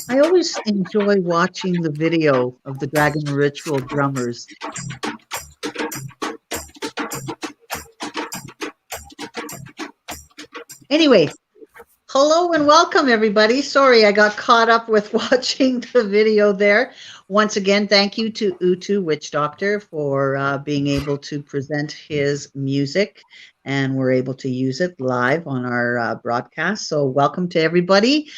I always enjoy watching the video of the Dragon Ritual drummers. Anyway, hello and welcome, everybody. Sorry, I got caught up with watching the video there. Once again, thank you to Utu Witch Doctor for being able to present his music, and we're able to use it live on our broadcast. So welcome to everybody.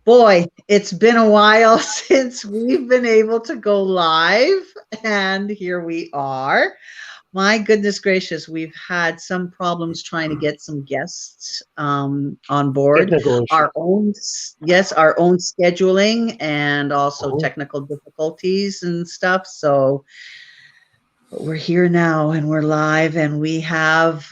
Boy, it's been a while since we've been able to go live, and here we are. My goodness gracious, we've had some problems trying to get some guests on board. Our own scheduling and also technical difficulties and stuff. So we're here now and we're live, and we have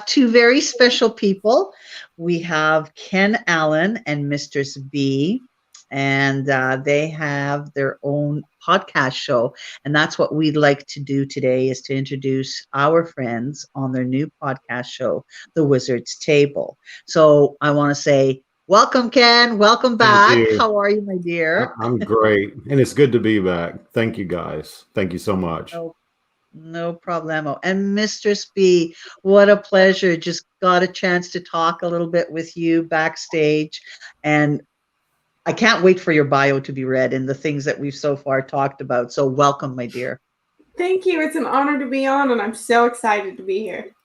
two very special people. We have Ken Allen and Mistress B, and they have their own podcast show. And that's what we'd like to do today, is to introduce our friends on their new podcast show, The Wizard's Table. So I want to say, welcome, Ken. Welcome back. How are you, my dear? I'm great. And it's good to be back. Thank you, guys. Thank you so much. No problemo. And Mistress B, what a pleasure. Just got a chance to talk a little bit with you backstage. And I can't wait for your bio to be read and the things that we've so far talked about. So welcome, my dear. Thank you. It's an honor to be on, and I'm so excited to be here.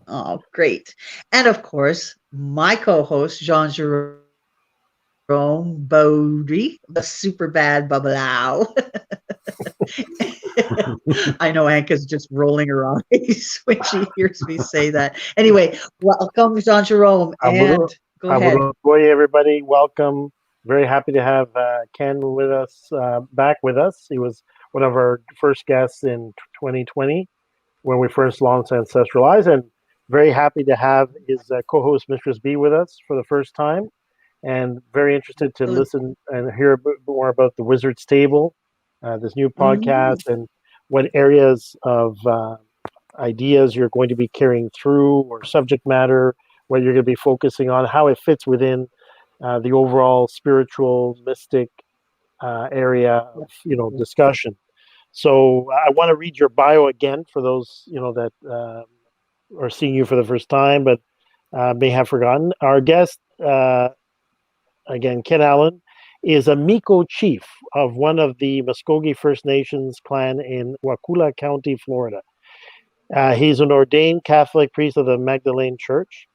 Oh, great. And of course, my co-host, Jean-Jerome Bodie, the super bad Babalao. I know Anka's just rolling her eyes when she hears me say that. Anyway, welcome, Jean-Jerome. And go ahead. Boy, everybody, welcome. Very happy to have Ken with us, back with us. He was one of our first guests in 2020 when we first launched Ancestral, and very happy to have his co-host Mistress B with us for the first time, and very interested to listen and hear a bit more about the Wizard's Table, this new podcast, and what areas of ideas you're going to be carrying through, or subject matter, what you're going to be focusing on, how it fits within the overall spiritual, mystic area of discussion. So I want to read your bio again for those that are seeing you for the first time, but may have forgotten. Our guest, again, Ken Allen, is a Miko chief of one of the Muskogee First Nations clan in Wakulla County, Florida. He's an ordained Catholic priest of the Magdalene Church.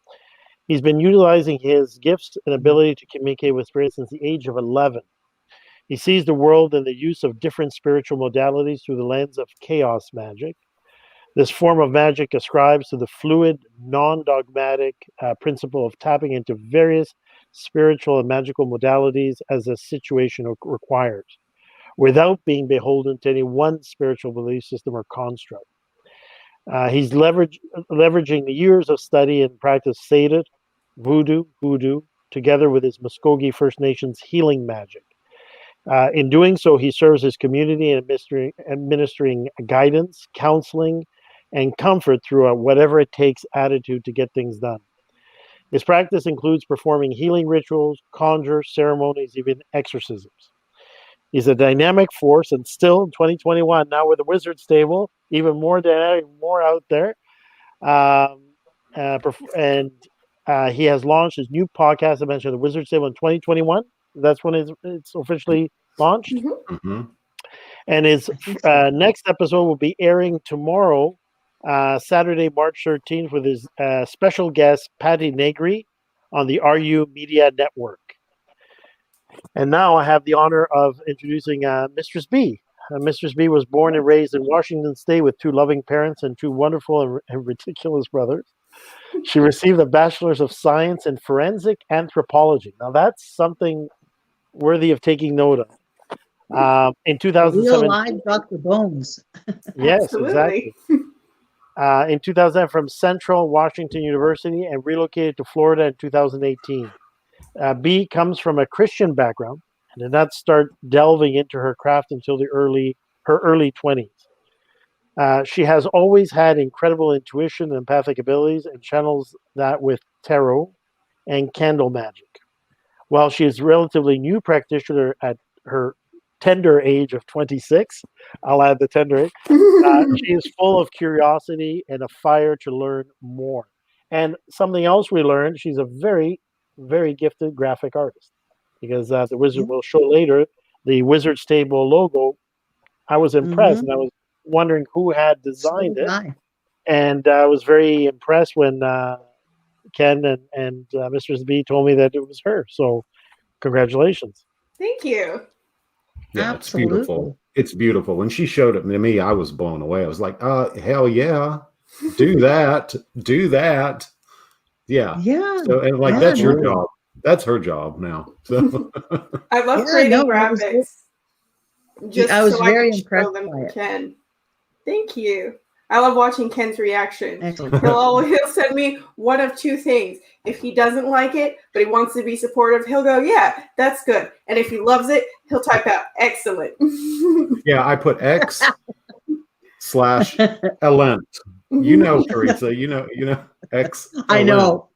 He's been utilizing his gifts and ability to communicate with spirits since the age of 11. He sees the world and the use of different spiritual modalities through the lens of chaos magic. This form of magic ascribes to the fluid, non-dogmatic principle of tapping into various spiritual and magical modalities as a situation requires, without being beholden to any one spiritual belief system or construct. He's leveraging the years of study and practice Seiðr, Voodoo, Hoodoo, together with his Muskogee First Nations healing magic. In doing so, he serves his community and administering guidance, counseling, and comfort through a whatever it takes attitude to get things done. His practice includes performing healing rituals, conjure, ceremonies, even exorcisms. He's a dynamic force, and still in 2021, now with the Wizard's Table, even more dynamic, more out there. He has launched his new podcast. I mentioned the Wizard's Table in 2021. That's when it's officially launched. And his next episode will be airing tomorrow, Saturday, March 13th, with his special guest, Patti Negri, on the RU Media Network. And now I have the honor of introducing Mistress B. Mistress B was born and raised in Washington State with two loving parents and two wonderful and ridiculous brothers. She received a Bachelor's of Science in Forensic Anthropology. Now that's something worthy of taking note of. In 2007, real live Dr. Bones. Yes, Absolutely. exactly. In 2000, from Central Washington University, and relocated to Florida in 2018. B comes from a Christian background and did not start delving into her craft until her early 20s. She has always had incredible intuition and empathic abilities, and channels that with tarot and candle magic. while she is relatively new practitioner at her tender age of 26, I'll add the tender age, she is full of curiosity and a fire to learn more. And something else we learned, she's a very, very gifted graphic artist, because the wizard will show later the Wizard's Table logo. I was impressed, and I was wondering who had designed it. And I was very impressed when Ken and Mistress B told me that it was her. So congratulations. Thank you. Yeah, it's beautiful. It's beautiful. When she showed it to me, I was blown away. I was like, hell yeah. Do that. Do that. Yeah. Yeah. So, and like, that's your job. That's her job now. So I love creating graphics. I was very impressed by it. Ken. Thank you. I love watching Ken's reaction. Excellent. He'll send me one of two things. If he doesn't like it, but he wants to be supportive, he'll go, yeah, that's good. And if he loves it, he'll type out excellent. Yeah, I put X/Elent. You know, Teresa, you know, X. I know.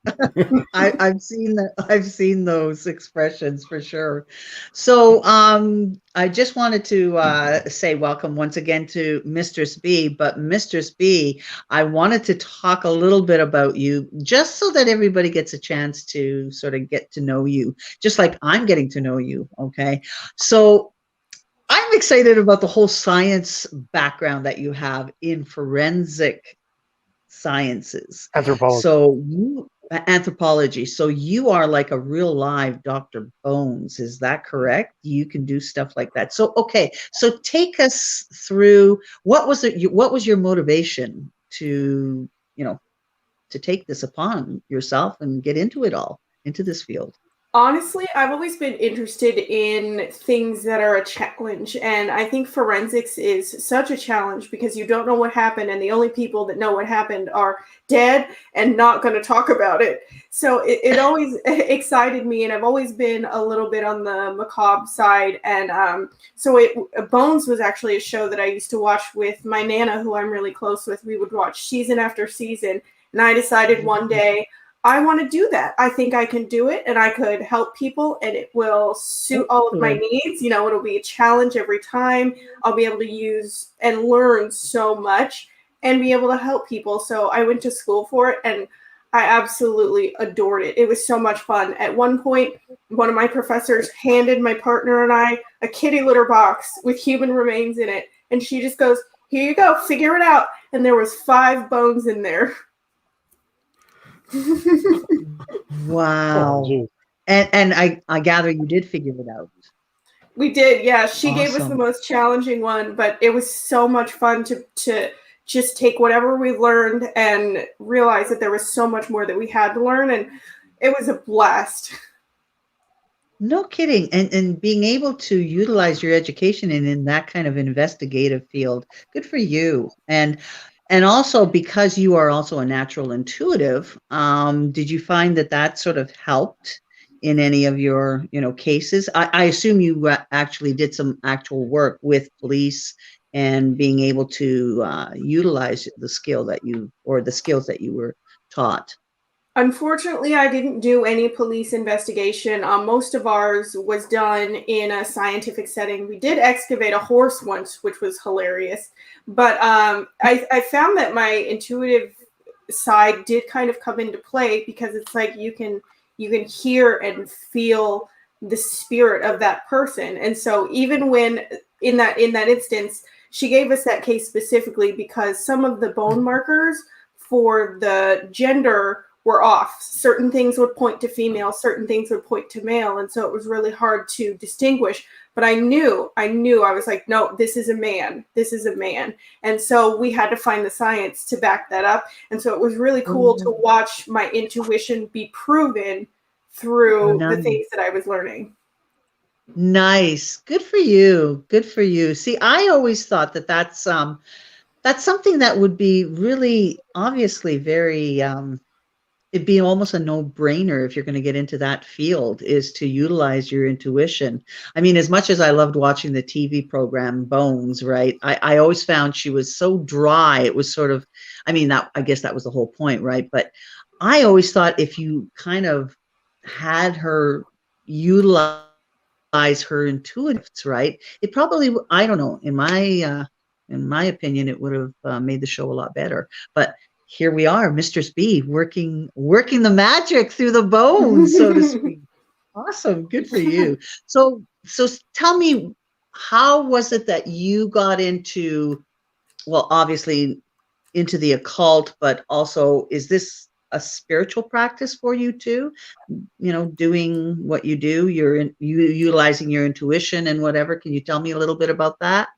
I've seen those expressions for sure. So I just wanted to say welcome once again to Mistress B. But Mistress B, I wanted to talk a little bit about you, just so that everybody gets a chance to sort of get to know you, just like I'm getting to know you. Okay, so I'm excited about the whole science background that you have in forensic sciences. Anthropology. So you are like a real live Dr. Bones. Is that correct? You can do stuff like that. So, okay. So take us through, what was your motivation to, to take this upon yourself and get into this field? Honestly, I've always been interested in things that are a challenge, and I think forensics is such a challenge because you don't know what happened, and the only people that know what happened are dead and not going to talk about it. So it always excited me, and I've always been a little bit on the macabre side. And Bones was actually a show that I used to watch with my Nana, who I'm really close with. We would watch season after season, and I decided one day, I want to do that. I think I can do it, and I could help people, and it will suit all of my needs. It'll be a challenge every time. I'll be able to use and learn so much and be able to help people. So I went to school for it, and I absolutely adored it. It was so much fun. At one point, one of my professors handed my partner and I a kitty litter box with human remains in it, and she just goes, "Here you go, figure it out." And there was 5 bones in there. Wow. Oh, and I gather you did figure it out. We did, yeah. She gave us the most challenging one, but it was so much fun to just take whatever we learned and realize that there was so much more that we had to learn, and it was a blast. No kidding. And being able to utilize your education in that kind of investigative field, good for you. And also, because you are also a natural intuitive, did you find that sort of helped in any of your, cases? I assume you actually did some actual work with police and being able to utilize the skills that you were taught. Unfortunately, I didn't do any police investigation. Most of ours was done in a scientific setting. We did excavate a horse once, which was hilarious. But I found that my intuitive side did kind of come into play, because it's like you can hear and feel the spirit of that person. And so even when in that instance, she gave us that case specifically because some of the bone markers for the gender were off. Certain things would point to female, certain things would point to male. And so it was really hard to distinguish. But I knew, I was like, no, this is a man. This is a man. And so we had to find the science to back that up. And so it was really cool to watch my intuition be proven through the things that I was learning. Nice. Good for you. Good for you. See, I always thought that's something that would be really obviously very, it'd be almost a no-brainer if you're going to get into that field, is to utilize your intuition. I mean, as much as I loved watching the TV program Bones, right? I always found she was so dry. It was sort of, I mean, I guess that was the whole point, right? But I always thought if you kind of had her utilize her intuitives, right? It probably, I don't know, in my opinion, it would have made the show a lot better. But here we are, Mistress B, working the magic through the bones, so to speak. Awesome, good for you. So tell me, how was it that you got into, well, obviously into the occult, but also, is this a spiritual practice for you too? You know, doing what you do, you utilizing your intuition and whatever. Can you tell me a little bit about that?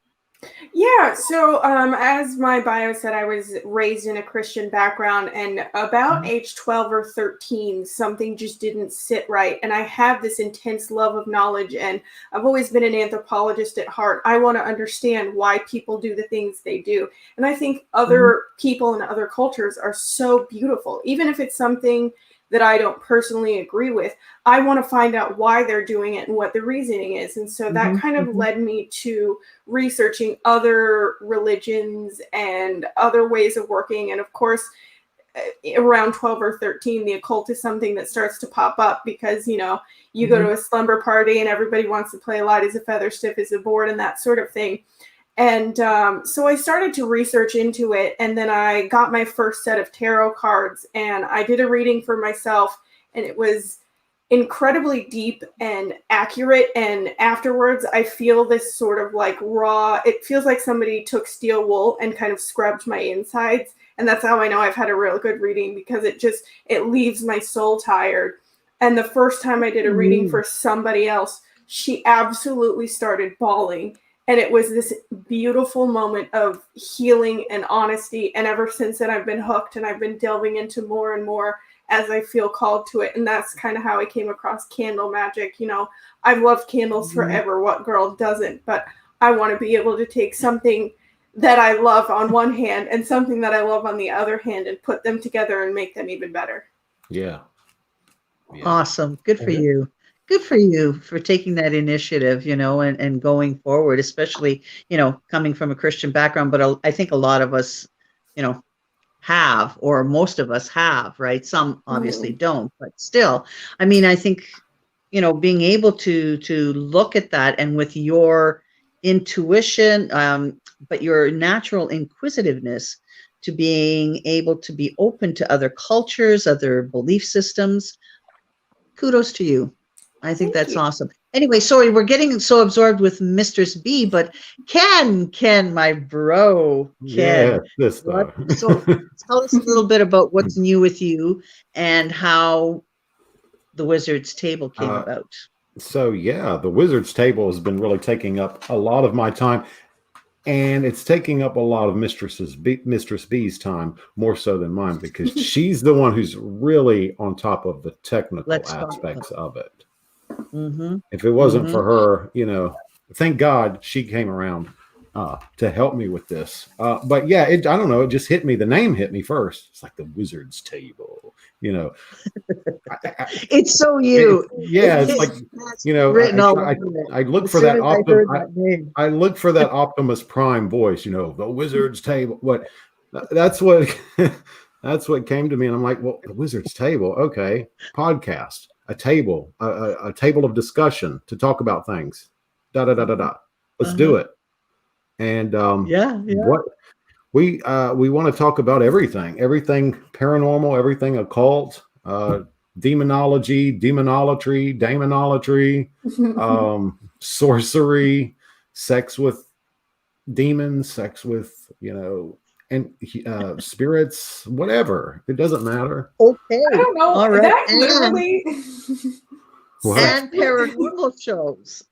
Yeah, so as my bio said, I was raised in a Christian background, and about age 12 or 13, something just didn't sit right. And I have this intense love of knowledge, and I've always been an anthropologist at heart. I want to understand why people do the things they do. And I think other people in other cultures are so beautiful, even if it's something that I don't personally agree with. I want to find out why they're doing it and what the reasoning is. And so that kind of led me to researching other religions and other ways of working. And of course, around 12 or 13, the occult is something that starts to pop up because, you know, you go to a slumber party and everybody wants to play light as a feather, stiff as a board, and that sort of thing. And so I started to research into it, and then I got my first set of tarot cards, and I did a reading for myself, and it was incredibly deep and accurate. And afterwards, I feel this sort of like raw, it feels like somebody took steel wool and kind of scrubbed my insides. And that's how I know I've had a real good reading, because it leaves my soul tired. And the first time I did a reading for somebody else, she absolutely started bawling. And it was this beautiful moment of healing and honesty. And ever since then, I've been hooked, and I've been delving into more and more as I feel called to it. And that's kind of how I came across candle magic. You know, I've loved candles forever. What girl doesn't? But I want to be able to take something that I love on one hand and something that I love on the other hand and put them together and make them even better. Yeah. Awesome. Good for you. Good for you for taking that initiative, you know, and going forward, especially, you know, coming from a Christian background. But I think a lot of us, you know, have, or most of us have, right? Some obviously don't, but still, I mean, I think, you know, being able to look at that, and with your intuition, but your natural inquisitiveness, to being able to be open to other cultures, other belief systems, kudos to you. I think that's awesome. Anyway, sorry, we're getting so absorbed with Mistress B, but Ken, my bro, Ken. Yeah, so tell us a little bit about what's new with you and how the Wizard's Table came about. So yeah, the Wizard's Table has been really taking up a lot of my time, and it's taking up a lot of Mistress B's time, more so than mine, because she's the one who's really on top of the technical aspects of it. If it wasn't for her, you know, thank God she came around to help me with this. But yeah, I don't know, it just hit me. The name hit me first. It's like the Wizard's Table, you know. It's so you. It's like, you know, I look for that I look for that Optimus Prime voice, you know, the Wizard's Table. That's what came to me, and I'm like, well, the Wizard's Table, okay, podcast, a table of discussion to talk about things. Let's do it. And what we want to talk about everything paranormal, everything occult, demonology, daemonolatry, sorcery, sex with demons, sex with, you know, and spirits, whatever. It doesn't matter. Okay. I don't know. All right. That literally. And paranormal shows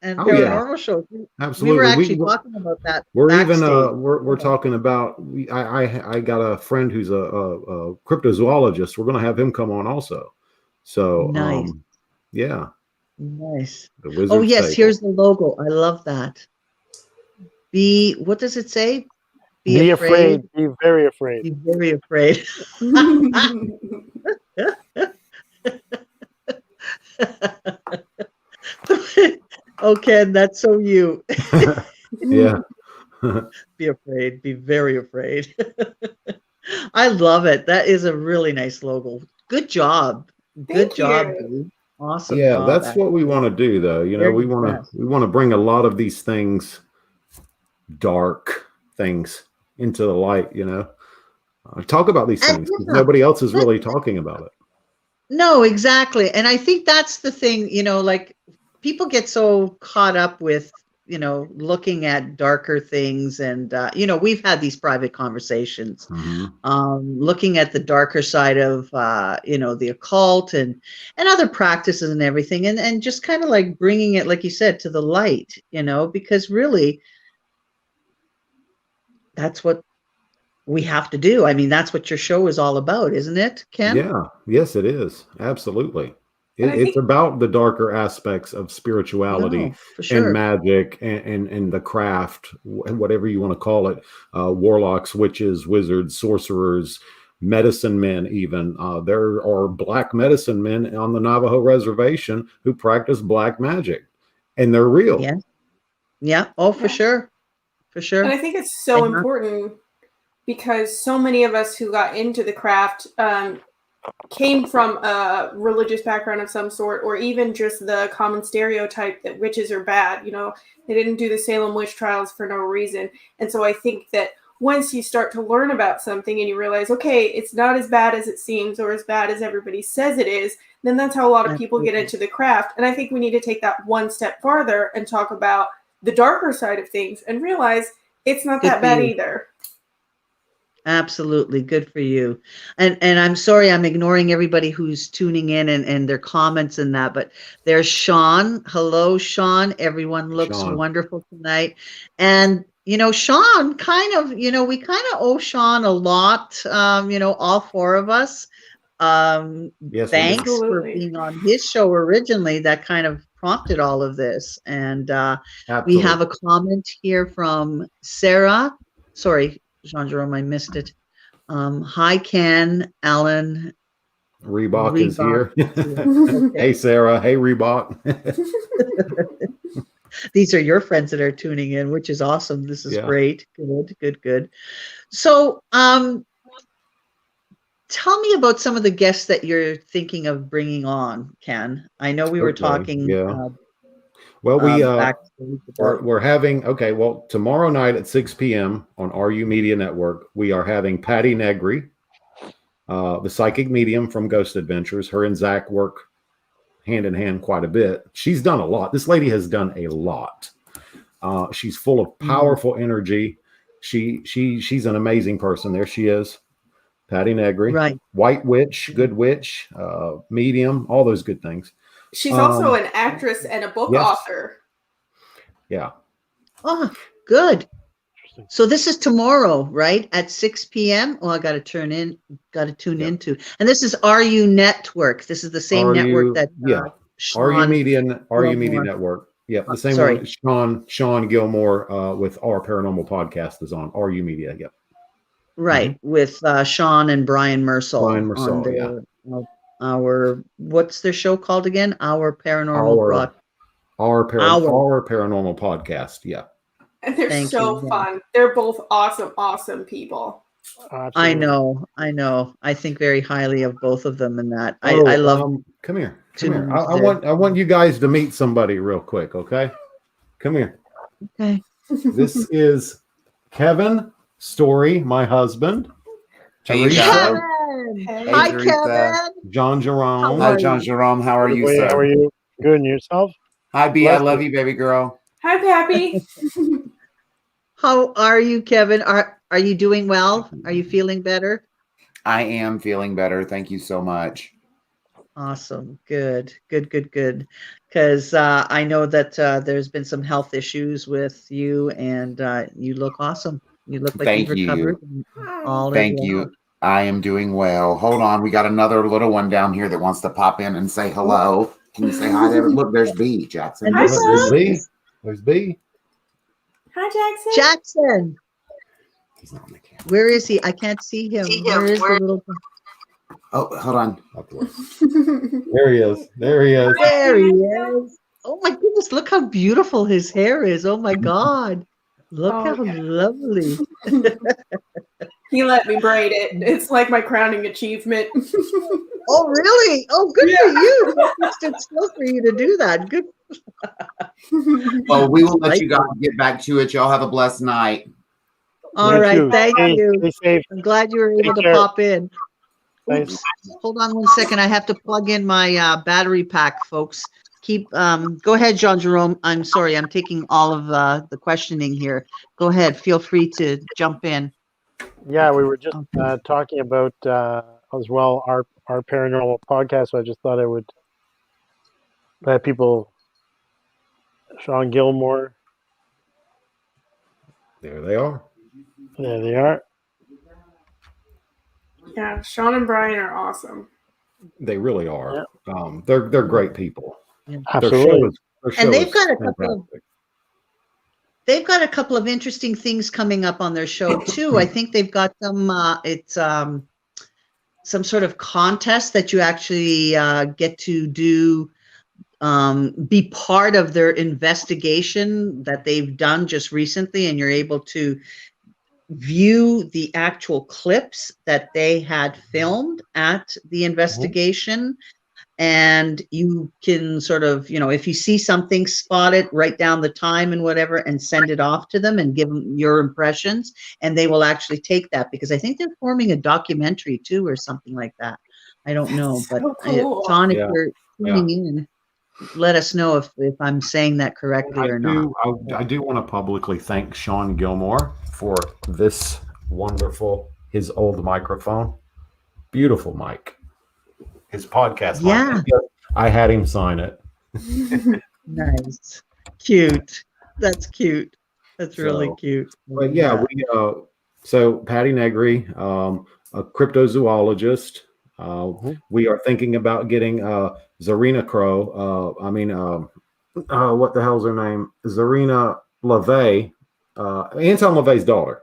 shows. Absolutely. We were actually talking about that. We're backstage. We're talking about. I got a friend who's a cryptozoologist. We're going to have him come on also. So nice. Nice. Oh yes, Table. Here's the logo. I love that. What does it say? Be afraid. Be very afraid. Be very afraid. Okay, that's so you. Yeah. Be afraid. Be very afraid. I love it. That is a really nice logo. Good job. Good job. Awesome. Yeah, Oh, that's what we want to do, though. You know, we want to bring a lot of these things, dark things, into the light. You know, talk about these things. Nobody else is really talking about it. No, exactly. And I think that's the thing, you know, like people get so caught up with, you know, looking at darker things. And, you know, we've had these private conversations, looking at the darker side of, you know, the occult and other practices and everything. And just kind of like bringing it, like you said, to the light, you know, because really that's what we have to do. I mean, that's what your show is all about, isn't it, Ken? Yeah. Yes, it is. Absolutely. It's about the darker aspects of spirituality and magic and the craft, and whatever you want to call it. Warlocks, witches, wizards, sorcerers, medicine men, even. There are black medicine men on the Navajo reservation who practice black magic, and they're real. Yeah. Yeah. Oh, for sure. For sure. And I think it's so important because so many of us who got into the craft came from a religious background of some sort, or even just the common stereotype that witches are bad. You know, they didn't do the Salem witch trials for no reason. And so I think that once you start to learn about something and you realize, okay, it's not as bad as it seems or as bad as everybody says it is, then that's how a lot of people get into the craft. And I think we need to take that one step farther and talk about the darker side of things and realize it's not that bad either. Absolutely. Good for you. And I'm sorry, I'm ignoring everybody who's tuning in and their comments and that, but there's Sean. Hello, Sean. Everyone looks wonderful tonight. And, you know, Sean kind of, you know, we kind of owe Sean a lot, you know, all four of us. Yes, thanks for being on his show originally. That kind of prompted all of this. And we have a comment here from Sarah. Sorry, Jean-Jerome, I missed it. Hi, Ken, Alan. Reebok is here. Hey, Sarah. Hey, Reebok. These are your friends that are tuning in, which is awesome. This is great. Good. So, tell me about some of the guests that you're thinking of bringing on, Ken. I know we were talking. Well, we're having, tomorrow night at 6 p.m. on RU Media Network, we are having Patti Negri, the psychic medium from Ghost Adventures. Her and Zach work hand in hand quite a bit. She's done a lot. This lady has done a lot. She's full of powerful energy. She's an amazing person. There she is, Patti Negri. Right. White witch, good witch, medium, all those good things. She's also an actress and a book author. Yeah. Oh, good. So this is tomorrow, right? At 6 p.m. Oh, I got to tune into. And this is RU Network. This is the same network that RU Media Network. Yeah, the same one Sean Gilmore with Our Paranormal Podcast is on RU Media. Yep. Right, with Sean and Brian Mersel. What's their show called again? Our Paranormal Paranormal Podcast. Yeah. And they're fun. They're both awesome people. I know. I think very highly of both of them, and that I love. Come here. I want you guys to meet somebody real quick. Okay. Come here. Okay. This is Kevin Story, my husband. Teresa. Hi, Kevin. John Jerome. Hi, John Jerome. How are you, sir? How are you? Good, and yourself? Hi, B. I love you, baby girl. Hi, Pappy. How are you, Kevin? Are you doing well? Are you feeling better? I am feeling better. Thank you so much. Awesome. Good. Because I know that there's been some health issues with you, and you look awesome. You look like you've recovered. Thank you. I am doing well. Hold on. We got another little one down here that wants to pop in and say hello. Can you say hi there? Look, there's B, Jackson. Hi, there's B. Hi, Jackson. He's not on the camera. Where is he? I can't see him. Where is the little... Oh, hold on. There he is. There he is. Oh my goodness, look how beautiful his hair is. Oh my God. Look how lovely. He let me braid it. It's like my crowning achievement. Oh, really? Oh, good for you. It's still for you to do that. Good. Well, we will let you guys get back to it. Y'all have a blessed night. All right. Thank you. Stay safe. I'm glad you were able to pop in. Oops. Hold on 1 second. I have to plug in my battery pack, folks. Go ahead, Jean Jerome. I'm sorry. I'm taking all of the questioning here. Go ahead. Feel free to jump in. Yeah, we were just talking about as well our paranormal podcast. So I just thought I would let people. Sean Gilmore. There they are. There they are. Yeah, Sean and Brian are awesome. They really are. Yeah. They're great people. Yeah. Absolutely. Their show And they've is got a fantastic. They've got a couple of interesting things coming up on their show too. I think they've got some sort of contest that you actually get to do, be part of their investigation that they've done just recently, and you're able to view the actual clips that they had filmed at the investigation. And you can sort of, if you see something, spot it, write down the time and whatever, and send it off to them and give them your impressions. And they will actually take that, because I think they're forming a documentary too, or something like that. I don't know, but so cool. Sean, if you're tuning in, let us know if I'm saying that correctly or not. I do want to publicly thank Sean Gilmore for this wonderful, his old microphone. Beautiful mic. His podcast. Yeah. I had him sign it. Nice. Cute. That's cute. That's really cute. But yeah, so Patti Negri, a cryptozoologist. We are thinking about getting Zarina Crow. What the hell's her name? Zarina LeVay, Anton LeVay's daughter.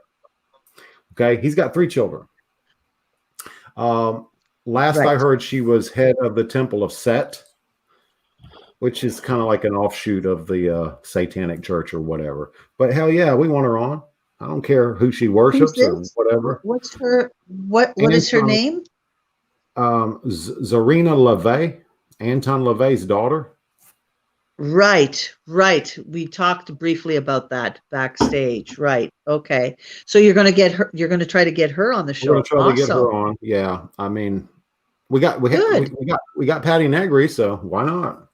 Okay, he's got 3 children. Last I heard, she was head of the Temple of Set, which is kind of like an offshoot of the Satanic Church or whatever. But hell yeah, we want her on. I don't care who she worships or whatever. What's her? What is her name? Zarina LeVay, Anton LeVay's daughter. Right. We talked briefly about that backstage. Right. Okay. So you're going to get her. You're going to try to get her on the show. We're going to try to get her on. Yeah. I mean, we got Patti Negri, so why not?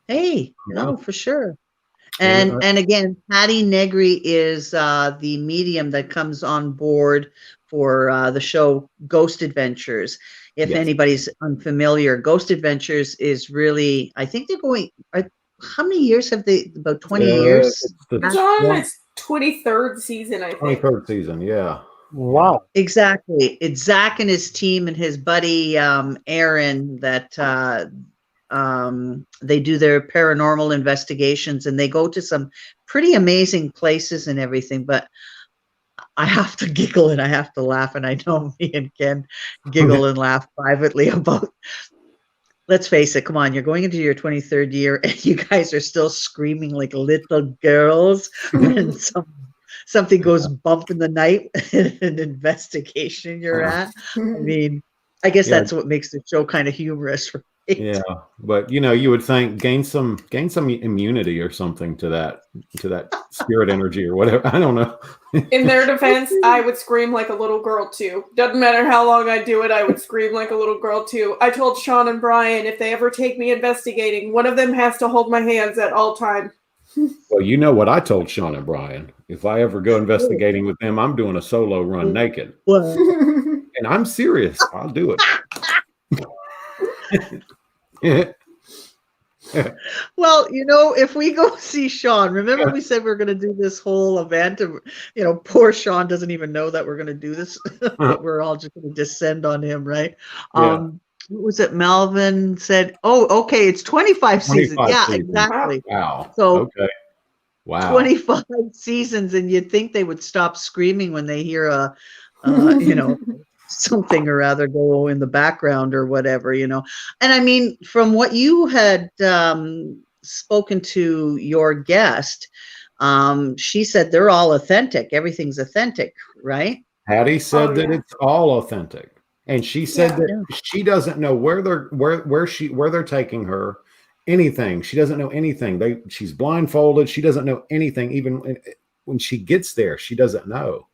Hey, no, for sure. And again, Patti Negri is the medium that comes on board for the show Ghost Adventures. If anybody's unfamiliar, Ghost Adventures is really, I think they're going, how many years have they, about 20 years? It's on its 23rd season, I think. 23rd season, yeah. Wow. Exactly. It's Zach and his team and his buddy Aaron that they do their paranormal investigations, and they go to some pretty amazing places and everything. But I have to giggle and I have to laugh, and I know me and Ken giggle and laugh privately about. Let's face it, come on, you're going into your 23rd year and you guys are still screaming like little girls when something goes bump in the night in an investigation you're at. I mean, I guess that's what makes the show kind of humorous, right? Yeah, but you would think gain some immunity or something to that spirit energy or whatever. I don't know. In their defense, I would scream like a little girl too. Doesn't matter how long I do it, I would scream like a little girl too. I told Sean and Brian, if they ever take me investigating, one of them has to hold my hands at all times. Well, you know what I told Sean and Brian. If I ever go investigating with them, I'm doing a solo run naked. And I'm serious. I'll do it. Well, if we go see Sean, remember we said we were going to do this whole event, and poor Sean doesn't even know that we're going to do this. We're all just going to descend on him, right? What was it? Melvin said, "Oh, okay, it's 25 seasons." Yeah, seasons. Exactly. Wow. So, okay. Wow. 25 seasons, and you'd think they would stop screaming when they hear a, something or other go in the background or whatever, And I mean, from what you had spoken to your guest, she said they're all authentic. Everything's authentic, right? Patti said that it's all authentic. And she said that she doesn't know where they're taking her, anything. She doesn't know anything. She's blindfolded. She doesn't know anything. Even when she gets there, she doesn't know.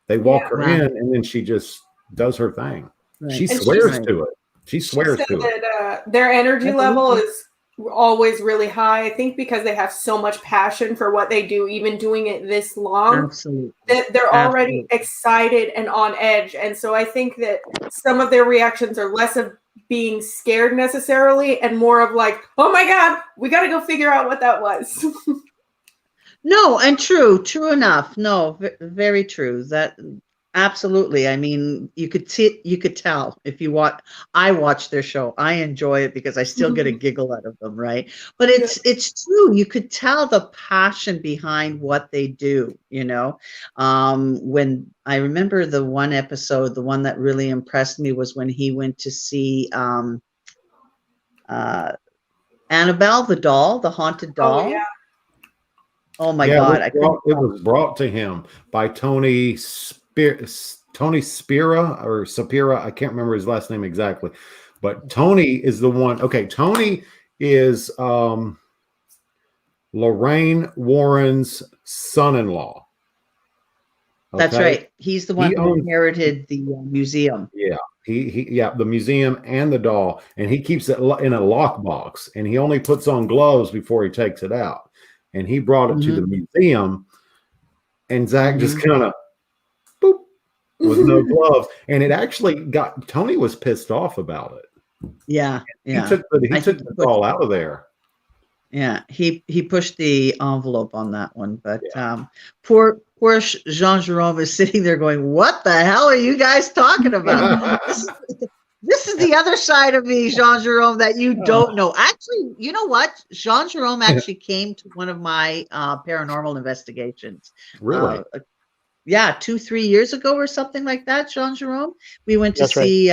They walk her in, and then she just does her thing. Right. She swears to it. She swears to it. That, their energy level is always really high. I think because they have so much passion for what they do, even doing it this long. Absolutely. That they're already excited and on edge. And so I think that some of their reactions are less of being scared necessarily and more of like, oh my God, we got to go figure out what that was. No, and true enough. No, very true. That absolutely. I mean, you could tell if you watch. I watch their show. I enjoy it because I still get a giggle out of them, right? But it's true. You could tell the passion behind what they do. You know, when I remember the one episode, the one that really impressed me was when he went to see Annabelle, the doll, the haunted doll. Oh, yeah. Oh my God! It was brought to him by Tony Spira or Sapira. I can't remember his last name exactly, but Tony is the one. Okay, Tony is Lorraine Warren's son-in-law. Okay? That's right. He's the one who inherited the museum. Yeah, the museum and the doll, and he keeps it in a lockbox, and he only puts on gloves before he takes it out. And he brought it to the museum, and Zach just kind of boop with no gloves. And it actually Tony was pissed off about it. Yeah. He took the doll out of there. Yeah, he pushed the envelope on that one, but poor Jean Jerome is sitting there going, "What the hell are you guys talking about?" This is the other side of me, Jean Jerome, that you don't know. Actually, you know what? Jean Jerome actually came to one of my paranormal investigations. Really? 2-3 years ago or something like that, Jean Jerome. We went to see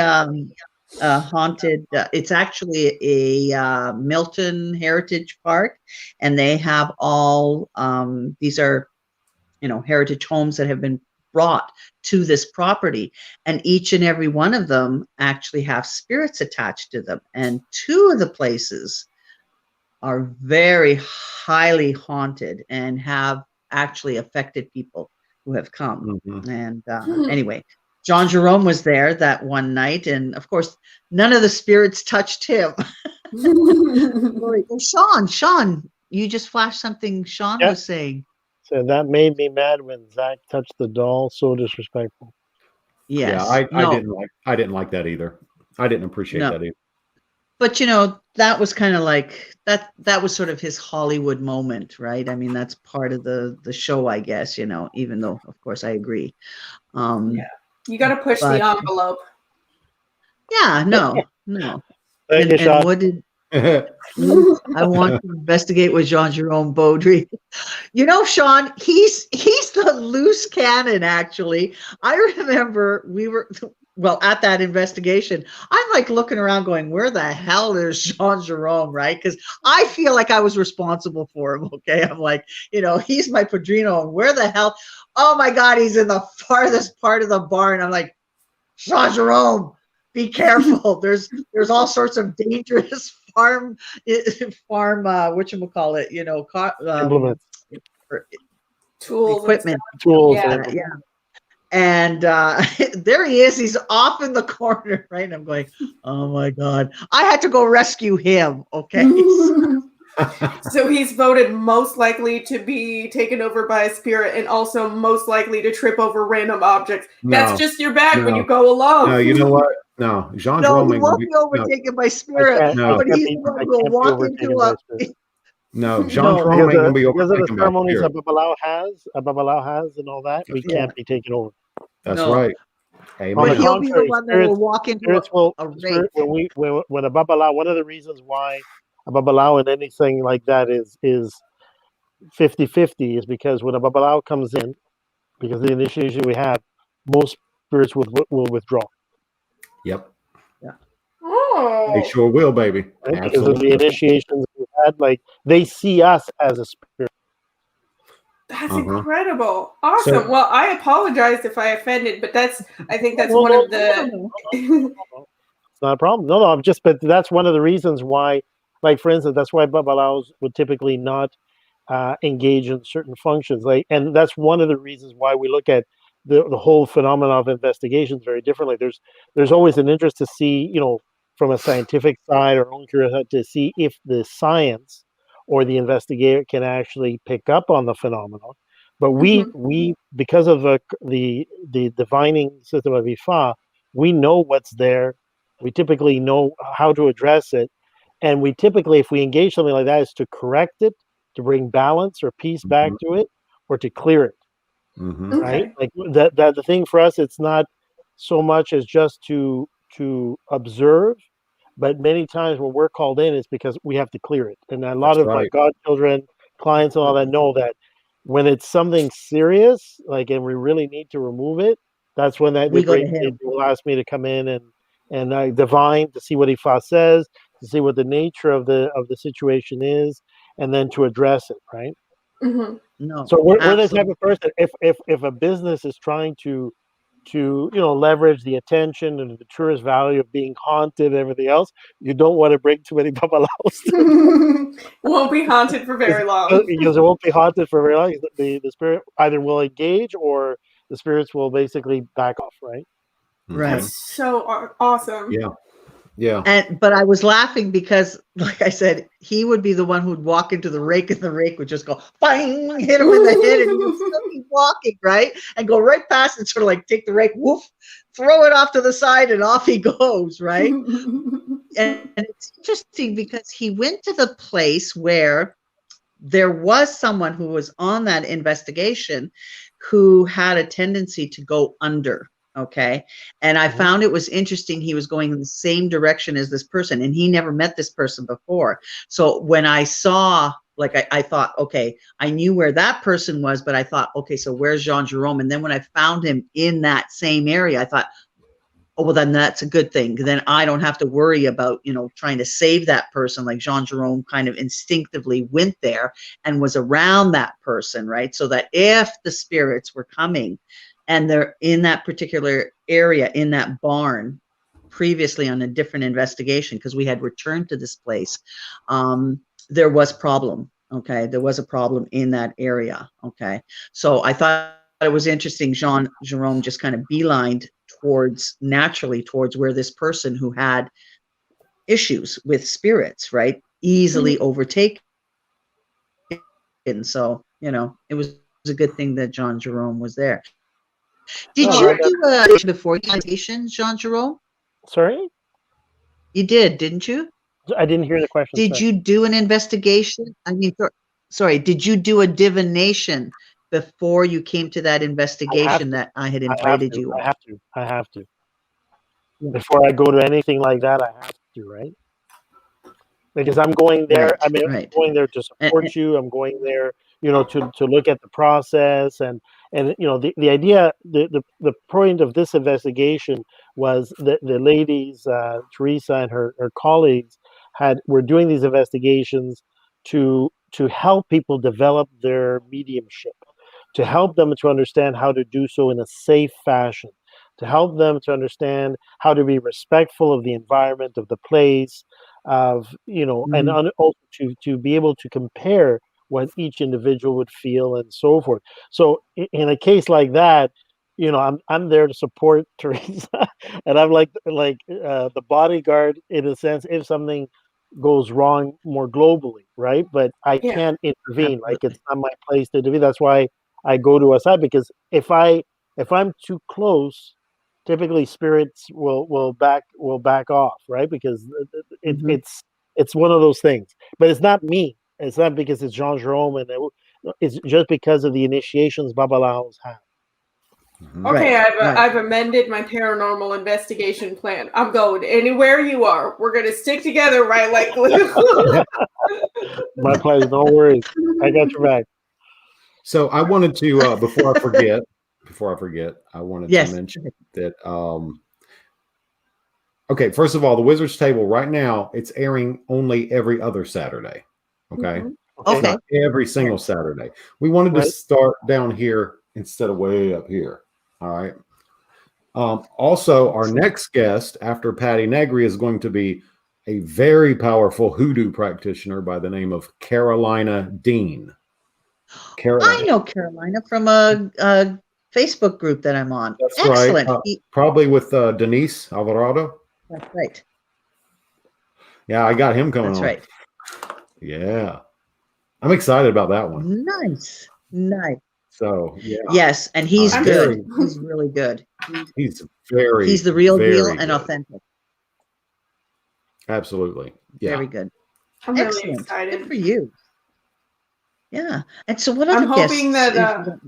haunted. It's actually a Milton Heritage Park, and they have all these are, heritage homes that have been brought to this property, and each and every one of them actually have spirits attached to them, and 2 of the places are very highly haunted and have actually affected people who have come. And anyway, Jean Jerome was there that one night, and of course none of the spirits touched him. Sean, you just flashed something Sean was saying. So that made me mad when Zach touched the doll. So disrespectful. Yes. Yeah, I didn't like that either. I didn't appreciate that either. But that was kind of like that was sort of his Hollywood moment, right? I mean, that's part of the show, I guess, even though of course I agree. You got to push the envelope. Yeah, no. Thank you, Sean. What did I want to investigate with Jean Jerome Baudry? Sean, he's the loose cannon, actually. I remember we were at that investigation. I'm like looking around going, where the hell is Jean Jerome, right? Because I feel like I was responsible for him, okay? I'm like, he's my padrino, and where the hell? Oh my God, he's in the farthest part of the barn. I'm like, Jean Jerome, be careful. There's all sorts of dangerous farm whatchamacallit, implements, tools, equipment, tools. Yeah. And there he is. He's off in the corner, right? And I'm going, oh my God. I had to go rescue him. Okay. So he's voted most likely to be taken over by a spirit and also most likely to trip over random objects. That's just your bag when you go alone. No, you know what? No, Jean Jerome he won't be overtaken by spirit, but he's going to walk into a... No, Jean Jerome ain't going to be overtaken by spirit. Because of the ceremonies a Babalao has and all that, we can't be taken over. That's right. But he'll be the one that will walk into a race. When a Babalao, one of the reasons why a Babalao and anything like that is 50-50 is because when a Babalao comes in, because of the initiation we have, most spirits will withdraw. Yep. Yeah. Oh. They sure will, baby. Because of the initiations we had, like they see us as a spirit. That's incredible. Awesome. So, well, I apologize if I offended, but I think that's one of the... It's not a problem. No, but that's one of the reasons why, like, for instance, that's why Babalaos would typically not engage in certain functions. And that's one of the reasons why we look at the whole phenomenon of investigations very differently. There's always an interest to see, from a scientific side or own curiosity, to see if the science or the investigator can actually pick up on the phenomenon. But we because of the divining system of Ifa, we know what's there. We typically know how to address it. And we typically, if we engage something like that, is to correct it, to bring balance or peace back to it, or to clear it. Right? Like that the thing for us, it's not so much as just to observe, but many times when we're called in, it's because we have to clear it. And a lot of my godchildren, clients, and all that know that when it's something serious, like, and we really need to remove it, that's when they will ask me to come in and I divine to see what Ifa says, to see what the nature of the situation is, and then to address it, right? No, so we're the type of person, if a business is trying to leverage the attention and the tourist value of being haunted and everything else, you don't want to bring too many babalaos. Won't be haunted for very long. Because it won't be haunted for very long. The spirit either will engage or the spirits will basically back off, right? Right. That's so awesome. Yeah. But I was laughing because, like I said, he would be the one who'd walk into the rake, and the rake would just go bang, hit him in the head, and he would still keep walking, right? And go right past and sort of like take the rake, woof, throw it off to the side, and off he goes, right? And it's interesting because he went to the place where there was someone who was on that investigation who had a tendency to go under. Okay. And I found it was interesting. He was going in the same direction as this person, and he never met this person before. So when I saw, like, I thought, okay, I knew where that person was, but I thought, okay, so where's Jean Jerome? And then when I found him in that same area, I thought, oh, well, then that's a good thing. Then I don't have to worry about, trying to save that person. Like Jean Jerome kind of instinctively went there and was around that person, right? So that if the spirits were coming, and they're in that particular area, in that barn, previously on a different investigation, because we had returned to this place, there was problem. Okay, there was a problem in that area. Okay, so I thought it was interesting. Jean Jerome just kind of beelined naturally towards where this person who had issues with spirits, right, easily overtaken. And so, it was a good thing that Jean Jerome was there. Did you do a before meditation, Jean Jerome? Sorry? You did, didn't you? I didn't hear the question. Did you do an investigation? I mean, sorry, did you do a divination before you came to that investigation that I had invited you on? I have to. Before I go to anything like that, I have to, right? Because I'm going there. I'm going there to support you. I'm going there, to look at the process and the idea. The point of this investigation was that the ladies, Teresa and her colleagues, were doing these investigations to help people develop their mediumship, to help them to understand how to do so in a safe fashion, to help them to understand how to be respectful of the environment, of the place, of and also to be able to compare what each individual would feel and so forth. So in a case like that, I'm there to support Teresa, and I'm like the bodyguard in a sense if something goes wrong more globally, right? But I can't intervene. Like, it's not my place to intervene. That's why I go to a side, because if I'm too close, typically spirits will back off, right? Because it's one of those things. But it's not me. It's not because it's Jean Jerome, and it's just because of the initiations Babalaos have. Okay, I've amended my paranormal investigation plan. I'm going anywhere you are. We're going to stick together, right? Like glue. My pleasure. No worries. I got your back. So I wanted to, before I forget, I wanted to mention that, okay, first of all, the Wizard's Table right now, it's airing only every other Saturday. Okay. Okay. Not every single Saturday. We wanted to start down here instead of way up here. All right. Also, our next guest after Patti Negri is going to be a very powerful hoodoo practitioner by the name of Carolina Dean. I know Carolina from a Facebook group that I'm on. That's excellent. Right. Probably with Denise Alvarado. That's right. Yeah, I got him coming on. That's right. Yeah. I'm excited about that one. Nice. So, yeah. Yes, and he's good. He's really good. He's the real deal and authentic. Absolutely. Yeah. Very good. I'm really excited. Good for you. Yeah. And so what other I'm hoping guests, that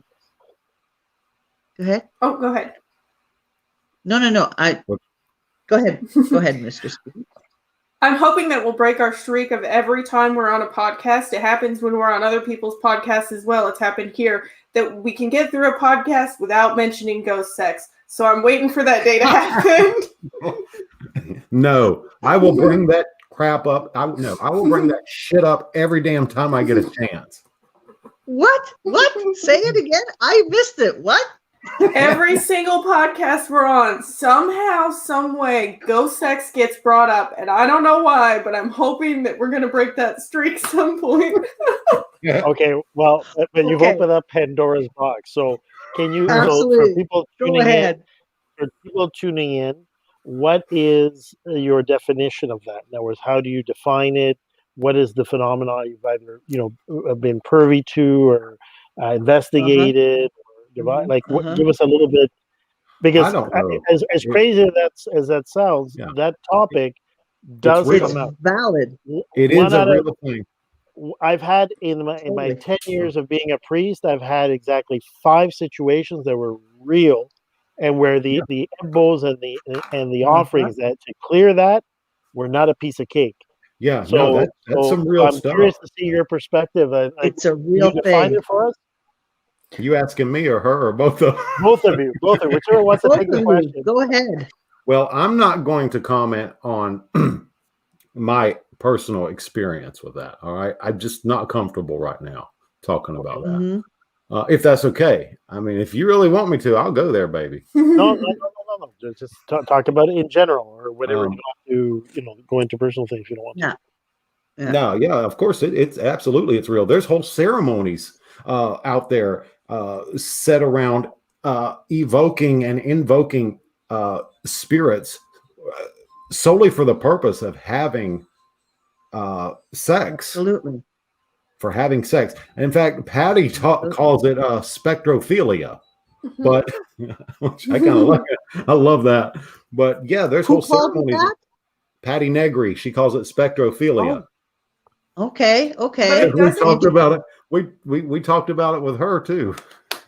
go ahead. Oh, go ahead. No. Go ahead, Mistress. I'm hoping that we'll break our streak of every time we're on a podcast. It happens when we're on other people's podcasts as well. It's happened here that we can get through a podcast without mentioning ghost sex. So I'm waiting for that day to happen. No, I will bring that crap up. I will bring that shit up every damn time I get a chance. What? Say it again. I missed it. What? Every single podcast we're on, somehow, some way, ghost sex gets brought up, and I don't know why, but I'm hoping that we're going to break that streak some point. Okay, well, but you've opened up Pandora's box. So can you, Absolutely. So for people tuning in, what is your definition of that? In other words, how do you define it? What is the phenomenon you've either been privy to or investigated? Like, give us a little bit, because as crazy as that sounds, that topic does come out. Valid. It is a real thing. I've had in my 10 years of being a priest, I've had exactly 5 situations that were real, and where the ebos and the offerings that to clear that were not a piece of cake. Yeah, so that's some real stuff. I'm curious to see your perspective. It's a real thing. Define it for us. You asking me or her or both of both of you, whichever wants to take the question. Go ahead. Well, I'm not going to comment on my personal experience with that. All right, I'm just not comfortable right now talking about that. If that's okay. I mean, if you really want me to, I'll go there, baby. No. Just talk about it in general, or whatever. You don't have to, go into personal things if you don't want to. No, yeah, of course, it's absolutely, it's real. There's whole ceremonies out there set around evoking and invoking spirits solely for the purpose of having sex. Absolutely. For having sex. And in fact, Patti calls it spectrophilia. But which I kind of like it. I love that. But yeah, there's whole ceremonies. Patti Negri, she calls it spectrophilia. Oh. Okay. We talked about it. We talked about it with her too.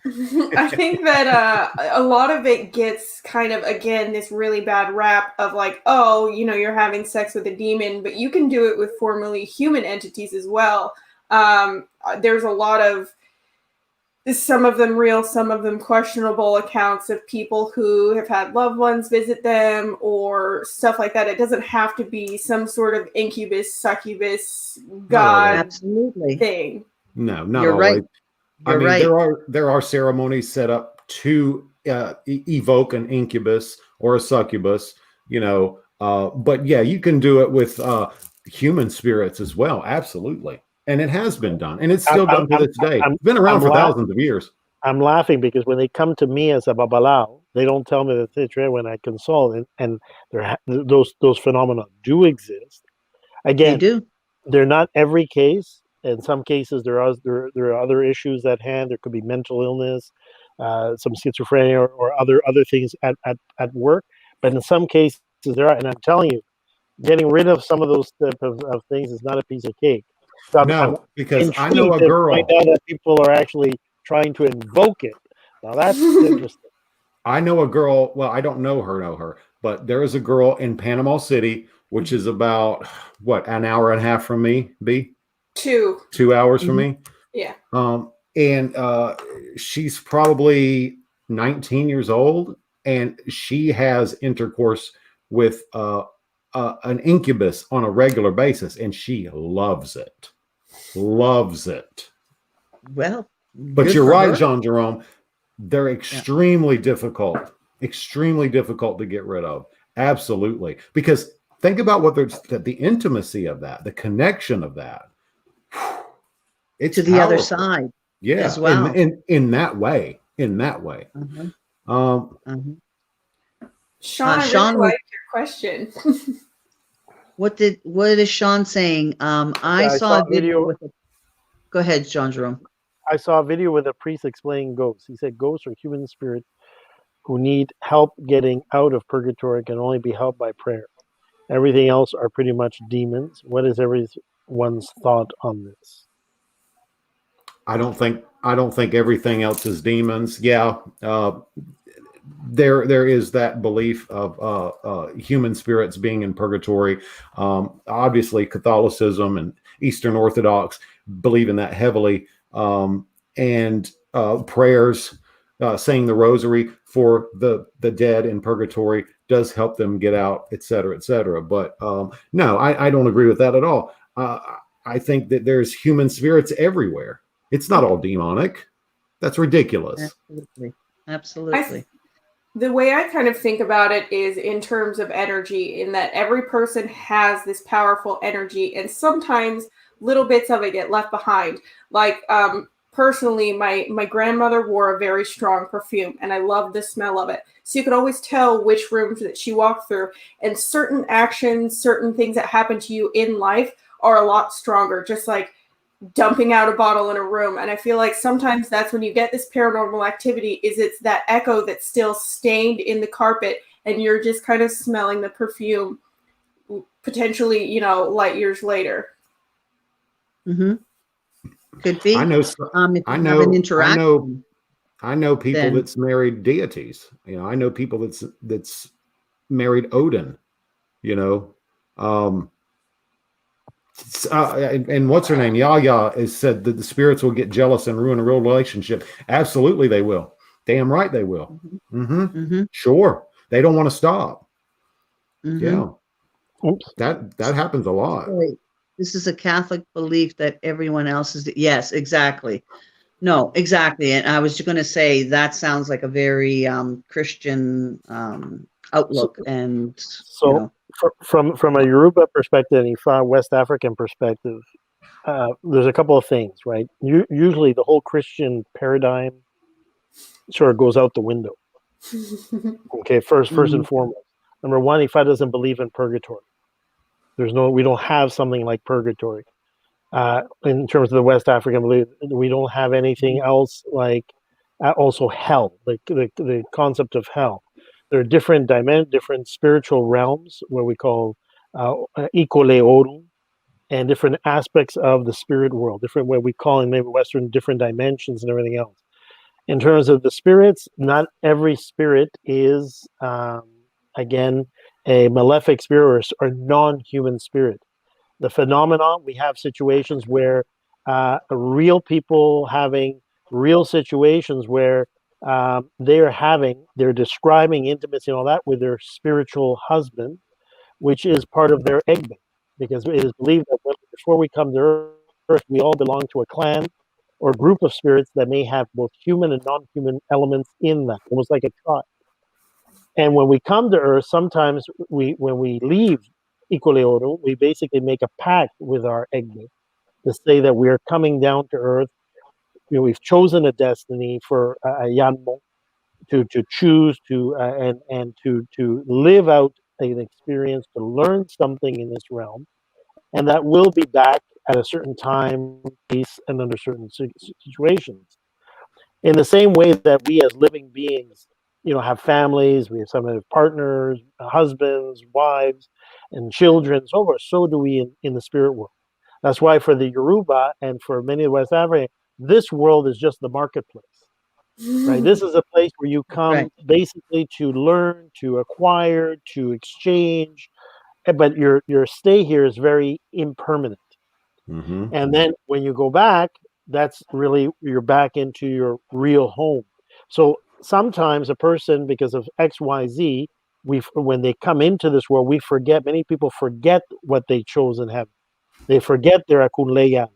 I think that a lot of it gets kind of, again, this really bad rap of like, oh, you're having sex with a demon, but you can do it with formerly human entities as well. There's a lot of, some of them real, some of them questionable accounts of people who have had loved ones visit them or stuff like that. It doesn't have to be some sort of incubus, succubus, god thing. No, not You're always. right. I mean, there are ceremonies set up to evoke an incubus or a succubus, but yeah, you can do it with human spirits as well. Absolutely. And it has been done, and it's still done to this day. It's been around for thousands of years. I'm laughing because when they come to me as a babalao, they don't tell me that it's when I consult, and those phenomena do exist. Again, they do. They're not every case. In some cases, there are other issues at hand. There could be mental illness, some schizophrenia, or other things at work. But in some cases, there are, and I'm telling you, getting rid of some of those type of things is not a piece of cake. So because I know a girl. Find out that people are actually trying to invoke it. Now that's interesting. I know a girl. Well, I don't know her, but there is a girl in Panama City, which is about an hour and a half from me. 2 hours from me. Yeah. And she's probably 19 years old, and she has intercourse with an incubus on a regular basis, and she loves it. loves it. Well, but you're right, Jean Jerome. They're extremely difficult to get rid of. Absolutely. Because think about what there's the intimacy of that, the connection of that. It's to the powerful. other side. Yeah. As well. In that way. Sean, I really like your question. What is Sean saying? I saw a video with go ahead, Jean Jerome. I saw a video with a priest explaining ghosts. He said ghosts are human spirits who need help getting out of purgatory, can only be helped by prayer. Everything else are pretty much demons. What is everyone's thought on this? I don't think everything else is demons. Yeah. There is that belief of human spirits being in purgatory. Obviously, Catholicism and Eastern Orthodox believe in that heavily. And prayers, saying the rosary for the dead in purgatory does help them get out, et cetera, et cetera. But no, I don't agree with that at all. I think that there's human spirits everywhere. It's not all demonic. That's ridiculous. Absolutely. The way I kind of think about it is in terms of energy, in that every person has this powerful energy, and sometimes little bits of it get left behind. Like personally, my grandmother wore a very strong perfume, and I loved the smell of it. So you could always tell which rooms that she walked through, and certain actions, certain things that happen to you in life are a lot stronger, just like dumping out a bottle in a room. And I feel like sometimes that's when you get this paranormal activity, is it's that echo that's still stained in the carpet, and you're just kind of smelling the perfume potentially, light years later. Mm-hmm. Could be. I know an interaction. I know people that's married deities. I know people that's married Odin. And what's her name? Yaya has said that the spirits will get jealous and ruin a real relationship. Absolutely, they will. Damn right they will. Mm-hmm. Mm-hmm. Sure, they don't want to stop. Mm-hmm. Yeah, that happens a lot. Wait. This is a Catholic belief that everyone else is. Yes, exactly. No, exactly. And I was going to say that sounds like a very Christian outlook. From a Yoruba perspective and a West African perspective, there's a couple of things, right? Usually the whole Christian paradigm sort of goes out the window. Okay, first and foremost. Number one, Ifa doesn't believe in purgatory. We don't have something like purgatory. In terms of the West African belief, we don't have anything else like also hell, like the concept of hell. There are different different spiritual realms, what we call ikoleoru, and different aspects of the spirit world, different what we call in maybe Western different dimensions and everything else. In terms of the spirits, not every spirit is, again, a malefic spirit or non-human spirit. The phenomenon, we have situations where real people having real situations where they're describing intimacy and all that with their spiritual husband, which is part of their egg bank, because it is believed that before we come to earth, we all belong to a clan or group of spirits that may have both human and non-human elements in them, almost like a tribe. And when we come to earth, sometimes when we leave Ikoleoru, we basically make a pact with our egg bank to say that we are coming down to earth. We've chosen a destiny for a Yanmo to choose to and to live out an experience, to learn something in this realm, and that will be back at a certain time, place, and under certain situations. In the same way that we as living beings, have families, we have some have partners, husbands, wives, and children, so forth. So do we in the spirit world. That's why for the Yoruba and for many of West Africa, this world is just the marketplace, right? This is a place where you come basically to learn, to acquire, to exchange, but your stay here is very impermanent. Mm-hmm. And then when you go back, that's really, you're back into your real home. So sometimes a person, because of X, Y, Z, when they come into this world, many people forget what they chose in heaven. They forget their akunleya.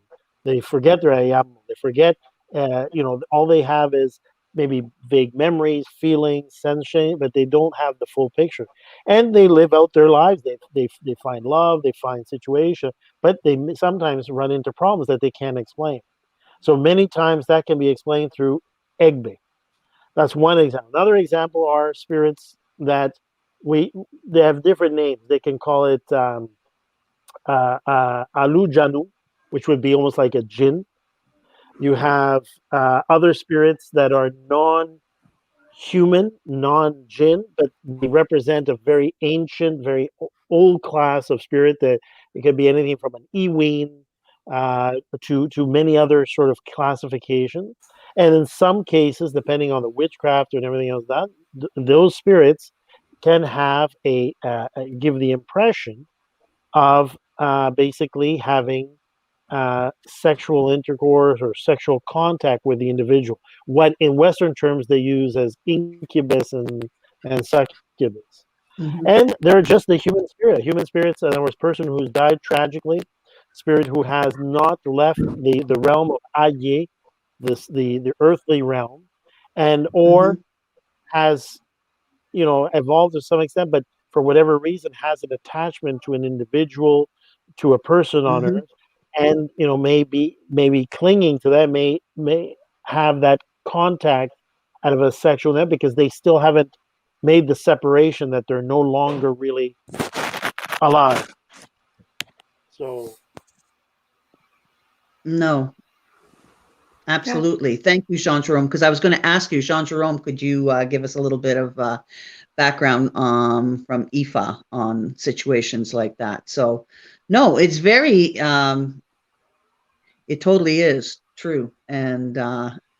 They forget their ayam. They forget, all they have is maybe vague memories, feelings, sensation, but they don't have the full picture. And they live out their lives. They find love, they find situation, but they sometimes run into problems that they can't explain. So many times that can be explained through egbe. That's one example. Another example are spirits that they have different names. They can call it alujanu, which would be almost like a jinn. You have other spirits that are non-human, non-jinn, but they represent a very ancient, very old class of spirit. That it could be anything from an Eween to many other sort of classifications. And in some cases, depending on the witchcraft and everything else, those spirits can have give the impression of basically having sexual intercourse or sexual contact with the individual. What in Western terms they use as incubus and succubus. Mm-hmm. And they're just the human spirit. Human spirits, in other words, person who's died tragically, spirit who has not left the realm of Aye, the earthly realm, and or has evolved to some extent, but for whatever reason has an attachment to an individual, to a person on earth, and maybe clinging to that, may have that contact out of a sexual net because they still haven't made the separation that they're no longer really alive. So no, absolutely. Thank you, Jean Jerome, because I was going to ask you, Jean Jerome, could you give us a little bit of background from IFA on situations like that? So no, it's very it totally is true, and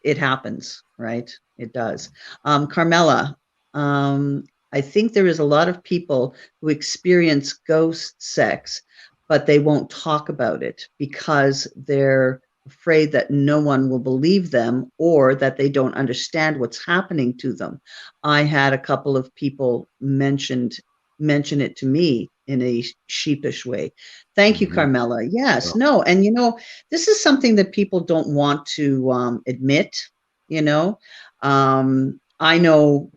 it happens, right? It does. Carmela, I think there is a lot of people who experience ghost sex, but they won't talk about it because they're afraid that no one will believe them or that they don't understand what's happening to them. I had a couple of people mention it to me in a sheepish way. Thank you, Carmela. Yes, no, and this is something that people don't want to admit. I know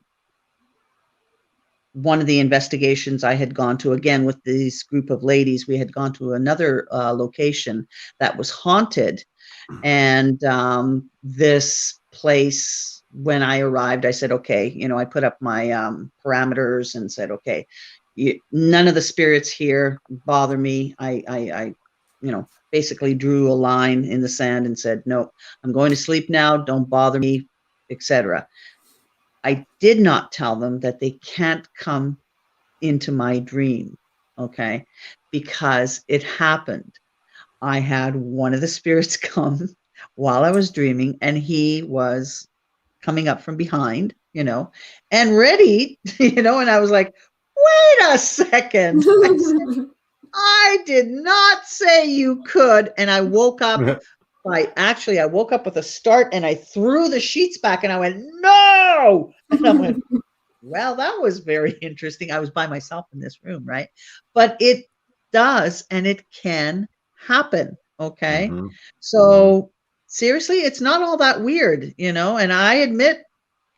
one of the investigations I had gone to, again with this group of ladies, we had gone to another location that was haunted, and this place, when I arrived, I said, okay, I put up my parameters and said, okay, none of the spirits here bother me. I basically drew a line in the sand and said, no, I'm going to sleep now. Don't bother me, etc. I did not tell them that they can't come into my dream, okay, because it happened. I had one of the spirits come while I was dreaming, and he was coming up from behind, and ready, and I was like, wait a second. I said, I did not say you could. And I woke up I woke up with a start, and I threw the sheets back, and I went, no. And I went, well, that was very interesting. I was by myself in this room, right? But it does, and it can happen. Okay. So seriously, it's not all that weird, and I admit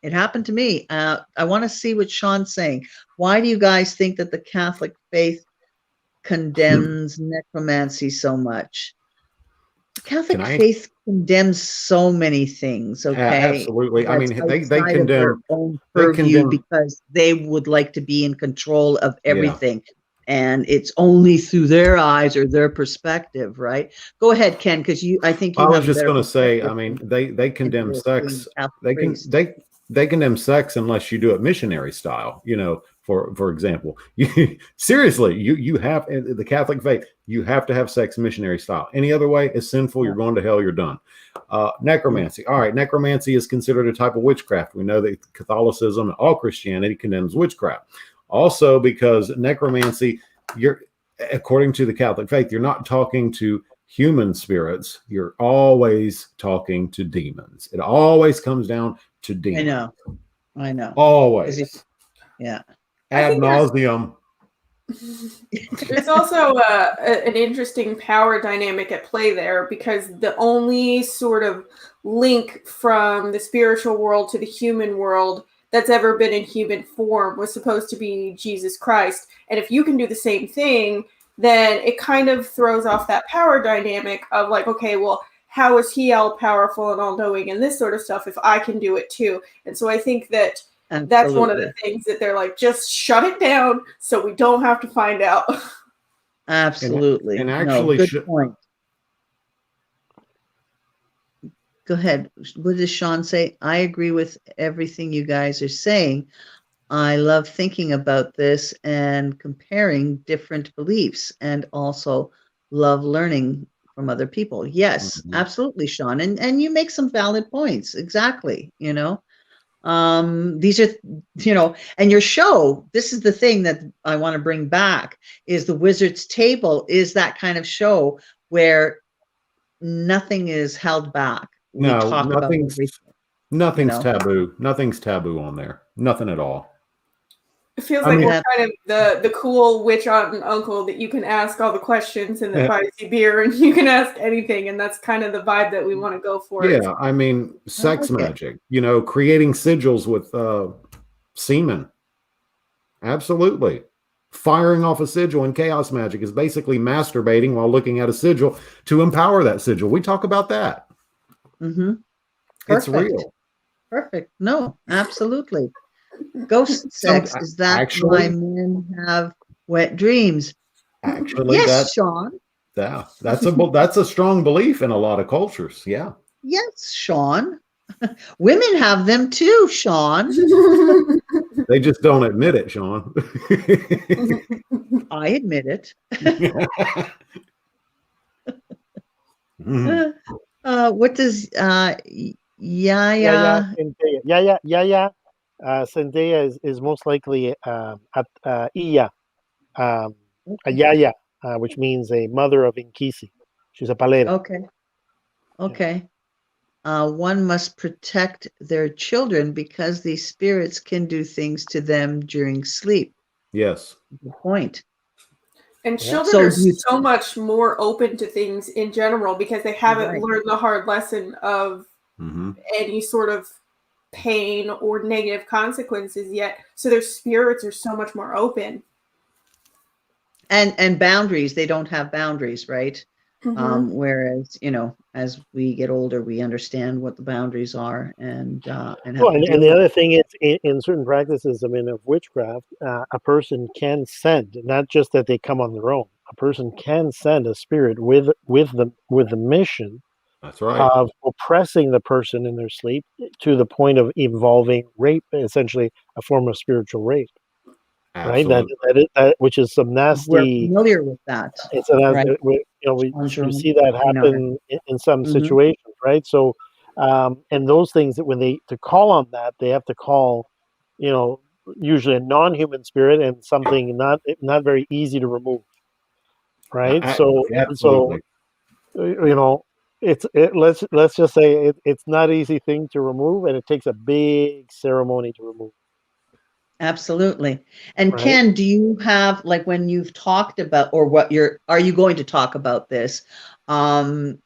it happened to me. I want to see what Sean's saying. Why do you guys think that the Catholic faith condemns necromancy so much? The Catholic faith condemns so many things. Okay, absolutely. I mean, they condemn their own purview because they would like to be in control of everything, and it's only through their eyes or their perspective, right? Go ahead, Ken, because I think I was just going to say. I mean, they condemn sex. They condemn sex unless you do it missionary style. For example, seriously, you have the Catholic faith. You have to have sex missionary style. Any other way is sinful. You're going to hell. You're done. Necromancy. All right, necromancy is considered a type of witchcraft. We know that Catholicism and all Christianity condemns witchcraft. Also, because necromancy, according to the Catholic faith, you're not talking to human spirits. You're always talking to demons. It always comes down to demons. I know. Always. Yeah. Ad nauseum. There's also an interesting power dynamic at play there, because the only sort of link from the spiritual world to the human world that's ever been in human form was supposed to be Jesus Christ. And if you can do the same thing, then it kind of throws off that power dynamic of like, okay, well, how is he all powerful and all knowing and this sort of stuff if I can do it too? And so I think that that's one of the things that they're like, just shut it down so we don't have to find out. Absolutely. And actually, good point. Go ahead. What does Sean say? I agree with everything you guys are saying. I love thinking about this and comparing different beliefs, and also love learning from other people. Yes, absolutely, Sean. And you make some valid points. Exactly. You know, these are, you know, and your show, this is the thing that I want to bring back, is the Wizard's Table is that kind of show where nothing is held back. We talk about nothing's taboo. Nothing's taboo on there. Nothing at all. It feels like we're kind of the cool witch aunt and uncle that you can ask all the questions and that buys you beer and you can ask anything, and that's kind of the vibe that we want to go for. Yeah, I mean, sex magic, you know, creating sigils with semen. Absolutely. Firing off a sigil in chaos magic is basically masturbating while looking at a sigil to empower that sigil. We talk about that. It's real. Perfect. No, absolutely. Ghost sex, is that why men have wet dreams? Actually, yes, Sean. Yeah, that's a strong belief in a lot of cultures. Yeah. Yes, Sean. Women have them too, Sean. They just don't admit it, Sean. I admit it. What does Yaya? Zendaya is most likely Iya, a Yaya, which means a mother of Inkisi. She's a palera. Okay. One must protect their children because these spirits can do things to them during sleep. Yes. Good point. And children are so much more open to things in general because they haven't learned the hard lesson of any sort of pain or negative consequences yet. So their spirits are so much more open. And boundaries, they don't have boundaries, right? Whereas, you know, as we get older, we understand what the boundaries are and the other thing is in certain practices, I mean, of witchcraft, a person can send, not just that they come on their own. A person can send a spirit with the mission. That's right. Of oppressing the person in their sleep to the point of involving rape, essentially a form of spiritual rape. Absolutely. Right? That which is some nasty. We're familiar with that. It's you see that happen in some situations, right? So, and those things that when to call on that, they have to call, you know, usually a non-human spirit and something not very easy to remove, right? So you know. Let's just say it's not an easy thing to remove, and it takes a big ceremony to remove. Absolutely. And Ken, do you have, like, when you've talked about, or are you going to talk about this? Do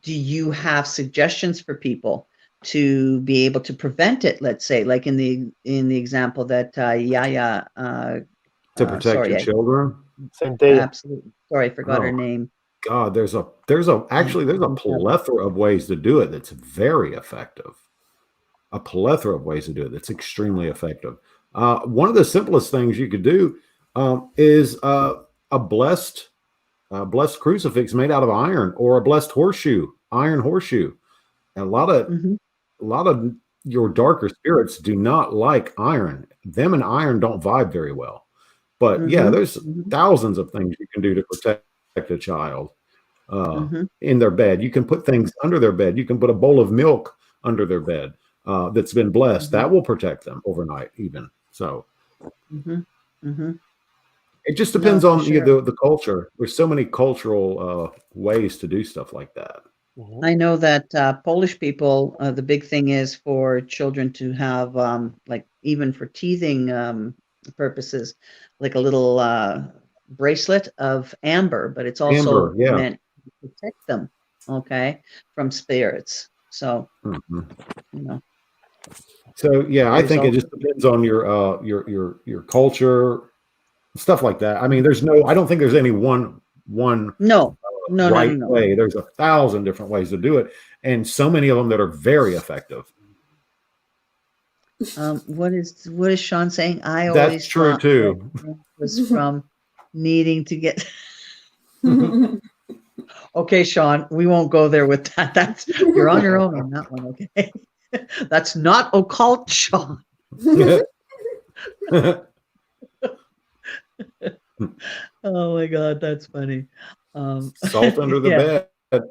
you have suggestions for people to be able to prevent it? Let's say, like in the example that Yaya to protect your children. Absolutely. Sorry, I forgot her name. God, there's a plethora of ways to do it that's very effective. A plethora of ways to do it that's extremely effective. One of the simplest things you could do is a blessed crucifix made out of iron, or a blessed iron horseshoe. And a lot of your darker spirits do not like iron. Them and iron don't vibe very well. But there's thousands of things you can do to protect a child in their bed. You can put things under their bed. You can put a bowl of milk under their bed that's been blessed. That will protect them overnight even. So it just depends on the culture. There's so many cultural ways to do stuff like that. I know that Polish people, the big thing is for children to have, like, even for teething purposes, like a little bracelet of amber, but it's also meant to protect them, okay, from spirits. So, you know. So yeah, I think it just depends on your culture, stuff like that. I mean, I don't think there's any one right way. There's 1,000 different ways to do it, and so many of them that are very effective. What is Sean saying? That's true too. Was from needing to get. Okay, Sean, we won't go there with that. You're on your own on that one. Okay, that's not occult, Sean. Oh my God, that's funny. Salt under the bed.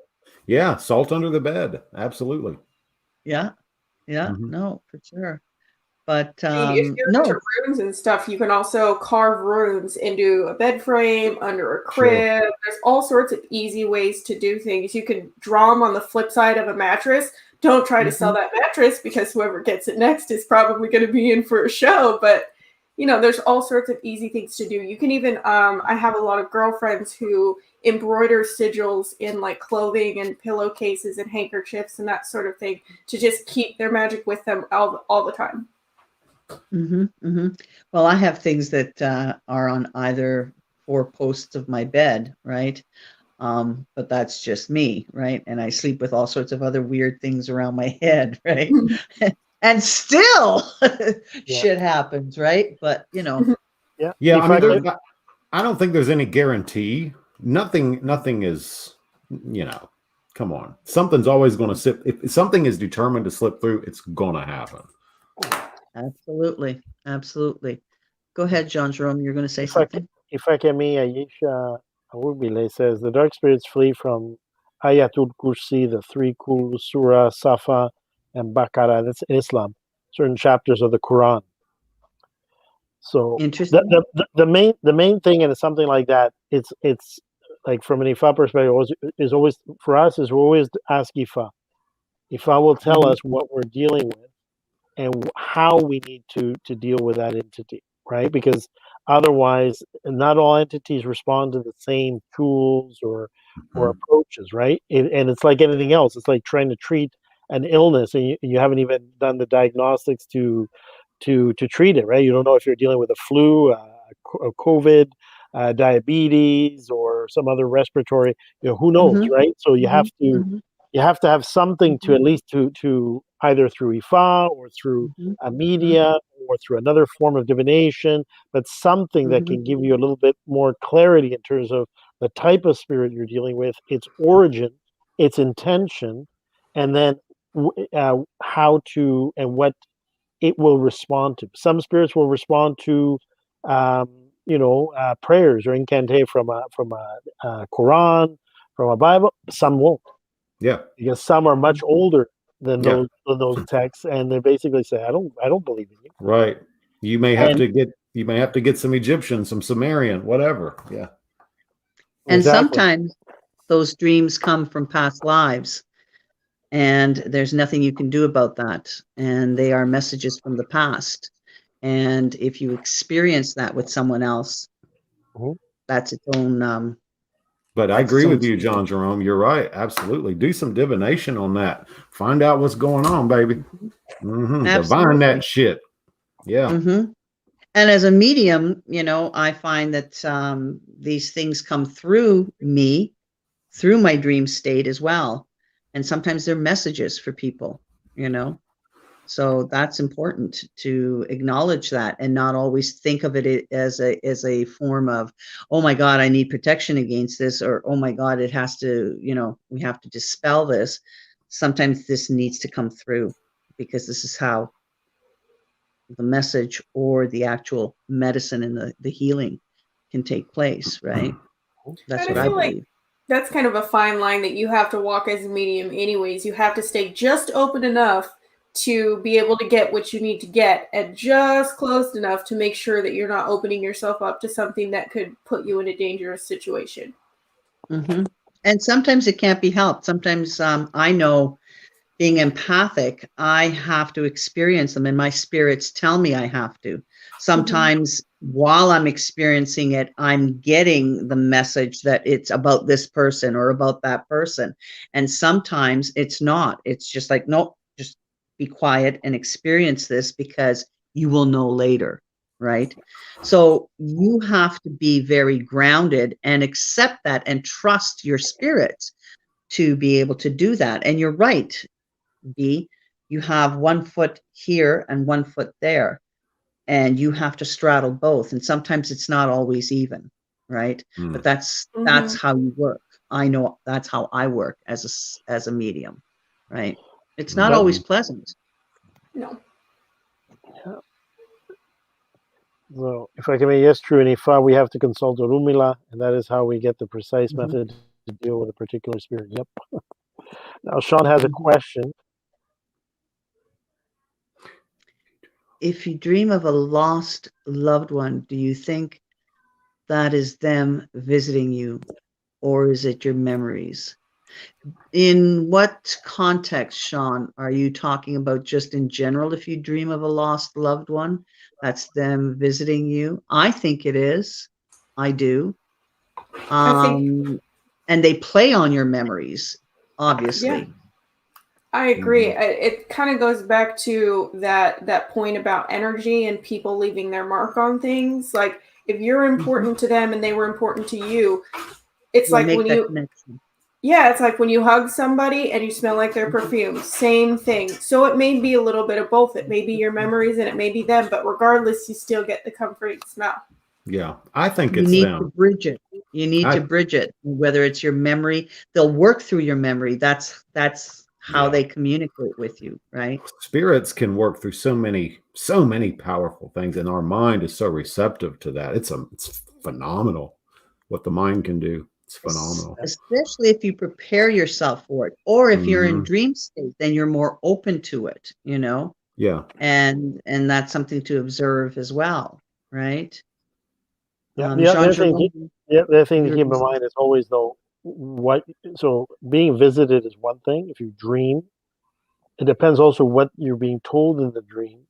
Yeah, salt under the bed. Absolutely. Yeah. No, for sure. But if you're into runes and stuff, you can also carve runes into a bed frame, under a crib. Sure. There's all sorts of easy ways to do things. You can draw them on the flip side of a mattress. Don't try to sell that mattress, because whoever gets it next is probably going to be in for a show. But there's all sorts of easy things to do. You can even, I have a lot of girlfriends who embroider sigils in like clothing and pillowcases and handkerchiefs and that sort of thing to just keep their magic with them all the time. Well, I have things that are on either 4 posts of my bed, right? But that's just me, right? And I sleep with all sorts of other weird things around my head, right? And still shit happens, right? But Yeah. I mean, I don't think there's any guarantee. Nothing is, come on. Something's always going to slip. If something is determined to slip through, it's going to happen. Absolutely. Go ahead, John Jerome. You're going to say something? If I can, Ayesha Awubile says, the dark spirits flee from Ayatul Kursi, the 3 Kul, Surah, Safa, and Baqarah. That's Islam. Certain chapters of the Quran. So the main thing in something like that, it's like from an Ifa perspective, is always for us is we always ask Ifa. Ifa will tell us what we're dealing with and how we need to deal with that entity, right? Because otherwise, not all entities respond to the same tools or approaches, right? And it's like anything else. It's like trying to treat an illness, and you haven't even done the diagnostics to treat it, right? You don't know if you're dealing with a flu, a COVID, diabetes, or some other respiratory. Who knows, right? So you have to have something to at least to either through Ifa or through a media or through another form of divination, but something that can give you a little bit more clarity in terms of the type of spirit you're dealing with, its origin, its intention, and then how to and what it will respond to. Some spirits will respond to prayers or incantation from a Quran, from a Bible. Some won't. Yeah, because some are much older than those texts, and they basically say, "I don't believe in you." Right. You may have to get some Egyptian, some Sumerian, whatever. Yeah. And sometimes those dreams come from past lives, and there's nothing you can do about that. And they are messages from the past. And if you experience that with someone else, that's its own. But I agree with you, John Jerome. You're right. Absolutely. Do some divination on that. Find out what's going on, baby. Divine that shit. Yeah. And as a medium, I find that these things come through me, through my dream state as well. And sometimes they're messages for people, So that's important to acknowledge that and not always think of it as a form of, oh my God, I need protection against this, or oh my God, it has to, we have to dispel this. Sometimes this needs to come through because this is how the message or the actual medicine and the healing can take place, right? That's what I believe. That's kind of a fine line that you have to walk as a medium anyways. You have to stay just open enough to be able to get what you need to get, and just closed enough to make sure that you're not opening yourself up to something that could put you in a dangerous situation. And sometimes it can't be helped. Sometimes I know, being empathic, I have to experience them, and my spirits tell me I have to. Sometimes while I'm experiencing it, I'm getting the message that it's about this person or about that person. And sometimes it's not. It's just like, nope, just be quiet and experience this because you will know later, right? So you have to be very grounded and accept that and trust your spirit to be able to do that. And you're right, B, you have 1 foot here and 1 foot there. And you have to straddle both, and sometimes it's not always even, right? But that's how you work. I know that's how I work as a medium, right? It's not always pleasant. No. So if I can make yes true and if we have to consult Orumila, and that is how we get the precise method to deal with a particular spirit. Yep. Now Sean has a question. If you dream of a lost loved one, do you think that is them visiting you, or is it your memories? In what context, Sean, are you talking about? Just in general, if you dream of a lost loved one, that's them visiting you? I think it is. I do. And they play on your memories, obviously. Yeah. I agree. It kind of goes back to that point about energy and people leaving their mark on things. Like if you're important to them and they were important to you, it's like when you connection. Yeah, it's like when you hug somebody and you smell like their perfume. Same thing. So it may be a little bit of both. It may be your memories and it may be them, but regardless, you still get the comforting smell. Yeah, I think you need to bridge it. You need to bridge it. Whether it's your memory, they'll work through your memory. That's how they communicate with you, right? Spirits can work through so many powerful things, and our mind is so receptive to that. It's phenomenal what the mind can do. It's phenomenal. Especially if you prepare yourself for it, or if you're in dream state, then you're more open to it, you know? Yeah. And that's something to observe as well, right? Yeah. The other thing to keep in mind is always though, so being visited is one thing. If you dream, it depends also what you're being told in the dream.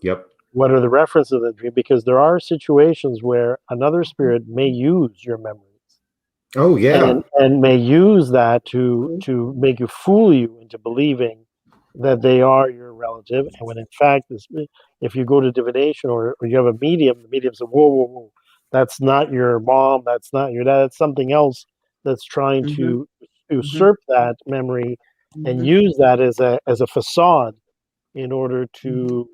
Yep. What are the references of the dream? Because there are situations where another spirit may use your memories. Oh yeah. And may use that to make you fool you into believing that they are your relative. And when in fact, if you go to divination or you have a medium, the medium says, whoa, that's not your mom, that's not your dad, that's something else that's trying to usurp that memory and use that as a facade in order to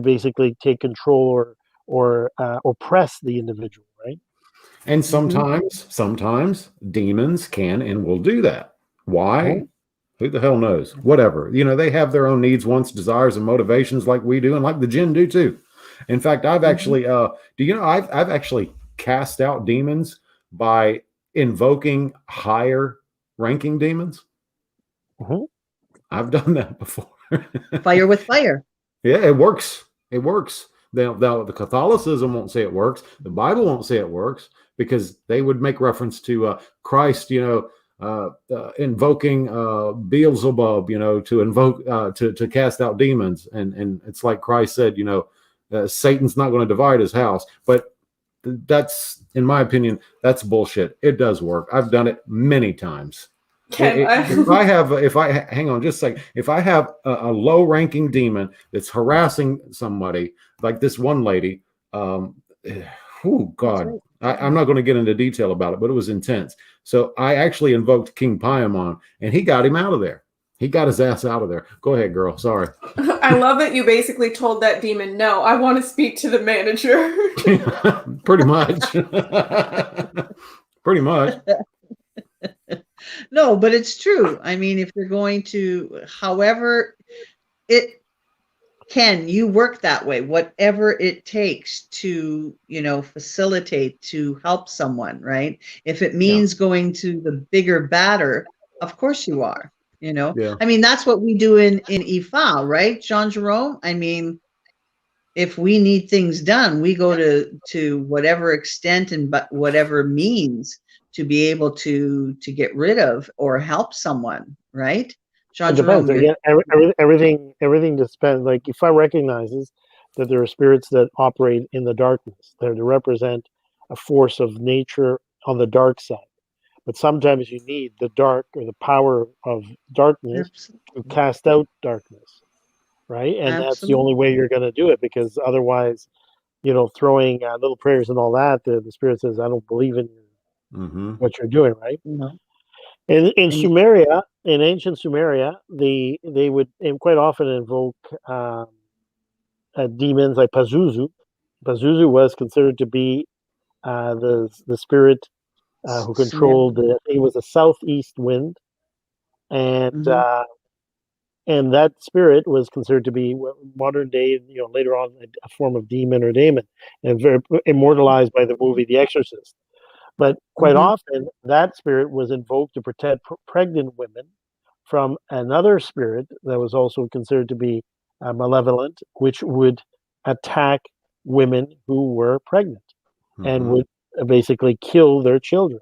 basically take control or oppress the individual, right? And sometimes demons can and will do that. Why? Who the hell knows? Whatever. You know, they have their own needs, wants, desires, and motivations like we do, and like the jinn do too. In fact, I've actually, do you know, I've actually cast out demons by invoking higher ranking demons. I've done that before. Fire with fire. Yeah, it works. It works. The Catholicism won't say it works. The Bible won't say it works because they would make reference to Christ, you know, invoking Beelzebub, you know, to invoke to cast out demons, and it's like Christ said, you know, Satan's not going to divide his house. But that's, in my opinion, that's bullshit. It does work. I've done it many times. If I hang on just a second, if I have a low-ranking demon that's harassing somebody, like this one lady, oh God, I'm not going to get into detail about it, but it was intense. So I actually invoked King Paimon, and he got him out of there. He got his ass out of there. Go ahead, girl. Sorry. I love that you basically told that demon, no, I want to speak to the manager. Pretty much. Pretty much. No, but it's true. I mean, if you're going to, however it can, you work that way, whatever it takes to, you know, facilitate, to help someone, right? If it means going to the bigger, badder, of course you are, you know? I mean, that's what we do in IFA, right, Jean Jerome? I mean, if we need things done, we go to whatever extent and whatever means to be able to get rid of or help someone, right? It depends. Again, everything depends. Like if I recognizes that there are spirits that operate in the darkness. They're to represent a force of nature on the dark side. But sometimes you need the dark or the power of darkness Absolutely. to cast out darkness, right? And that's the Absolutely. only way you're going to do it, because otherwise, throwing little prayers and all that, the spirit says, I don't believe in what you're doing, right? No. In Sumeria, in ancient Sumeria, they would quite often invoke demons like Pazuzu. Pazuzu was considered to be the spirit who controlled it was a southeast wind, and that spirit was considered to be modern day, later on, a form of demon or daemon, and very immortalized by the movie The Exorcist. But quite often, that spirit was invoked to protect pregnant women from another spirit that was also considered to be malevolent, which would attack women who were pregnant and would basically kill their children.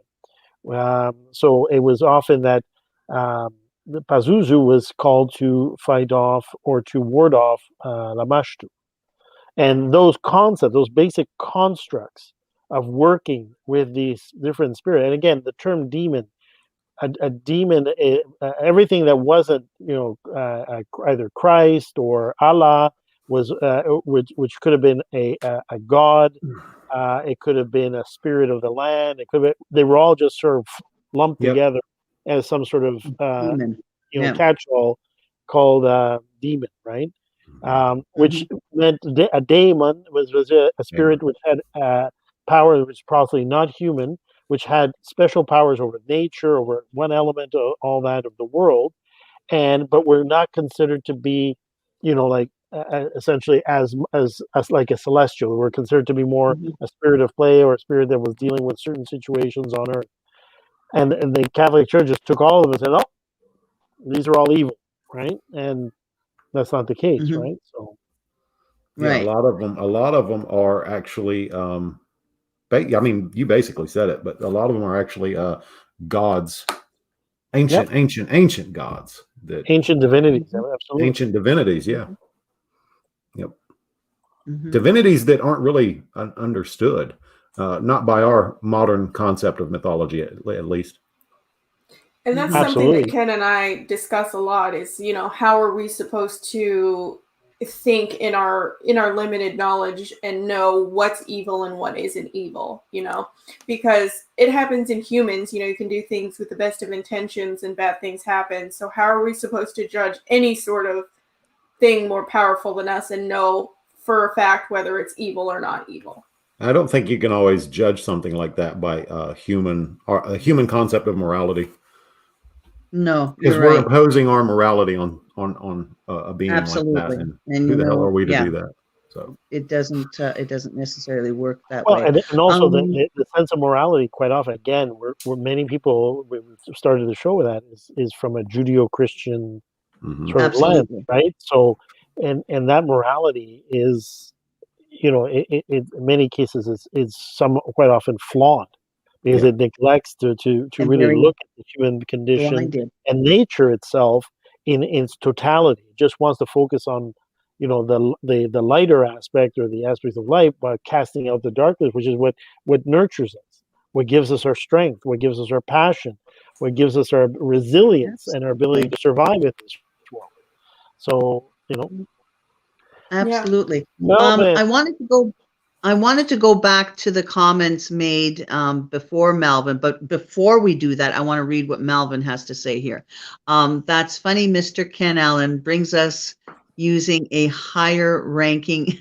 So it was often that the Pazuzu was called to fight off or to ward off Lamashtu. And those concepts, those basic constructs of working with these different spirits, and again, the term demon, a demon, everything that wasn't, either Christ or Allah was, which could have been a god. It could have been a spirit of the land. They were all just sort of lumped together as some sort of demon. Catch-all called demon, right? Which meant a daemon was a spirit which had power which was probably not human, which had special powers over nature, over one element of all that of the world, but were not considered to be, essentially as like a celestial. Were considered to be more a spirit of play, or a spirit that was dealing with certain situations on earth. And the Catholic Church just took all of it and said, "Oh, these are all evil," right? And that's not the case, right? So, yeah, a lot of them are actually. I mean, you basically said it, but a lot of them are actually gods, ancient gods, ancient divinities, absolutely, ancient divinities, yeah. Yep. Divinities that aren't really understood, not by our modern concept of mythology, at least. And that's something that Ken and I discuss a lot is, how are we supposed to think in our limited knowledge and know what's evil and what isn't evil, because it happens in humans. You can do things with the best of intentions and bad things happen. So how are we supposed to judge any sort of thing more powerful than us and know for a fact whether it's evil or not evil? I don't think you can always judge something like that by a human concept of morality. No, because we're imposing our morality on a being like that, and who the hell are we to do that? So it doesn't necessarily work that way. And also the sense of morality, quite often, again, where many people started the show with that is from a Judeo-Christian sort of lens, right? So, and that morality is, it in many cases is quite often flawed, because it neglects to really look at the human condition and nature itself in its totality. It just wants to focus on, the lighter aspect, or the aspects of light, by casting out the darkness, which is what nurtures us, what gives us our strength, what gives us our passion, what gives us our resilience and our ability to survive in this world. So, Absolutely. I wanted to go back to the comments made before Melvin, but before we do that, I want to read what Melvin has to say here. That's funny, Mr. Ken Allen brings us using a higher ranking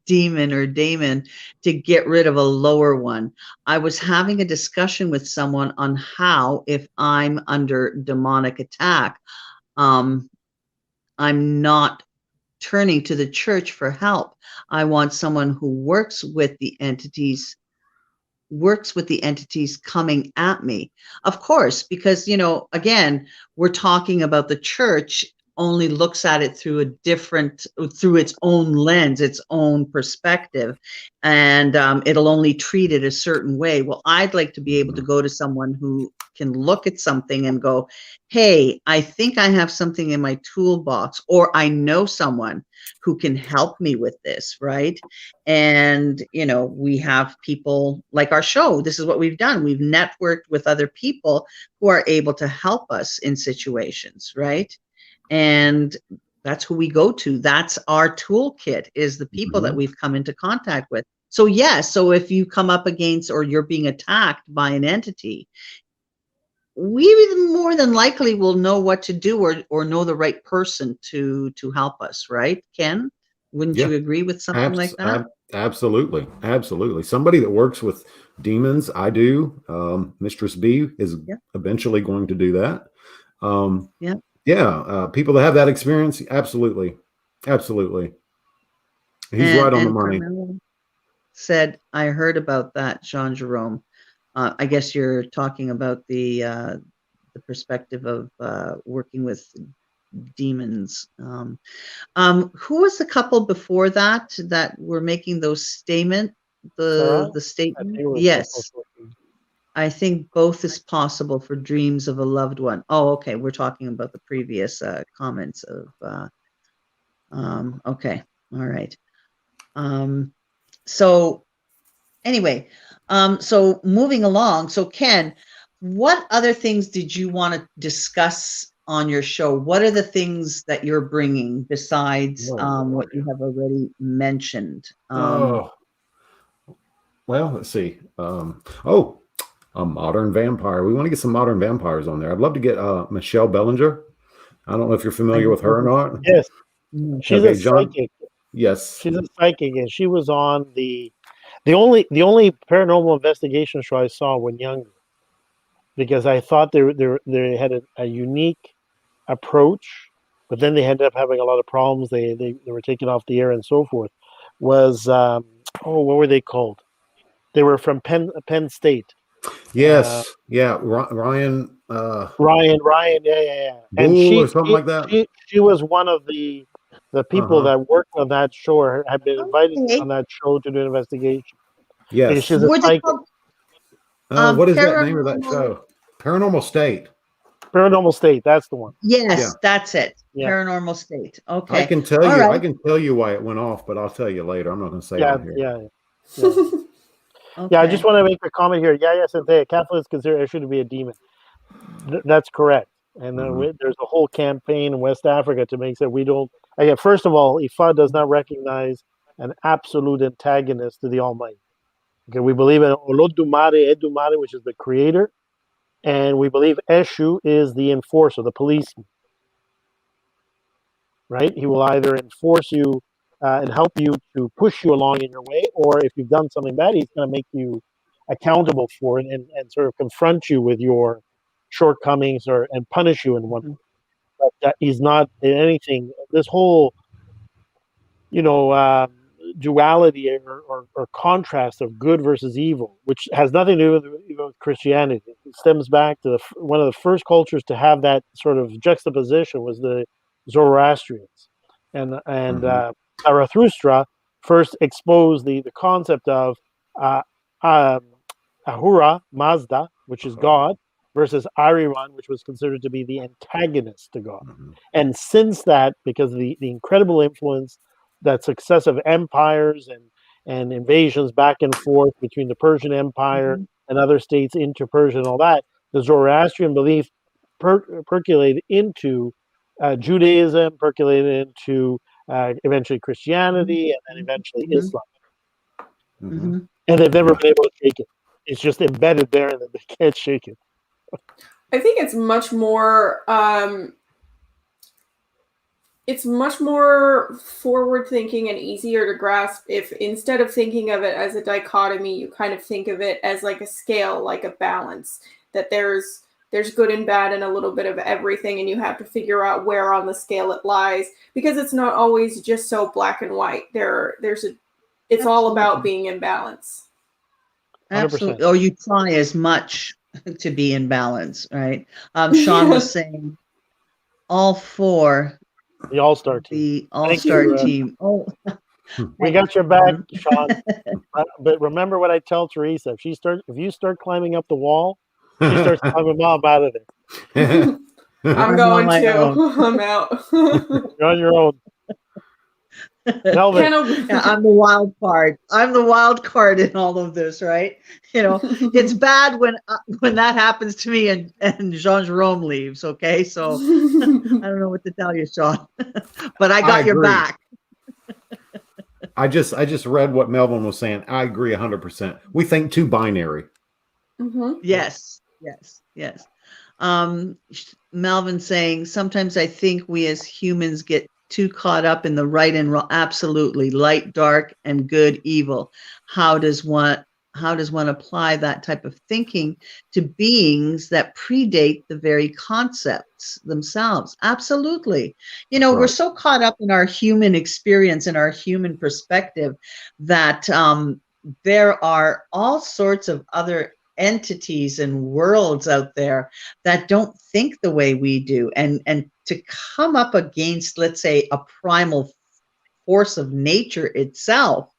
demon or daemon to get rid of a lower one. I was having a discussion with someone on how, if I'm under demonic attack, I'm not turning to the church for help. I want someone who works with the entities coming at me. Of course, because, again, we're talking about the church only looks at it through through its own lens, its own perspective, and it'll only treat it a certain way. Well, I'd like to be able to go to someone who can look at something and go, hey, I think I have something in my toolbox, or I know someone who can help me with this, right? And, you know, we have people like our show. This is what we've done. We've networked with other people who are able to help us in situations, right? And that's who we go to. That's our toolkit, is the people that we've come into contact with. So yes, so if you come up against, or you're being attacked by an entity, we more than likely will know what to do, or know the right person to help us, right, Ken? Wouldn't you agree with something like that? Absolutely. Absolutely. Somebody that works with demons, I do. Mistress B is eventually going to do that. People that have that experience, absolutely. Absolutely. He's right on the money. Said, I heard about that, Jean Jerome. I guess you're talking about the perspective of working with demons. Who was the couple before that were making those statement? The statement? Yes. I think both is possible for dreams of a loved one. Oh, okay. We're talking about the previous comments of. Okay. All right. So anyway, so moving along. So Ken, what other things did you want to discuss on your show? What are the things that you're bringing besides what you have already mentioned? Well, let's see. A modern vampire. We want to get some modern vampires on there. I'd love to get Michelle Bellinger. I don't know if you're familiar with her or not. Yes. She's a psychic. Yes. She's a psychic, and she was on the only paranormal investigation show I saw when younger, because I thought they had a unique approach, but then they ended up having a lot of problems. They were taken off the air and so forth. Was what were they called? They were from Penn State. Yes, Ryan. Ryan, yeah. And she or something like that. She was one of the people that worked on that show, or had been invited on that show to do an investigation. Yes. She's a psychic. What is that name of that show? Paranormal State. Paranormal State, that's the one. Yes, that's it. Yeah. Paranormal State. Okay. I can tell you. Right. I can tell you why it went off, but I'll tell you later. I'm not going to say it here. Okay. Yeah, I just want to make a comment here. Cynthia, Catholics consider Eshu to be a demon. That's correct. And there's a whole campaign in West Africa to make sure we don't. First of all, Ifa does not recognize an absolute antagonist to the Almighty. Okay, we believe in Olodumare, Edumare, which is the creator, and we believe Eshu is the enforcer, the policeman. Right? He will either enforce you and help you to push you along in your way, or if you've done something bad, he's going to make you accountable for it and sort of confront you with your shortcomings and punish you in one way. But that he's not in anything. This whole, duality or contrast of good versus evil, which has nothing to do with Christianity. It stems back to one of the first cultures to have that sort of juxtaposition was the Zoroastrians, and Zarathustra first exposed the concept of Ahura Mazda, which is God, versus Ariran, which was considered to be the antagonist to God. And since that, because of the incredible influence that successive empires and invasions back and forth between the Persian Empire and other states into Persia and all that, the Zoroastrian belief percolated into Judaism, percolated into eventually Christianity, and then eventually Islam. And they've never been able to shake it. It's just embedded there, and they can't shake it. I think it's much more forward thinking and easier to grasp if, instead of thinking of it as a dichotomy, you kind of think of it as like a scale, like a balance, that there's good and bad and a little bit of everything, and you have to figure out where on the scale it lies, because it's not always just so black and white. It's all about being in balance. 100%. Absolutely. Or you try as much to be in balance, right? Sean was saying all four The All-Star team. The All-Star team. Oh, we got your back, Sean. But remember what I tell Teresa: if you start climbing up the wall, she starts climbing out of there. I'm going to. I'm out. You're on your own. Yeah, I'm the wild card. I'm the wild card in all of this, right? You know, it's bad when that happens to me and Jean Jerome leaves. Okay, so I don't know what to tell you, Sean, but I got your back. I just read what Melvin was saying. I agree 100%. We think too binary. Mm-hmm. Yes. Melvin saying, sometimes I think we as humans get too caught up in the right and wrong. Absolutely. Light, dark, and good, evil. How does one apply that type of thinking to beings that predate the very concepts themselves? Absolutely. You know, we're so caught up in our human experience and our human perspective that there are all sorts of other entities and worlds out there that don't think the way we do, and to come up against, let's say, a primal force of nature itself,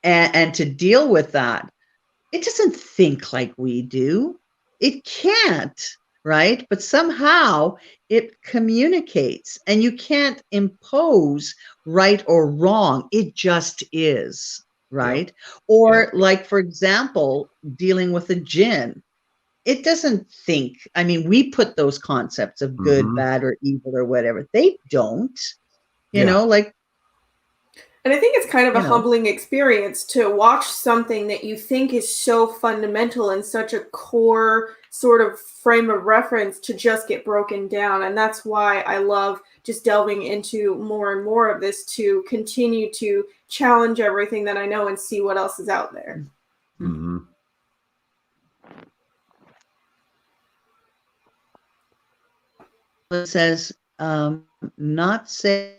and to deal with that, it doesn't think like we do. It can't, right? But somehow it communicates, and you can't impose right or wrong. It just is. Right? Or like, for example, dealing with a jinn, it doesn't think. I mean, we put those concepts of good, bad, or evil or whatever. They don't, you know, like. And I think it's kind of a humbling experience to watch something that you think is so fundamental and such a core sort of frame of reference to just get broken down. And that's why I love just delving into more and more of this, to continue to challenge everything that I know and see what else is out there. Mm-hmm. It says, not saying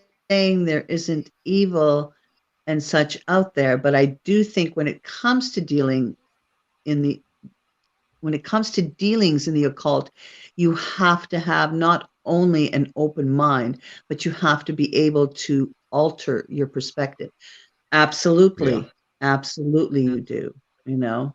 there isn't evil and such out there, but I do think when it comes to dealings in the occult, you have to have not only an open mind, but you have to be able to alter your perspective. Absolutely. Absolutely you do, you know.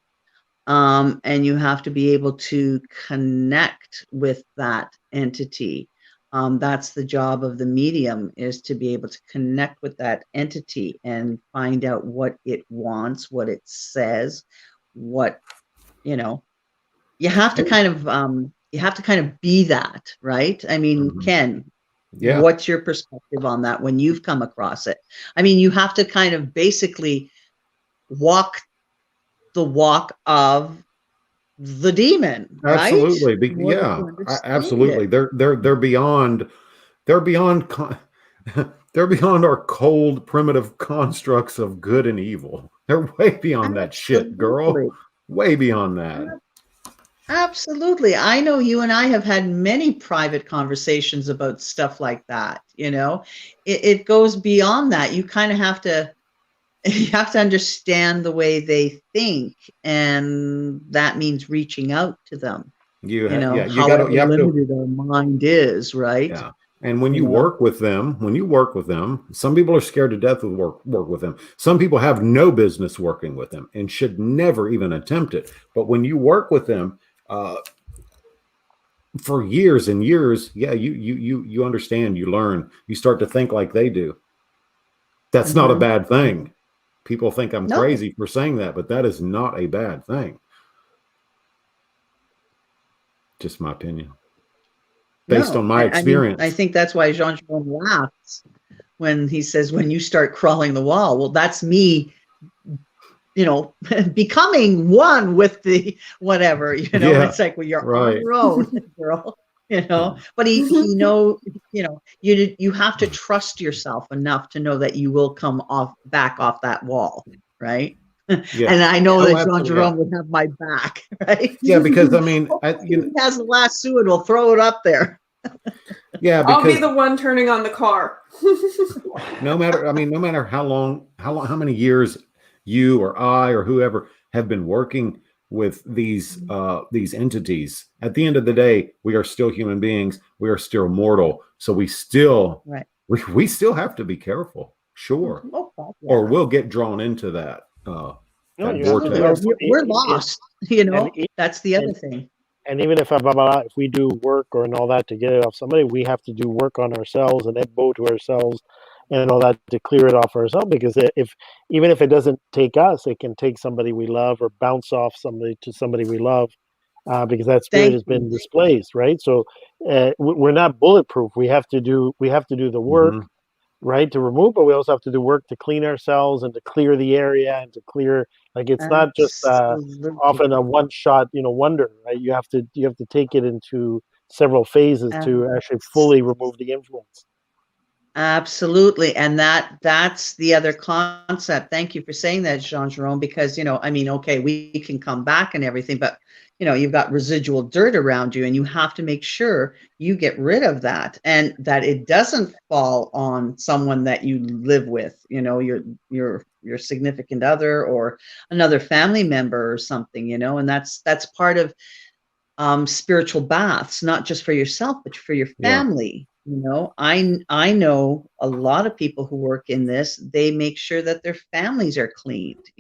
And you have to be able to connect with that entity. That's the job of the medium, is to be able to connect with that entity and find out what it wants, what it says, what, you know. You have to kind of be that, right? I mean, Ken, what's your perspective on that when you've come across it? I mean, you have to kind of basically walk the walk of the demon, right? Absolutely. Absolutely. They're beyond they're beyond our cold primitive constructs of good and evil. They're way beyond that shit, girl. Way beyond that. Absolutely. I know you and I have had many private conversations about stuff like that. You know, it goes beyond that. You kind of have to understand the way they think, and that means reaching out to them. You have limited our mind is, right? Yeah. And when you work with them, some people are scared to death of work with them. Some people have no business working with them and should never even attempt it. But when you work with them for years and years, you understand, you learn, you start to think like they do. That's not a bad thing. People think I'm crazy for saying that, but that is not a bad thing. Just my opinion. Based on my experience. I think that's why Jean Jerome laughs when he says, when you start crawling the wall. Well, that's me, you know, becoming one with the whatever, you know. It's like, well, you're on your own, girl, you know. But he know, you know, you have to trust yourself enough to know that you will come back off that wall, right? Yeah. And I know that Jean Jerome would have my back, right? Yeah, because I mean, he has the lasso and we'll throw it up there. Yeah, because I'll be the one turning on the car. no matter how many years you or I or whoever have been working with these entities, at the end of the day, we are still human beings. We are still mortal, so we still we still have to be careful, sure, Oh, God, yeah. or we'll get drawn into that. Absolutely. Vortex. We're lost. That's the other thing. And even if we do work or and all that to get it off somebody, we have to do work on ourselves and then bow to ourselves and all that to clear it off ourselves. Because even if it doesn't take us, it can take somebody we love or bounce off somebody to somebody we love, because that spirit has been displaced, right? So we're not bulletproof. We have to do the work, right, to remove, but we also have to do work to clean ourselves and to clear the area and to clear. Like it's not just often a one-shot, wonder, right? You have to take it into several phases to actually fully remove the influence. Absolutely. And that's the other concept. Thank you for saying that, Jean-Jerome, because, okay, we can come back and everything, but, you've got residual dirt around you and you have to make sure you get rid of that and that it doesn't fall on someone that you live with, your significant other or another family member or something, and that's part of spiritual baths, not just for yourself, but for your family. I know a lot of people who work in this, they make sure that their families are cleaned,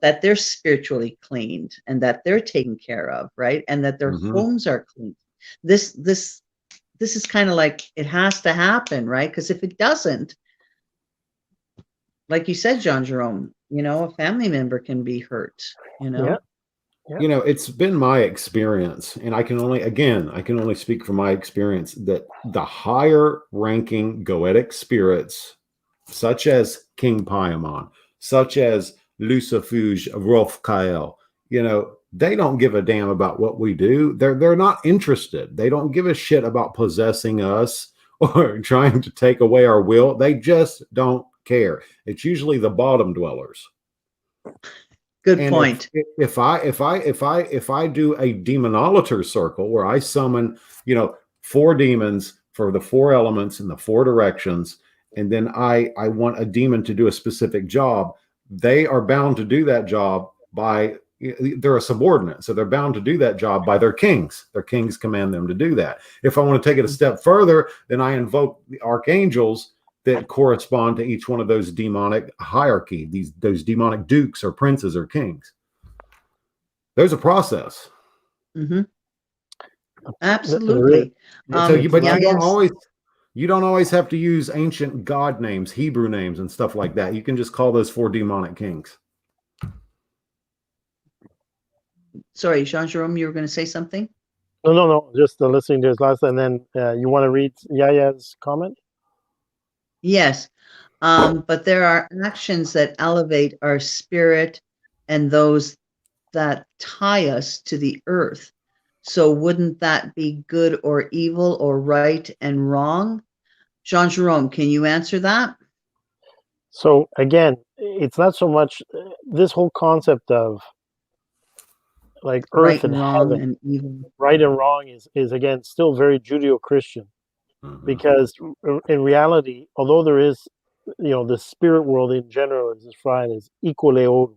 that they're spiritually cleaned and that they're taken care of, right? And that their homes are clean. This is kind of like, it has to happen, right? Because if it doesn't, like you said, Jean-Jerome, a family member can be hurt, Yeah. It's been my experience, and I can only speak from my experience, that the higher ranking goetic spirits, such as King Paimon, such as Lucifuge of Rolfkael, they don't give a damn about what we do. They're not interested. They don't give a shit about possessing us or trying to take away our will. They just don't care. It's usually the bottom dwellers. Good point. If I do a demonolator circle where I summon, 4 demons for the 4 elements in the 4 directions, and then I want a demon to do a specific job, they are bound to do that job they're a subordinate, so they're bound to do that job by their kings. Their kings command them to do that. If I want to take it a step further, then I invoke the archangels that correspond to each one of those demonic hierarchy, those demonic dukes or princes or kings. There's a process. Absolutely. So you don't always have to use ancient god names, Hebrew names, and stuff like that. You can just call those 4 demonic kings. Sorry, Jean-Jerome, you were going to say something? No. Just listening to his last, and then you want to read Yaya's comment? Yes, but there are actions that elevate our spirit and those that tie us to the earth. So wouldn't that be good or evil or right and wrong? Jean-Jerome, can you answer that? So again, it's not so much this whole concept of like earth and heaven, and evil. Right and wrong is again still very Judeo-Christian. Because in reality, although there is, the spirit world in general is defined as ikoleorum,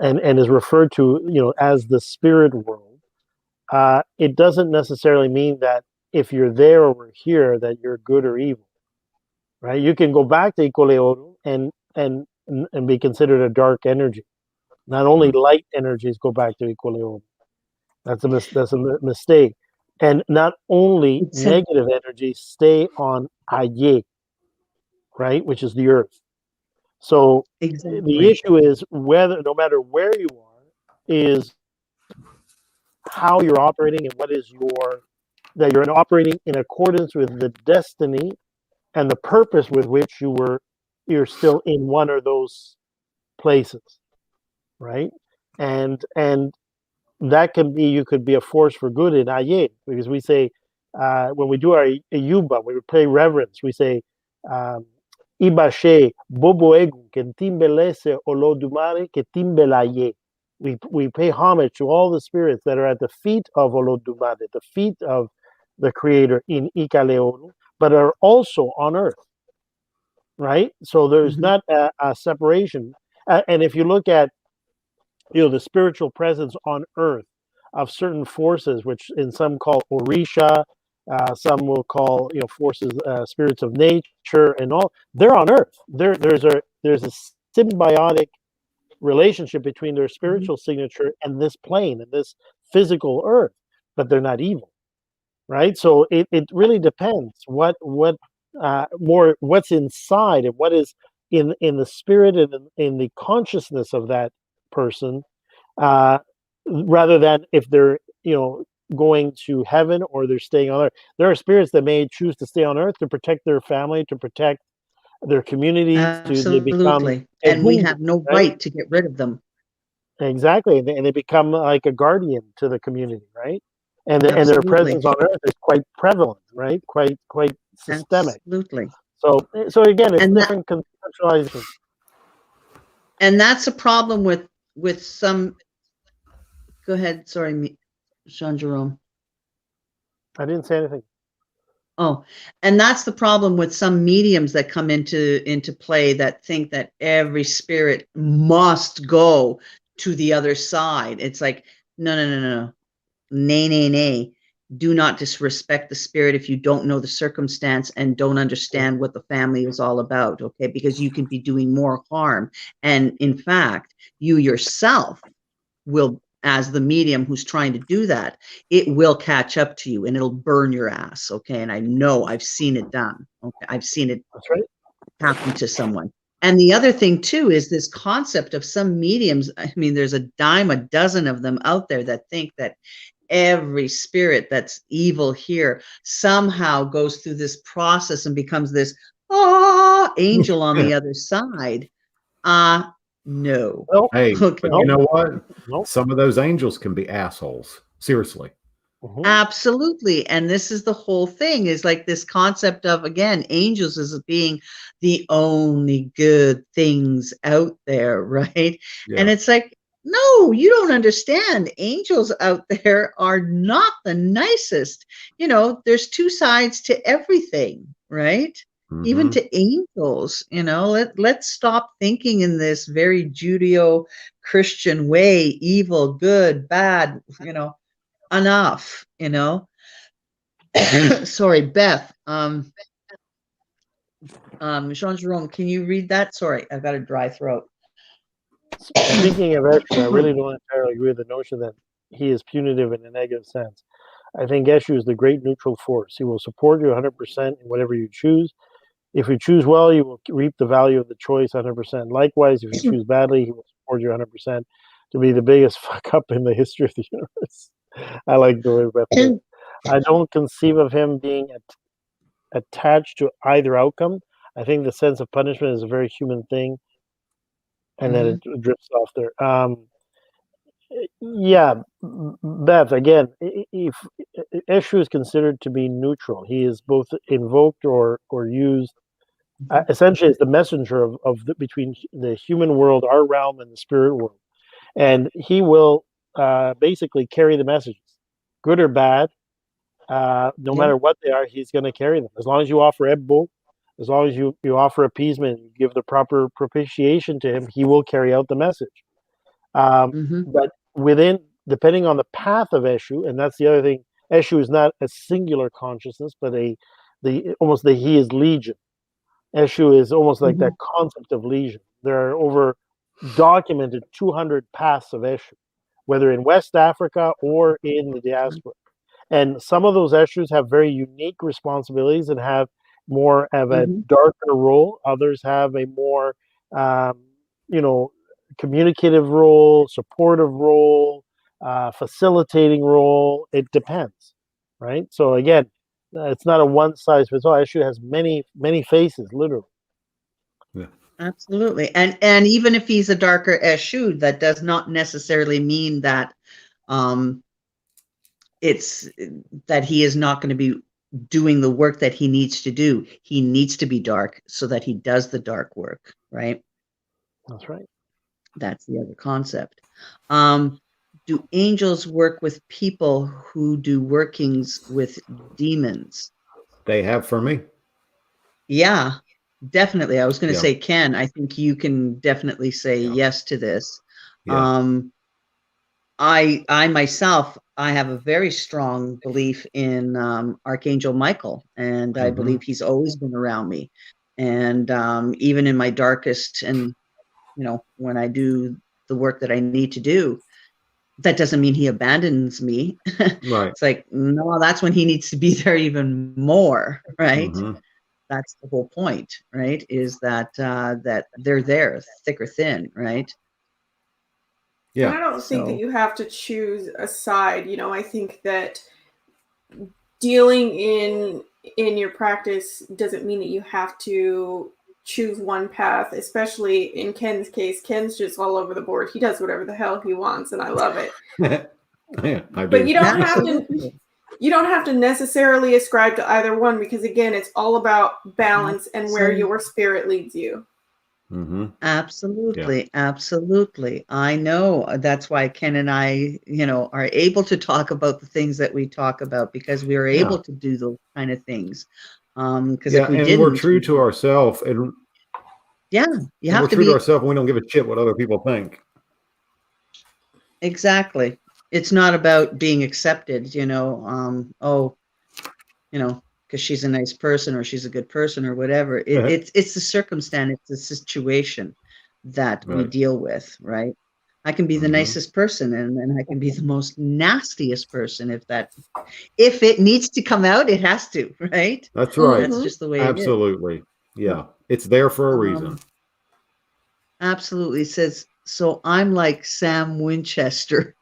and is referred to, as the spirit world. It doesn't necessarily mean that if you're there over here that you're good or evil, right? You can go back to ikoleorum and be considered a dark energy. Not only light energies go back to ikoleorum. That's a mistake. And not only negative energies stay on Aye, right, which is the earth. So the issue is no matter where you are, is how you're operating and what is that you're operating in accordance with the destiny and the purpose with which you're still in one of those places, right? And that can be, you could be a force for good in Aye, because we say, when we do our Yuba, when we pay reverence, we say, Ibashe, Bobo Egu, Kentimbelese, Olodumare, Ketimbelaye. We pay homage to all the spirits that are at the feet of Olodumare, the feet of the Creator in Ikaleonu, but are also on earth, right? So there's not a separation. And if you look at the spiritual presence on earth of certain forces, which in some call Orisha, Some will call, forces, spirits of nature, and all. They're on Earth. There's a symbiotic relationship between their spiritual signature and this plane and this physical Earth, but they're not evil, right? So it really depends what's inside and what is in the spirit and in the consciousness of that person, rather than if they're going to heaven or they're staying on Earth. There are spirits that may choose to stay on Earth to protect their family, to protect their communities. Absolutely. And we have no right to get rid of them. Exactly. And they become like a guardian to the community, right? And their presence on Earth is quite prevalent, right? Quite systemic. Absolutely. So again, it's different conceptualization. And that's a problem with some. Go ahead. Sorry, Jean Jerome. I didn't say anything. Oh, and that's the problem with some mediums that come into play that think that every spirit must go to the other side. It's like, no. Nay. Do not disrespect the spirit if you don't know the circumstance and don't understand what the family is all about, okay? Because you can be doing more harm. And in fact, you yourself will, as the medium who's trying to do that, it will catch up to you and it'll burn your ass, okay? And I know I've seen it done, okay? I've seen it happen to someone. And the other thing too is this concept of some mediums. I mean, there's a dime a dozen of them out there that think that every spirit that's evil here somehow goes through this process and becomes this angel on the other side. No. Hey, okay. But you know what? Some of those angels can be assholes. Seriously. Absolutely. And this is the whole thing, is like this concept of, again, angels as being the only good things out there, right? Yeah. And it's like, no, you don't understand. Angels out there are not the nicest. There's two sides to everything, right? Even to angels, let's stop thinking in this very Judeo-Christian way, evil, good, bad, enough, Sorry, Beth. Jean Jerome, can you read that? Sorry, I've got a dry throat. Speaking of Eshu, I really don't entirely agree with the notion that he is punitive in a negative sense. I think Eshu is the great neutral force. He will support you 100% in whatever you choose. If you choose well, you will reap the value of the choice 100%. Likewise, if you choose badly, he will support you 100% to be the biggest fuck up in the history of the universe. I like the way Beth said it. I don't conceive of him being attached to either outcome. I think the sense of punishment is a very human thing. And then it drifts off there. Yeah, Beth, again, if Eshu is considered to be neutral, he is both invoked or used essentially as the messenger of between the human world, our realm, and the spirit world. And he will basically carry the messages, good or bad, no matter what they are, he's going to carry them. As long as you offer Ebbo, as long as you offer appeasement, you give the proper propitiation to him, he will carry out the message. But depending on the path of Eshu, and that's the other thing, Eshu is not a singular consciousness, but almost he is legion. Eshu is almost like that concept of legion. There are over documented 200 paths of Eshu, whether in West Africa or in the diaspora. And some of those Eshus have very unique responsibilities and have more of a darker role. Others have a more, communicative role, supportive role, facilitating role. It depends, right? So again, it's not a one size fits all. Eshu has many, many faces, literally. Yeah, absolutely. And even if he's a darker Eshu, that does not necessarily mean that it's that he is not going to be doing the work that he needs to do. He needs to be dark so that he does the dark work, right? That's right. That's the other concept. Do angels work with people who do workings with demons? They have for me. Yeah, definitely. I was going to say, Ken, I think you can definitely say yes to this. I myself, I have a very strong belief in Archangel Michael, and I believe he's always been around me. And even in my darkest, and when I do the work that I need to do, that doesn't mean he abandons me. Right. It's like, no, that's when he needs to be there even more, right? That's the whole point, right? Is that that they're there, thick or thin, right? Yeah. And I don't think that you have to choose a side. I think that dealing in your practice doesn't mean that you have to choose one path, especially in Ken's case. Ken's just all over the board. He does whatever the hell he wants, and I love it. Yeah, I do. But you don't have to necessarily ascribe to either one, because again, it's all about balance and where your spirit leads you. Absolutely. Absolutely. I know that's why Ken and I, are able to talk about the things that we talk about, because we are able to do those kind of things. Because if we didn't, we're true to ourselves, and you have to true be to ourselves. We don't give a shit what other people think. Exactly. It's not about being accepted, because she's a nice person or she's a good person or whatever. It's the circumstance, it's the situation that we deal with, right? I can be the nicest person, and then I can be the most nastiest person. If it needs to come out, it has to, right? That's right. That's just the way Absolutely. it is. Yeah. It's there for a reason. Absolutely. It says, so I'm like Sam Winchester.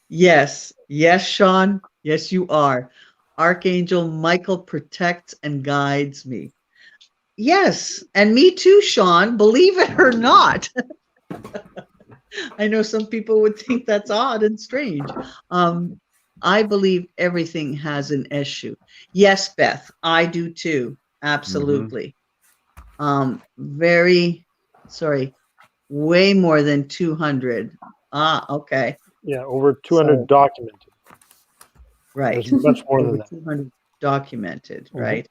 Yes, Sean. Yes, you are. Archangel Michael protects and guides me. Yes, and me too, Sean, believe it or not. I know some people would think that's odd and strange. I believe everything has an issue. Yes, Beth, I do too. Absolutely. Way more than 200. Okay. Yeah, over 200 documented. Right. There's much more than that. 200 documented, right?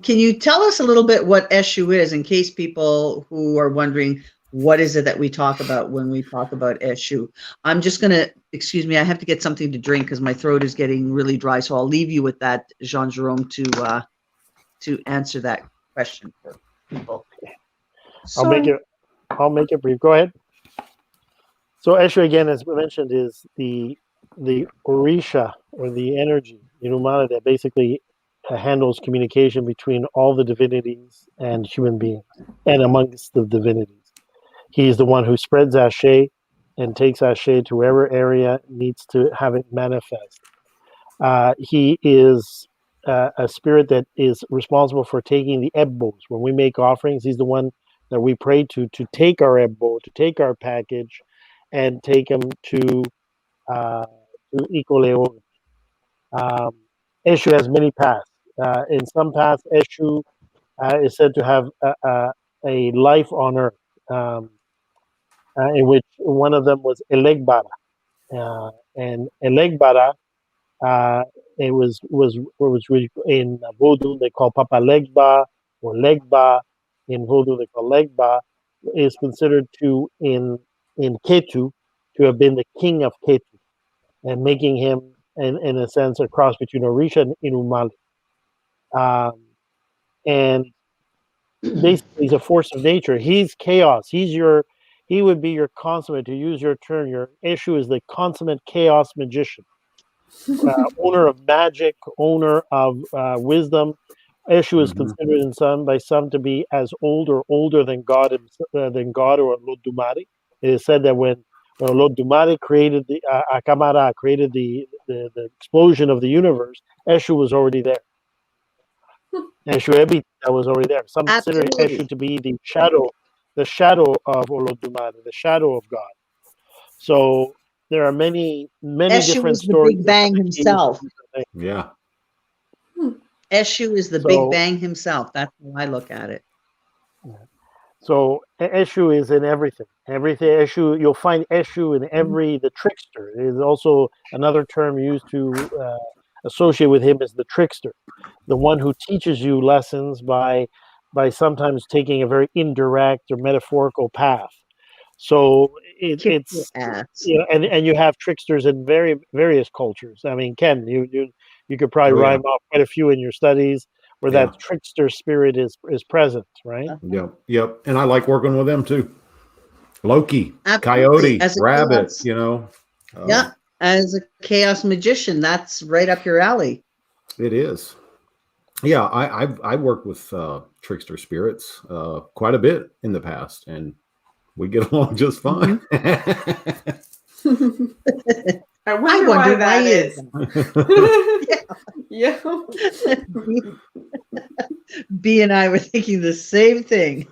Can you tell us a little bit what Eshu is, in case people who are wondering what is it that we talk about when we talk about Eshu? I'm just going to, excuse me, I have to get something to drink because my throat is getting really dry. So I'll leave you with that, Jean-Jerome, to answer that question for people. I'll make it brief. Go ahead. So Eshu, again, as we mentioned, is the Orisha, or the energy, Inumana, that basically handles communication between all the divinities and human beings, and amongst the divinities. He's the one who spreads Ashe and takes Ashe to wherever area needs to have it manifest. He is a spirit that is responsible for taking the ebbos. When we make offerings, he's the one that we pray to take our ebbo, to take our package, and take them to Ikoleo. Eshu has many paths. In some paths, Eshu is said to have a life on earth, in which one of them was Elegbara. And Elegbara, it was in Voodoo they call Papa Legba, or Legba. In Voodoo they call Legba. Is considered to in Ketu to have been the king of Ketu, and making him in a sense a cross between Orisha and Inumali. And basically he's a force of nature. He's chaos. He would be your consummate, to use your term. Your Eshu is the consummate chaos magician. Owner of magic, owner of wisdom. Eshu is considered by some to be as old or older than God or Olodumare. It is said that when Olodumare created the Akamara, created the explosion of the universe, Eshu was already there. Eshu Ebita was already there. Some consider Eshu to be the shadow of Olodumare, the shadow of God. So there are many Eshu different is stories. The Big Bang himself. Yeah. Eshu is the Big Bang himself. That's how I look at it. So Eshu is in everything. Eshu, you'll find Eshu in the trickster. It is also another term used to associate with him as the trickster, the one who teaches you lessons by by sometimes taking a very indirect or metaphorical path. So it's and you have tricksters in various cultures. I mean, Ken, you could probably rhyme off quite a few in your studies where that trickster spirit is present, right? Yep. And I like working with them too. Loki, coyote, rabbit, as a chaos magician, that's right up your alley. It is. Yeah, I worked with trickster spirits quite a bit in the past, and we get along just fine. I wonder why that is. Yeah. B and I were thinking the same thing.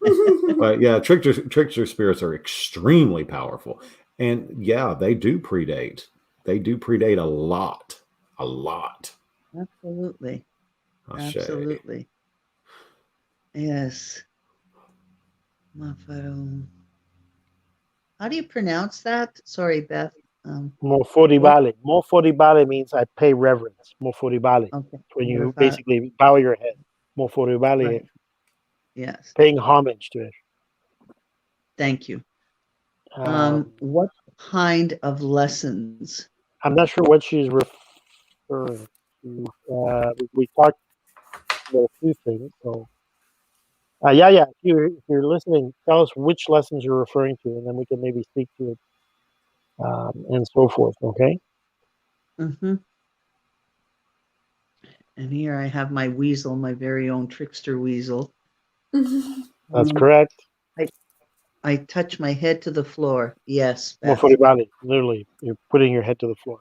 But yeah, trickster spirits are extremely powerful. And yeah, they do predate. They do predate a lot. A lot. Absolutely. Absolutely. Yes. How do you pronounce that? Sorry, Beth. Moforibale. Moforibale means I pay reverence. Moforibale. Okay. When you basically bow your head. Moforibale. Right. Yes. Paying homage to it. Thank you. What kind of lessons? I'm not sure what she's referring to. We talked about a few things. So, If you're listening, tell us which lessons you're referring to, and then we can maybe speak to it. And so forth, okay? Mm-hmm. And here I have my weasel, my very own trickster weasel. That's correct. I touch my head to the floor. Yes. Literally, you're putting your head to the floor.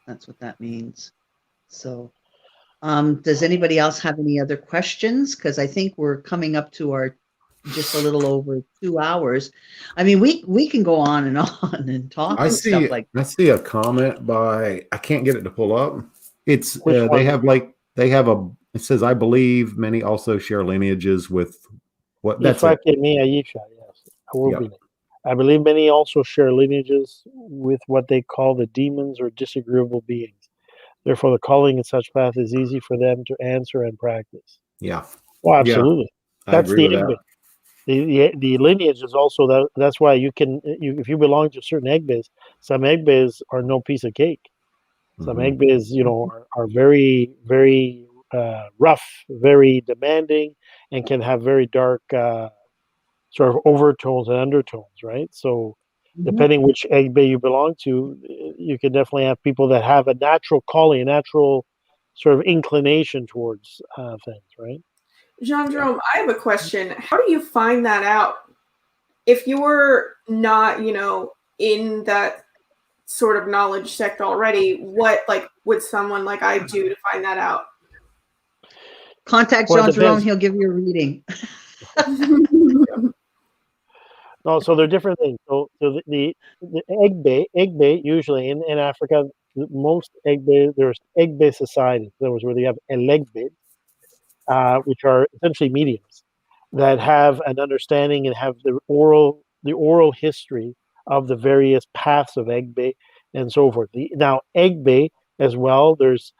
That's what that means. So, does anybody else have any other questions? Because I think we're coming up to our just a little over 2 hours. I mean, we can go on and talk. I see a comment by, I can't get it to pull up. It's it says, I believe many also share lineages with what that's it. Yes, I believe many also share lineages with what they call the demons or disagreeable beings. Therefore, the calling in such path is easy for them to answer and practice. Yeah. Well, absolutely. Yeah, that's the egg. The lineage is also that's why if you belong to certain egg bays, some egg bays are no piece of cake. Some egg bays, are very, very rough, very demanding, and can have very dark sort of overtones and undertones, right? So depending which egg bay you belong to, you can definitely have people that have a natural calling, a natural sort of inclination towards things, right? Jean-Jerome, I have a question. How do you find that out? If you were not, in that sort of knowledge sect already, what would someone like I do to find that out? Contact Jean-Jerome, he'll give you a reading. No, so they're different things. So the egg bay usually in Africa, most egg bay, there's egg bay societies. In other words, where they have elegbe, which are essentially mediums that have an understanding and have the oral history of the various paths of egg bay and so forth. Now egg bay as well. There's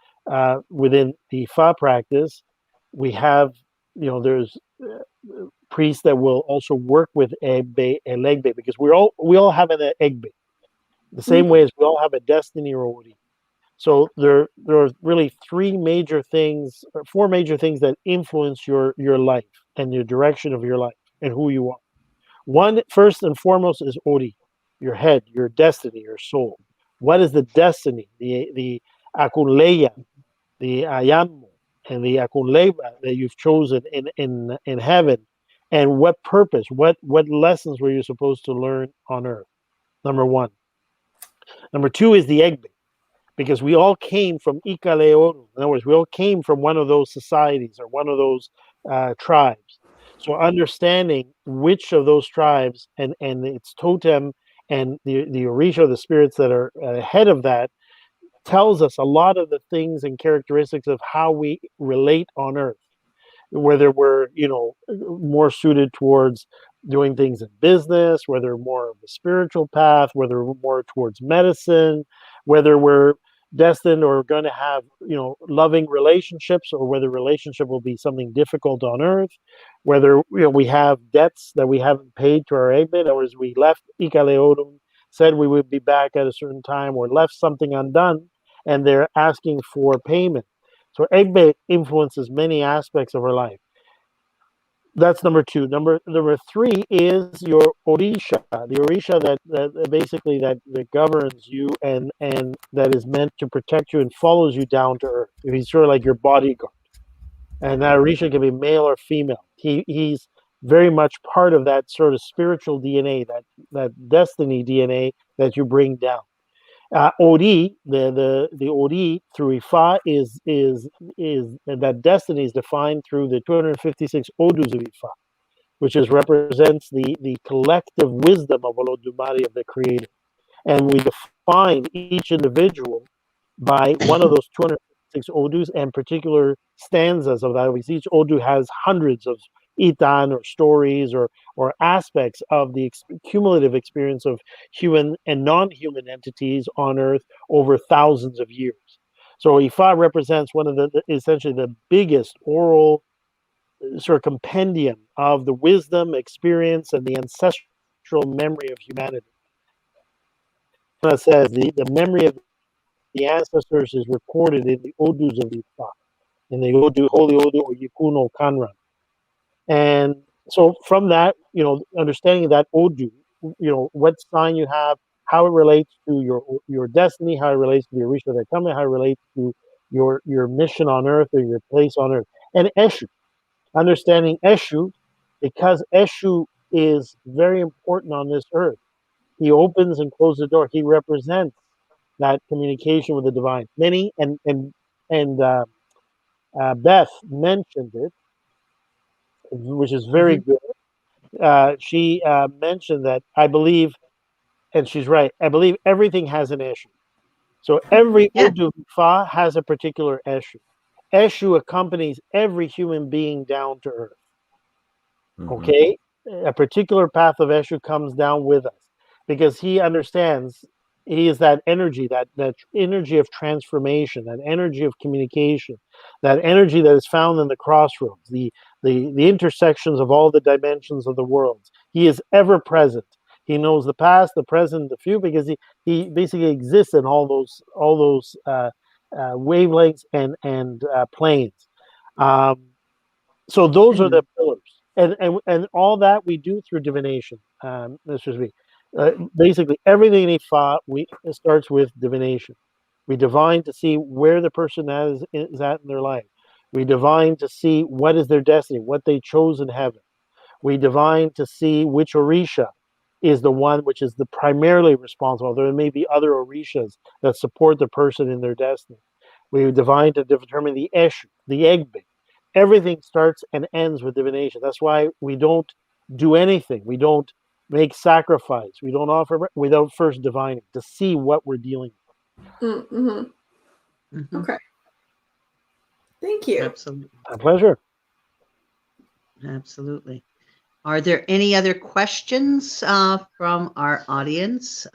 within the Fa practice, we have there's priests that will also work with egg bay and leg bay, because we all have an egg bay, the same way as we all have a destiny or Ori. So there are really four major things that influence your life and your direction of your life and who you are. One, first and foremost, is Ori, your head, your destiny, your soul. What is the destiny? The akunleya, the ayamo, and the akunleba that you've chosen in heaven, and what purpose, what lessons were you supposed to learn on earth? Number one. Number two is the egg bay, because we all came from Ikaleoru. In other words, we all came from one of those societies or one of those tribes. So understanding which of those tribes and its totem and the Orisha, the spirits that are ahead of that, tells us a lot of the things and characteristics of how we relate on earth, whether we're more suited towards doing things in business, whether more of a spiritual path, whether we're more towards medicine, whether we're destined or going to have, loving relationships, or whether relationship will be something difficult on earth, whether we have debts that we haven't paid to our Egbe, or as we left Ikaleodum, said we would be back at a certain time, or left something undone, and they're asking for payment. So Egbe influences many aspects of our life. That's number two. Number three is your Orisha, the Orisha that basically that governs you and that is meant to protect you and follows you down to earth. He's sort of like your bodyguard. And that Orisha can be male or female. He's very much part of that sort of spiritual DNA, that destiny DNA that you bring down. Ori, the Ori through Ifa is that destiny is defined through the 256 Odus of Ifa, which represents the collective wisdom of Olodumare, of the Creator, and we define each individual by one of those 256 Odus and particular stanzas of that. Each Odu has hundreds of itan or stories or aspects of the cumulative experience of human and non-human entities on earth over thousands of years. So Ifa represents one of essentially the biggest oral sort of compendium of the wisdom, experience, and the ancestral memory of humanity. It says the memory of the ancestors is recorded in the Odus of Ifa, in the Odu, Holy Odu, or Yikuno Kanran. And so from that, understanding that Odu, what sign you have, how it relates to your destiny, how it relates to the Orisha that come in, how it relates to your mission on earth or your place on earth. And Eshu, understanding Eshu, because Eshu is very important on this earth. He opens and closes the door. He represents that communication with the divine. Many and Beth mentioned it, which is very good. She mentioned that I believe, and she's right, I believe everything has an Eshu. So every Odu Fa has a particular Eshu. Eshu accompanies every human being down to earth. Okay? A particular path of Eshu comes down with us because he understands, he is that energy, that energy of transformation, that energy of communication, that energy that is found in the crossroads, the intersections of all the dimensions of the worlds. He is ever present. He knows the past, the present, the future, because he basically exists in all those wavelengths and planes. So those are the pillars. And all that we do through divination. Basically, everything in Ifa starts with divination. We divine to see where the person is at in their life. We divine to see what is their destiny, what they chose in heaven. We divine to see which Orisha is the one which is the primarily responsible. There may be other Orishas that support the person in their destiny. We divine to determine the Eshu, the Egbe. Everything starts and ends with divination. That's why we don't do anything. We don't make sacrifice. We don't offer without first divining to see what we're dealing with. Okay. Thank you. Absolutely. A pleasure. Absolutely. Are there any other questions from our audience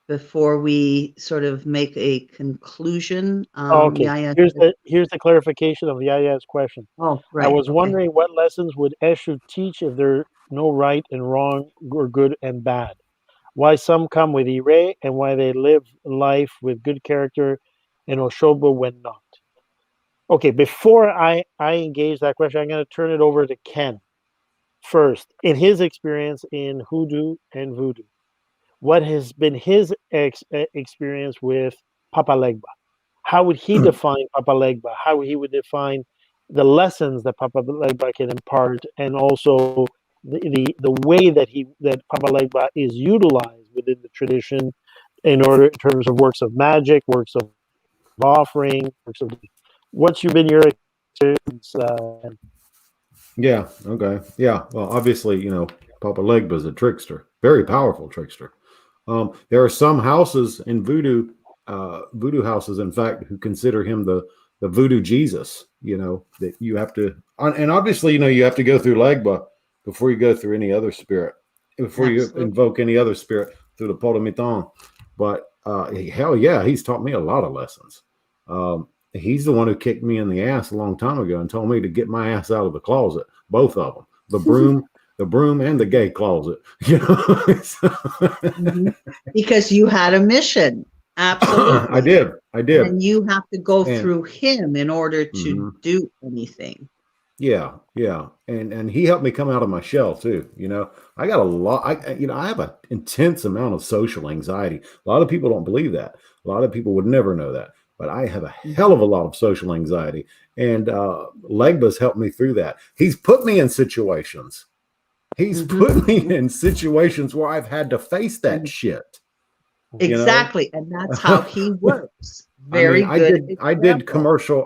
before we sort of make a conclusion? Okay. Yaya, here's the clarification of Yaya's question. Oh, right. I was wondering what lessons would Eshu teach if there are no right and wrong or good and bad? Why some come with Ire and why they live life with good character and Oshobo when not? Okay, before I engage that question, I'm going to turn it over to Ken first. In his experience in Hoodoo and Voodoo, what has been his experience with Papa Legba? How would he define Papa Legba? How he would define the lessons that Papa Legba can impart, and also the way that Papa Legba is utilized within the tradition in terms of works of magic, works of offering, works of what's been your experience? Yeah. Okay. Yeah. Well, obviously, Papa Legba is a trickster, very powerful trickster. There are some houses in voodoo houses, in fact, who consider him the voodoo Jesus. That you have to, and obviously, you have to go through Legba before you go through any other spirit, before you invoke any other spirit through the Podamitan. But hell yeah, he's taught me a lot of lessons. He's the one who kicked me in the ass a long time ago and told me to get my ass out of the closet, both of them, the broom and the gay closet. You know, because you had a mission. Absolutely, I did. And you have to go through him in order to do anything. Yeah, and he helped me come out of my shell too. You know, I got a lot. I have an intense amount of social anxiety. A lot of people don't believe that. A lot of people would never know that. But I have a hell of a lot of social anxiety, and Legba's helped me through that. He's put me in situations. He's put me in situations where I've had to face that shit. Exactly, and that's how he works. Very good. I did commercial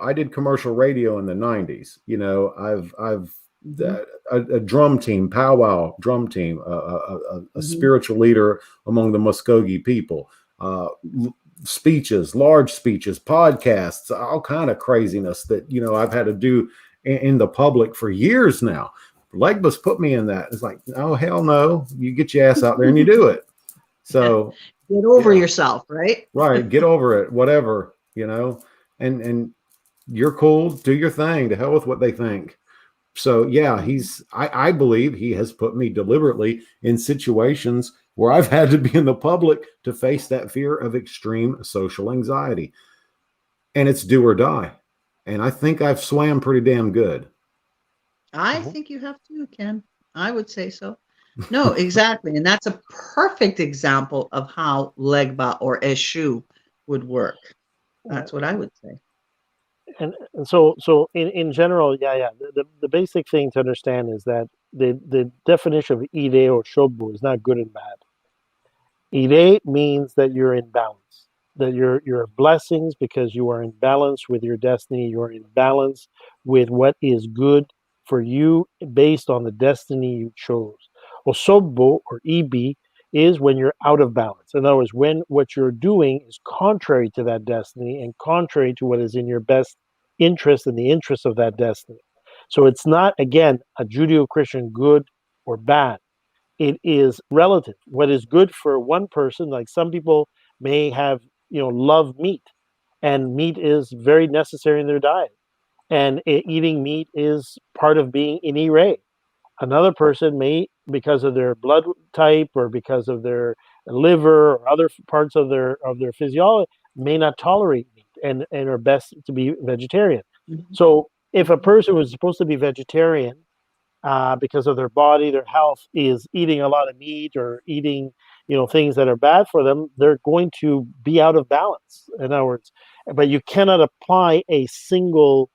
radio in the 90s. You know, I've a drum team, powwow drum team, a spiritual leader among the Muskogee people. Speeches, large speeches, podcasts, all kind of craziness that, you know, I've had to do in the public for years now. Legba's put me in that. It's like, oh, hell no. You get your ass out there and you do it. So get over yourself, right? Right. Get over it, whatever, you know, and you're cool. Do your thing. To hell with what they think. So yeah, I believe he has put me deliberately in situations where I've had to be in the public to face that fear of extreme social anxiety. And it's do or die. And I think I've swam pretty damn good. I think you have to, Ken. I would say so. No, exactly. And that's a perfect example of how Legba or Eshu would work. That's what I would say. And so in general, the basic thing to understand is that the definition of ide or shobu is not good and bad. Ide means that you're in balance, that you're blessings because you are in balance with your destiny. You are in balance with what is good for you based on the destiny you chose. Osobo or ibi is when you're out of balance. In other words, when what you're doing is contrary to that destiny and contrary to what is in your best interest and the interest of that destiny. So it's not, again, a Judeo-Christian good or bad. It is relative. What is good for one person, like some people may have, love meat, and meat is very necessary in their diet. And eating meat is part of being in Ire. Another person may, because of their blood type or because of their liver or other parts of their physiology, may not tolerate meat and are best to be vegetarian. So if a person was supposed to be vegetarian because of their body, their health, is eating a lot of meat or eating, things that are bad for them, they're going to be out of balance. In other words, but you cannot apply a single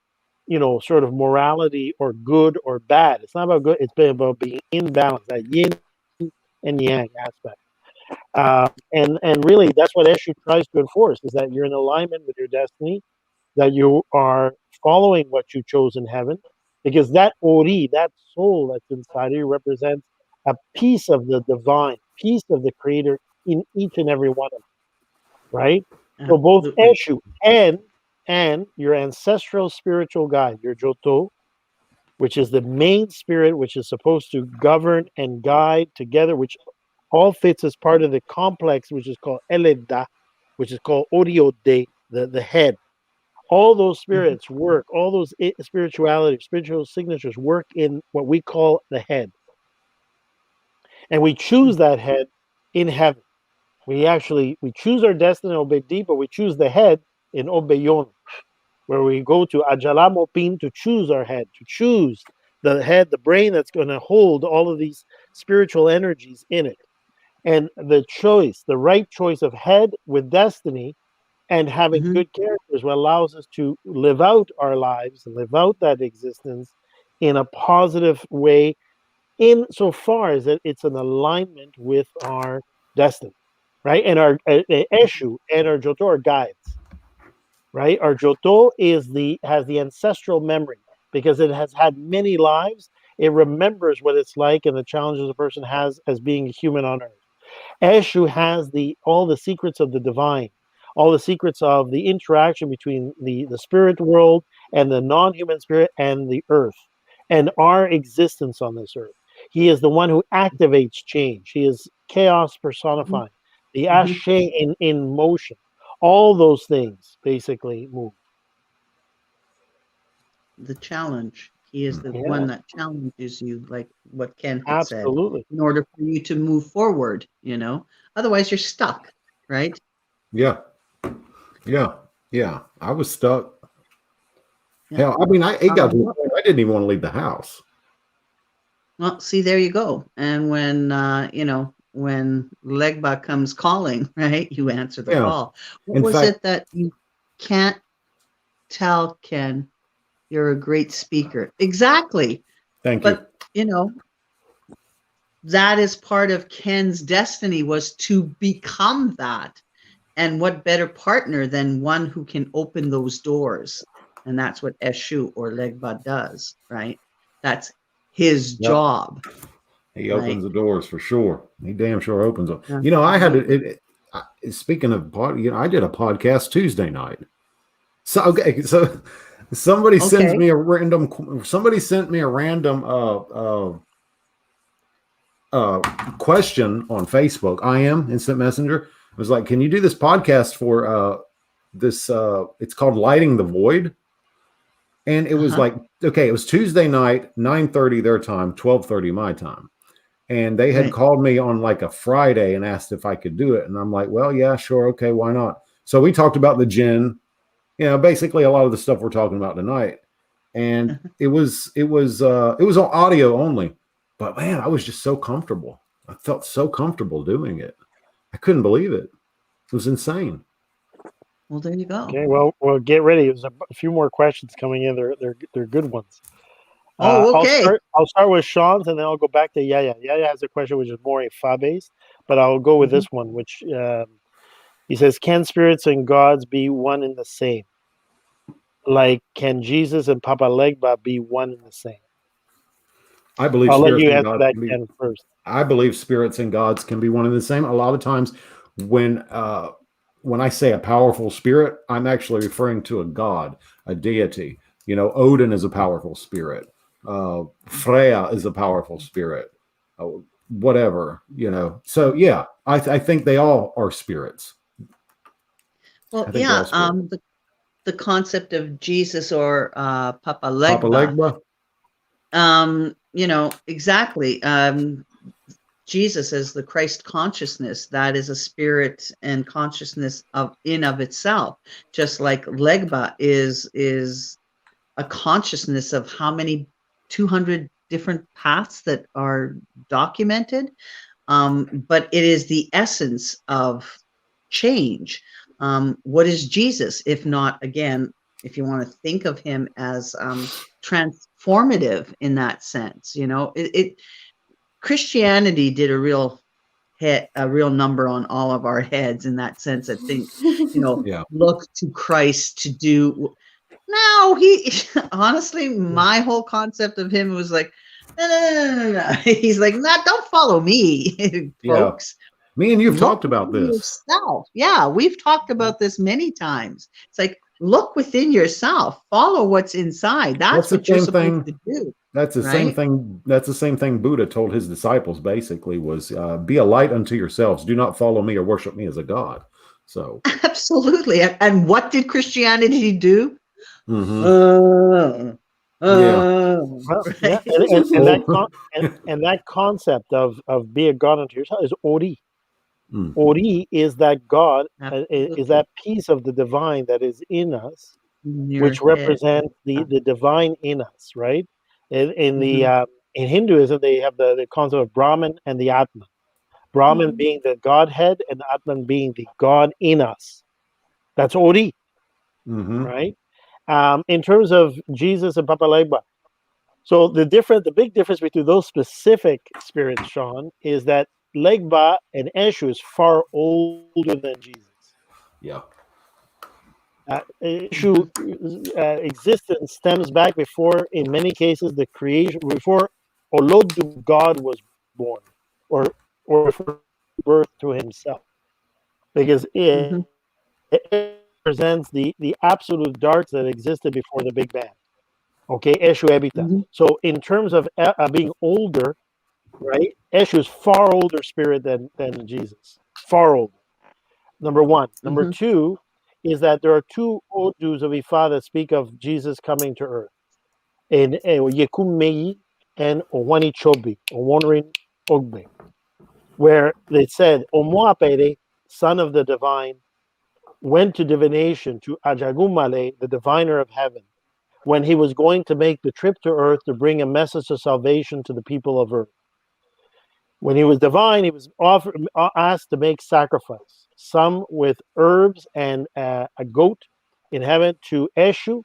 sort of morality or good or bad. It's not about good. It's about being in balance, that yin and yang aspect. And really, that's what Eshu tries to enforce, is that you're in alignment with your destiny, that you are following what you chose in heaven, because that ori, that soul that's inside of you, represents a piece of the divine, piece of the creator in each and every one of them, right? So both Eshu and your ancestral spiritual guide, your Joto, which is the main spirit, which is supposed to govern and guide together, which all fits as part of the complex, which is called Eleda, which is called Oriode, the head. All those spirits work, all those spiritual signatures work in what we call the head. And we choose that head in heaven. We choose our destiny in Obedi, but we choose the head in Obeyon, where we go to Ajalamopin to choose our head, to choose the head, the brain that's going to hold all of these spiritual energies in it. And the right choice of head with destiny and having good characters, what allows us to live out our lives and live out that existence in a positive way, in so far as that it's an alignment with our destiny, right? And our Eshu and our Joto are guides. Right, our Joto has the ancestral memory because it has had many lives. It remembers what it's like and the challenges a person has as being a human on earth. Eshu has all the secrets of the divine, all the secrets of the interaction between the spirit world and the non-human spirit and the earth and our existence on this earth. He is the one who activates change. He is chaos personified. the ashe in motion. All those things basically move. The challenge. He is the one that challenges you, like what Ken had Absolutely. said, in order for you to move forward, you know. Otherwise, you're stuck, right? Yeah. I was stuck. Yeah. Hell, I mean, it got to the point I didn't even want to leave the house. Well, see, there you go. And when when Legba comes calling, right, you answer the call. What was it that you can't tell, Ken? You're a great speaker. Exactly. Thank you. But, that is part of Ken's destiny, was to become that. And what better partner than one who can open those doors? And that's what Eshu or Legba does, right? That's his job. He opens the doors for sure. He damn sure opens them. I had to, speaking of, I did a podcast Tuesday night. So somebody sends me a random. Somebody sent me a random question on Facebook. I am Instant Messenger. It was like, can you do this podcast for this? It's called Lighting the Void, and it was like, okay, it was Tuesday night, 9:30 their time, 12:30 my time, and they had called me on like a Friday and asked if I could do it, and I'm like, well, yeah, sure, okay, why not? So we talked about the jinn. Basically a lot of the stuff we're talking about tonight. And it was on audio only, but man, I was just so comfortable. I felt so comfortable doing it. I couldn't believe it. It was insane. Well, there you go. Okay, well, get ready. There's a few more questions coming in. They're good ones. Okay. I'll start with Sean's, and then I'll go back to Yaya. Yaya has a question which is more Ifa based, but I'll go with this one, which he says, can spirits and gods be one and the same? Like, can Jesus and Papa Legba be one and the same? I believe I'll let you answer that, Ken, first. I believe spirits and gods can be one and the same. A lot of times when I say a powerful spirit, I'm actually referring to a god, a deity. Odin is a powerful spirit. Freya is a powerful spirit. Whatever, So, yeah, I think they all are spirits. Well, the concept of Jesus or Papa Legba. Exactly. Jesus as the Christ consciousness, that is a spirit and consciousness of itself. Just like Legba is a consciousness of how many 200 different paths that are documented. But it is the essence of change. What is Jesus, if not, again, if you want to think of him as transformative in that sense? Christianity did a real number on all of our heads in that sense. I think, look to Christ to do. No, he honestly, my whole concept of him was like, no. He's like, nah, don't follow me, folks. Me and you've talked about this. Yourself. Yeah, we've talked about this many times. It's like, look within yourself, follow what's inside. That's what you're supposed to do. That's the same thing. That's the same thing Buddha told his disciples. Basically, was be a light unto yourselves. Do not follow me or worship me as a god. So absolutely. And what did Christianity do? And that concept of be a god unto yourself is Ori. Ori is that God, is that piece of the divine that is in us, which represents the divine in us, right? In Hinduism, they have the concept of Brahman and the Atman. Brahman being the Godhead and Atman being the God in us. That's Ori, right? In terms of Jesus and Papa Legba, so the big difference between those specific spirits, Sean, is that Legba and Eshu is far older than Jesus. Yeah. Eshu existence stems back before, in many cases, the creation, before Olodu God was born, or before birth to himself, because it represents the absolute darks that existed before the Big Bang. Okay, Eshu Ebita. So in terms of being older, right? Eshu is far older spirit than Jesus. Far older. Number one. Number Mm-hmm. two is that there are two Odus of Ifa that speak of Jesus coming to earth. In Yekum Mei and Owani Chobi, Owonerin Ogbe, where they said, Omoapere, son of the divine, went to divination to Ajagumale, the diviner of heaven, when he was going to make the trip to earth to bring a message of salvation to the people of earth. When he was divine, he was asked to make sacrifice, some with herbs and a goat in heaven to Eshu,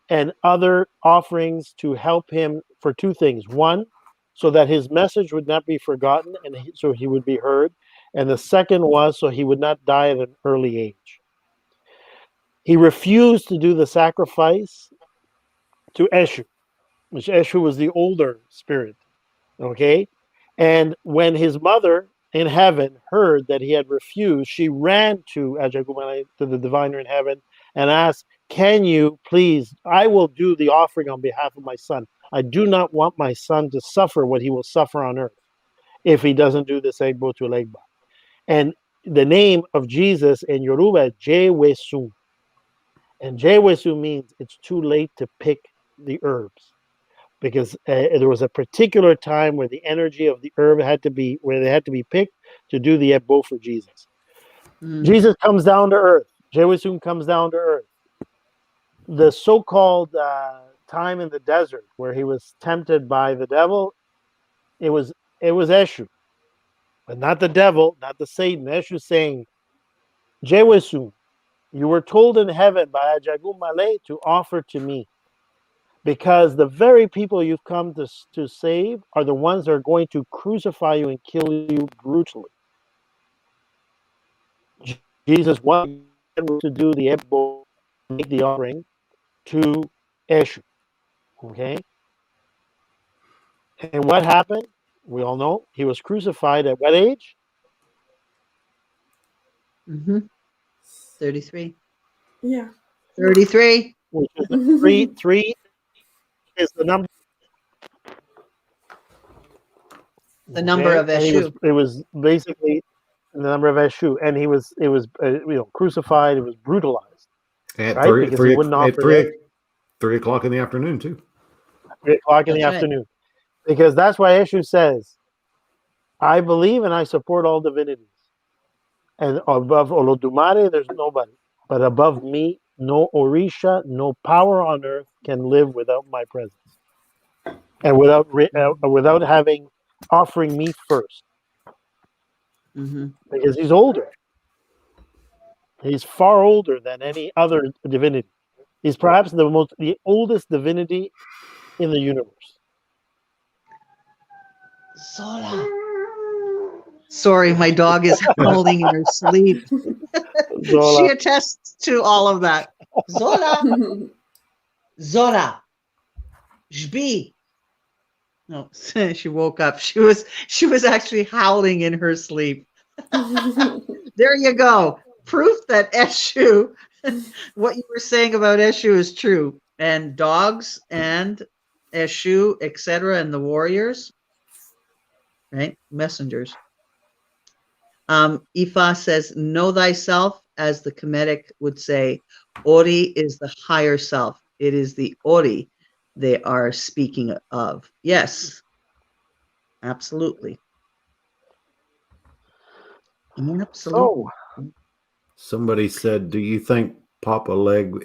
and other offerings to help him for two things. One, so that his message would not be forgotten and so he would be heard. And the second was so he would not die at an early age. He refused to do the sacrifice to Eshu, which Eshu was the older spirit. Okay? And when his mother in heaven heard that he had refused, she ran to Ajagumale, to the diviner in heaven, and asked, can you please, I will do the offering on behalf of my son. I do not want my son to suffer what he will suffer on earth if he doesn't do this Egbo to Legba. And the name of Jesus in Yoruba is Jewesu. And Jewesu means it's too late to pick the herbs. Because there was a particular time where the energy of the herb had to be, where they had to be picked to do the Ebo for Jesus. Jesus comes down to earth. Jewisum comes down to earth. The so-called time in the desert where he was tempted by the devil, it was Eshu, but not the devil, not the Satan. Eshu saying, Jewisum, you were told in heaven by Ajagumale to offer to me. Because the very people you've come to save are the ones that are going to crucify you and kill you brutally. Jesus wanted to do the Ebo, make the offering to Eshu. Okay? And what happened? We all know. He was crucified at what age? 33. Yeah. 33. Which is three is the number. The number of Eshu. It was basically the number of Eshu, and it was crucified. It was brutalized, At right? Because he wouldn't offer that. 3 o'clock in the afternoon too. 3 o'clock in the afternoon, because that's why Eshu says, "I believe and I support all divinities, and above Olodumare, there's nobody, but above me, no Orisha, no power on earth can live without my presence, and without having." Offering me first, because he's older. He's far older than any other divinity. He's perhaps the oldest divinity in the universe. Zola. Sorry, my dog is howling in her sleep. She attests to all of that. Zola. Zola. Jbi. No, she woke up. She was actually howling in her sleep. There you go. Proof that Eshu, what you were saying about Eshu is true. And dogs and Eshu, etc., and the warriors, right? Messengers. Ifa says, know thyself, as the Kemetic would say. Ori is the higher self. It is the Ori they are speaking of. Yes, absolutely. Absolutely. So, somebody said, do you think it's Papa Legba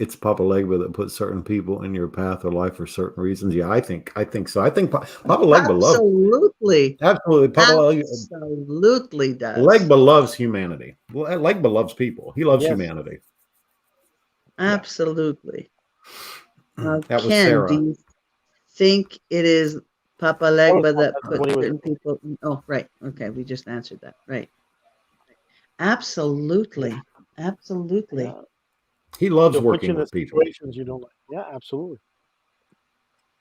that puts certain people in your path of life for certain reasons? Yeah, I think so. I think Papa Legba loves. Absolutely. Papa absolutely does. Legba loves humanity. Legba loves people. He loves humanity. Absolutely. That was Ken, Sarah. do you think it is Papa Legba that put certain people? Oh, right. Okay, we just answered that. Right. Absolutely. Absolutely. Yeah. He loves working with people. Situations you don't like. Yeah, absolutely.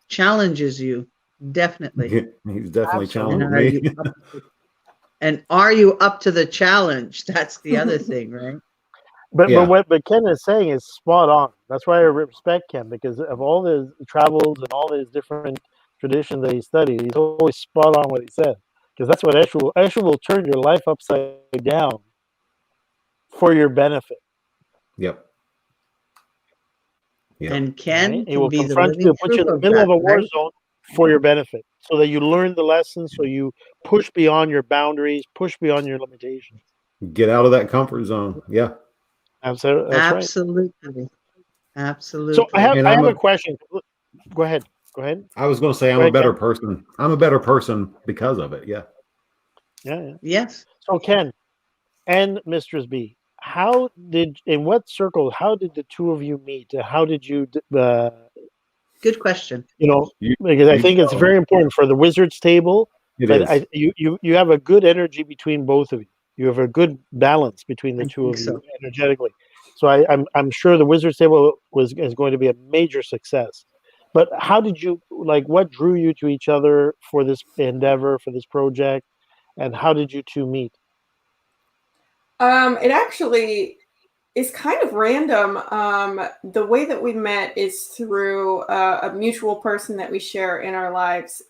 Challenges you. Definitely. He's definitely challenging me. And are you up to the challenge? That's the other thing, right? But what Ken is saying is spot on. That's why I respect Ken, because of all his travels and all his different traditions that he studied, he's always spot on what he said. Because that's what Eshu will turn your life upside down for your benefit. Yep. Yep. And Ken Right? It can will be the confront you, living put you in proof the of middle that, of a war right? zone for your benefit, so that you learn the lessons, so you push beyond your boundaries, push beyond your limitations. Get out of that comfort zone. Yeah. That's Absolutely. right. Absolutely. So I have a question. Go ahead. I was going to say I'm a better person. I'm a better person because of it. Yeah. Yeah. Yes. So Ken and Mistress B, in what circle, how did the two of you meet? How did you, good question. Because I think it's very important for the Wizard's table. It is. You have a good energy between both of you. You have a good balance between the two of you energetically. So I'm sure the Wizard's table is going to be a major success. But how did you, what drew you to each other for this endeavor, for this project, and how did you two meet? It actually is kind of random. The way that we met is through a mutual person that we share in our lives.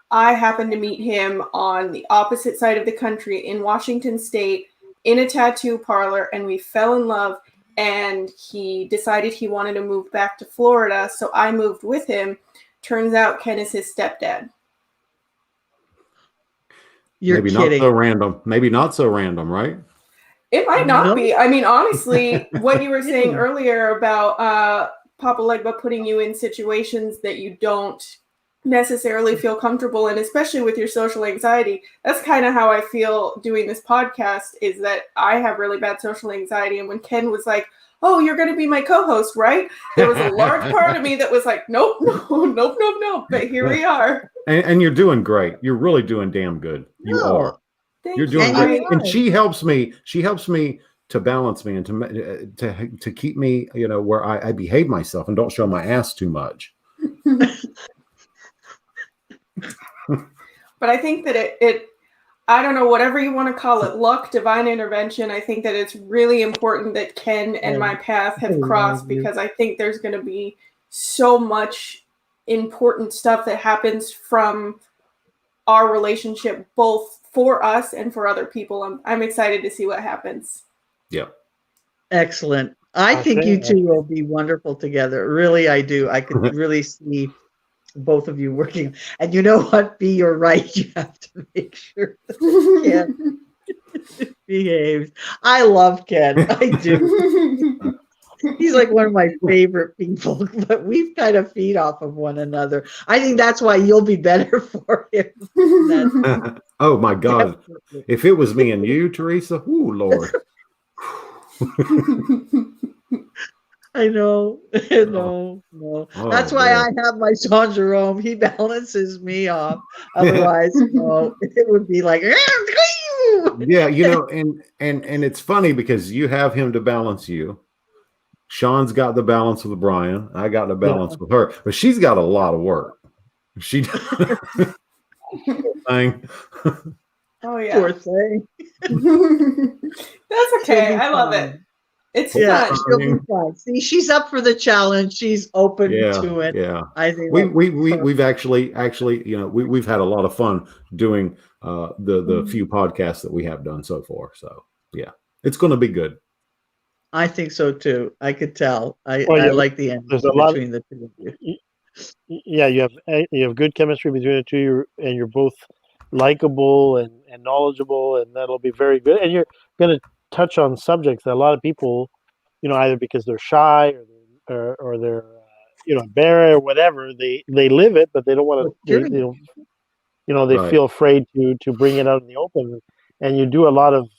I happened to meet him on the opposite side of the country in Washington State in a tattoo parlor, and we fell in love, and he decided he wanted to move back to Florida, so I moved with him. Turns out Ken is his stepdad. You're Maybe kidding. not so random. Maybe not so random, right? It might not be. I mean, honestly, what you were saying earlier about Papa Legba putting you in situations that you don't necessarily feel comfortable in, especially with your social anxiety, that's kind of how I feel doing this podcast, is that I have really bad social anxiety. And when Ken was like, oh, you're going to be my co-host, right? There was a large part of me that was like, nope. But here we are. And you're doing great. You're really doing damn good. You are. You're doing great. And she helps me. She helps me to balance me and to keep me, where I behave myself and don't show my ass too much. But I think that it I don't know, whatever you want to call it, luck, divine intervention. I think that it's really important that Ken and my path have crossed, because I think there's going to be so much important stuff that happens from our relationship, both for us and for other people. I'm excited to see what happens. Yeah. Excellent. I think you two will be wonderful together. Really, I do. I could really see both of you working. And you know what, B, you're right. You have to make sure that Ken behaves. I love Ken. I do. He's like one of my favorite people, but we kind of feed off of one another. I think that's why you'll be better for him. Oh my God. Definitely. If it was me and you, Teresa, ooh, Lord. I know. No. Oh, that's why I have my Jean Jerome. He balances me off. Otherwise, it would be like, yeah, and it's funny because you have him to balance you. Sean's got the balance with Brian. I got the balance with her, but she's got a lot of work. She thing. Oh yeah, poor thing. That's okay. I love it. It's fun. She'll be fun. See, she's up for the challenge. She's open to it. Yeah, I think we've actually we've had a lot of fun doing the few podcasts that we have done so far. So yeah, it's going to be good. I think so too. I could tell. I like the end between the two of you. Yeah, you have good chemistry between the two of you, and you're both likable and knowledgeable, and that'll be very good. And you're going to touch on subjects that a lot of people, either because they're shy or they're embarrassed or whatever, they live it, but they don't want to. They feel afraid to bring it out in the open, and you do a lot of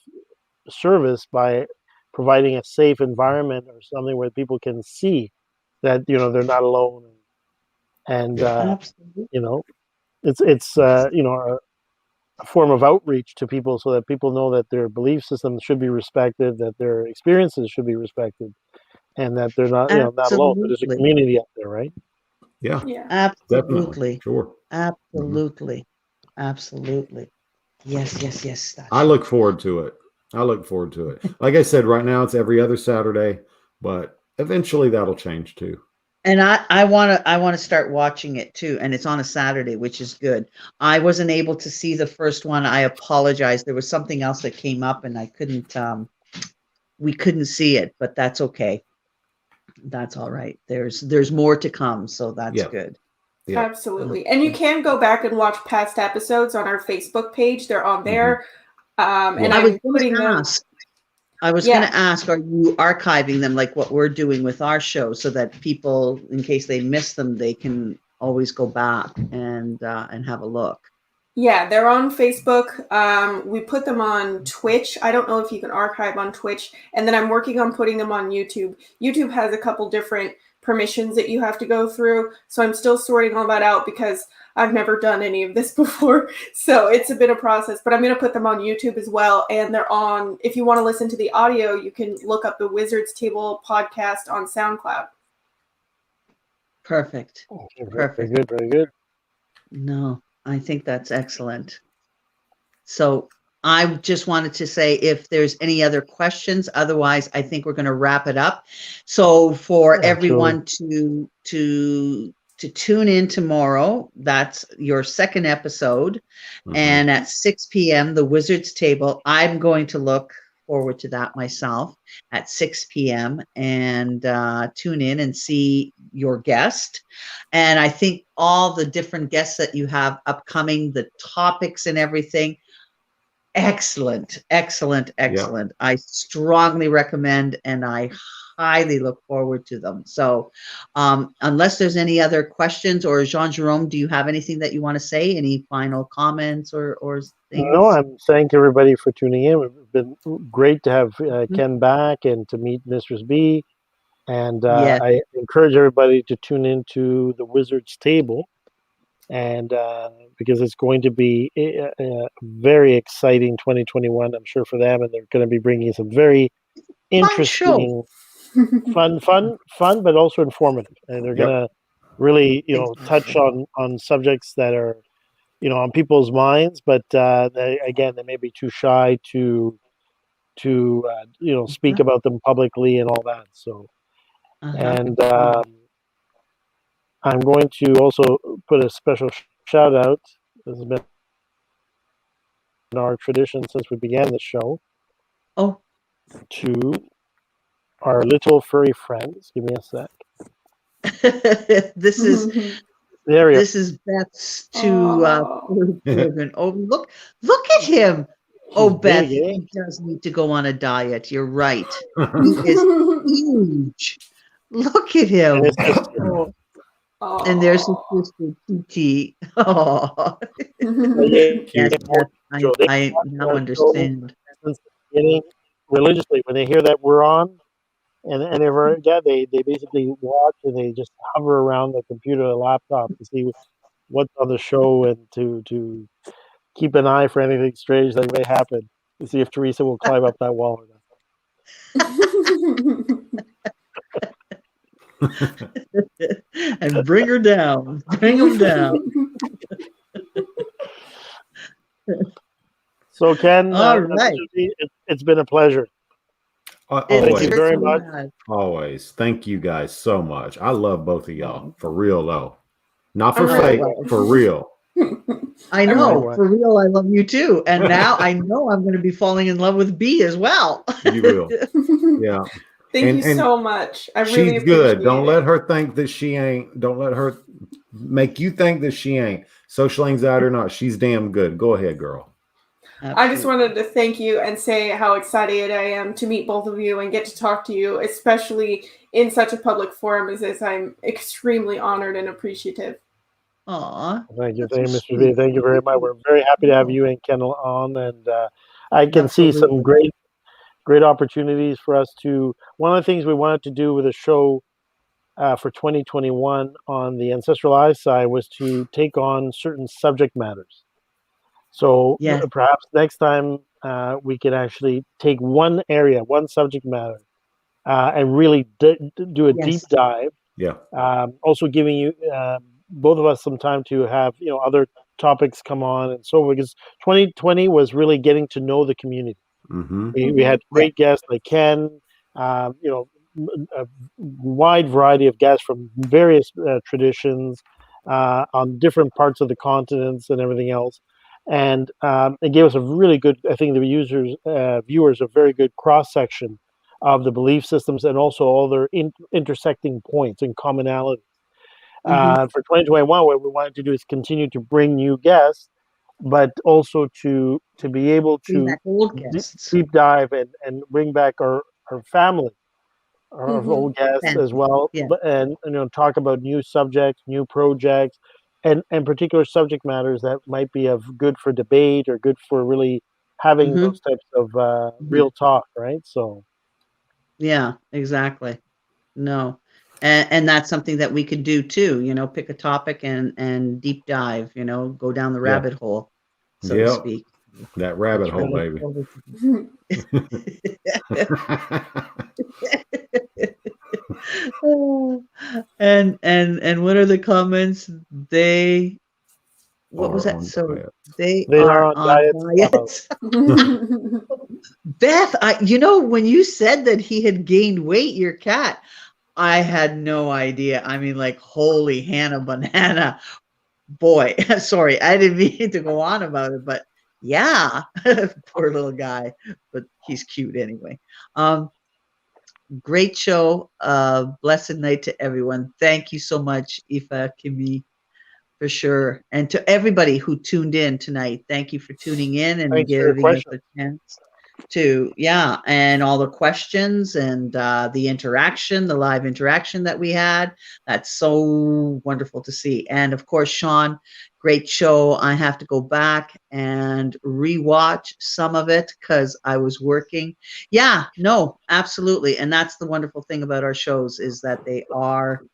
service by providing a safe environment or something where people can see that they're not alone, and it's a form of outreach to people, so that people know that their belief systems should be respected, that their experiences should be respected, and that they're not not alone. But there's a community out there, right? Yeah. Absolutely. Definitely. Sure. Absolutely. Mm-hmm. Absolutely. Yes. I look forward to it. Like I said, right now it's every other Saturday, but eventually that'll change too. And I want to start watching it too. And it's on a Saturday, which is good. I wasn't able to see the first one. I apologize. There was something else that came up and I couldn't we couldn't see it, but that's okay. That's all right. There's more to come, so that's good. Yeah. Absolutely. And you can go back and watch past episodes on our Facebook page. They're on there. And I'm putting them. I was going to ask, are you archiving them like what we're doing with our show, so that people, in case they miss them, they can always go back and have a look? Yeah, they're on Facebook. We put them on Twitch. I don't know if you can archive on Twitch. And then I'm working on putting them on YouTube. YouTube has a couple different permissions that you have to go through. So I'm still sorting all that out because I've never done any of this before. So it's a bit of process, but I'm going to put them on YouTube as well. And they're on, if you want to listen to the audio, you can look up the Wizard's Table podcast on SoundCloud. Perfect. Very good. Very good. No, I think that's excellent. So I just wanted to say if there's any other questions, otherwise I think we're going to wrap it up. So for everyone to tune in tomorrow, that's your second episode. And at 6 p.m., the Wizard's Table, I'm going to look forward to that myself at 6 p.m. and tune in and see your guest. And I think all the different guests that you have upcoming, the topics and everything, excellent. Yeah. I strongly recommend, and I highly look forward to them. So unless there's any other questions, or Jean-Jerome, do you have anything that you want to say? Any final comments or things? No, I'm thanking everybody for tuning in. It's been great to have Ken back and to meet Mistress B. And I encourage everybody to tune into the Wizard's Table, and because it's going to be a very exciting 2021, I'm sure, for them, and they're going to be bringing some very interesting, fun, but also informative, and they're going to really, touch on subjects that are, on people's minds, but they may be too shy to speak about them publicly and all that. So, and I'm going to also put a special shout out. This has been our tradition since we began the show. Oh, to our little furry friends. Give me a sec. This is Beth's two children. Oh, look at him. Oh, Beth, he does need to go on a diet. You're right. He is huge. Look at him. And there's his sister, T.T. Oh. I now understand. Religiously, when they hear that we're on, and they basically watch and they just hover around the computer or laptop to see what's on the show and to keep an eye for anything strange that may happen, to see if Teresa will climb up that wall or not. And bring her down. Bring them down. So, Ken, all right. It's been a pleasure. Thank you very much. Always. Thank you guys so much. I love both of y'all. For real, though. Not for fake, for real. I know. For real, I love you too. And now I know I'm going to be falling in love with B as well. You will. Yeah. Thank you so much. I really she's good. Don't let her think that she ain't. Don't let her make you think that she ain't. Social anxiety or not, she's damn good. Go ahead, girl. Absolutely. I just wanted to thank you and say how excited I am to meet both of you and get to talk to you, especially in such a public forum as this. I'm extremely honored and appreciative. Aw. Thank you, Mr. B. Thank you very much. We're very happy to have you and Ken on, and I can see some great opportunities for us to. One of the things we wanted to do with a show for 2021 on the Ancestral Eyes side was to take on certain subject matters. So perhaps next time we can actually take one area, one subject matter, and really do a deep dive. Yeah. Also giving you both of us some time to have other topics come on, and so because 2020 was really getting to know the community. Mm-hmm. We had great guests like Ken, a wide variety of guests from various traditions on different parts of the continents and everything else. And it gave us a really good, I think the viewers a very good cross-section of the belief systems and also all their intersecting points and commonalities. For 2021, what we wanted to do is continue to bring new guests, but also to be able to deep dive and bring back our family, our old guests as well, and talk about new subjects, new projects, and particular subject matters that might be of good for debate or good for really having those types of real talk, right? So, yeah, exactly. No. And that's something that we could do too, pick a topic and deep dive, go down the rabbit hole, so to speak. That rabbit hole, baby. And what are the comments? What was that? So they are on diets. Beth, when you said that he had gained weight, your cat, I had no idea. I mean, like, holy Hannah banana. Boy, sorry, I didn't mean to go on about it, but yeah, poor little guy, but he's cute anyway. Great show. Blessed night to everyone. Thank you so much, Aoife, Kimi, for sure. And to everybody who tuned in tonight, thank you for tuning in and giving us a chance to, and all the questions and the interaction, the live interaction that we had. That's so wonderful to see. And of course, Sean, great show. I have to go back and rewatch some of it because I was working. Yeah, no, absolutely. And that's the wonderful thing about our shows is that they are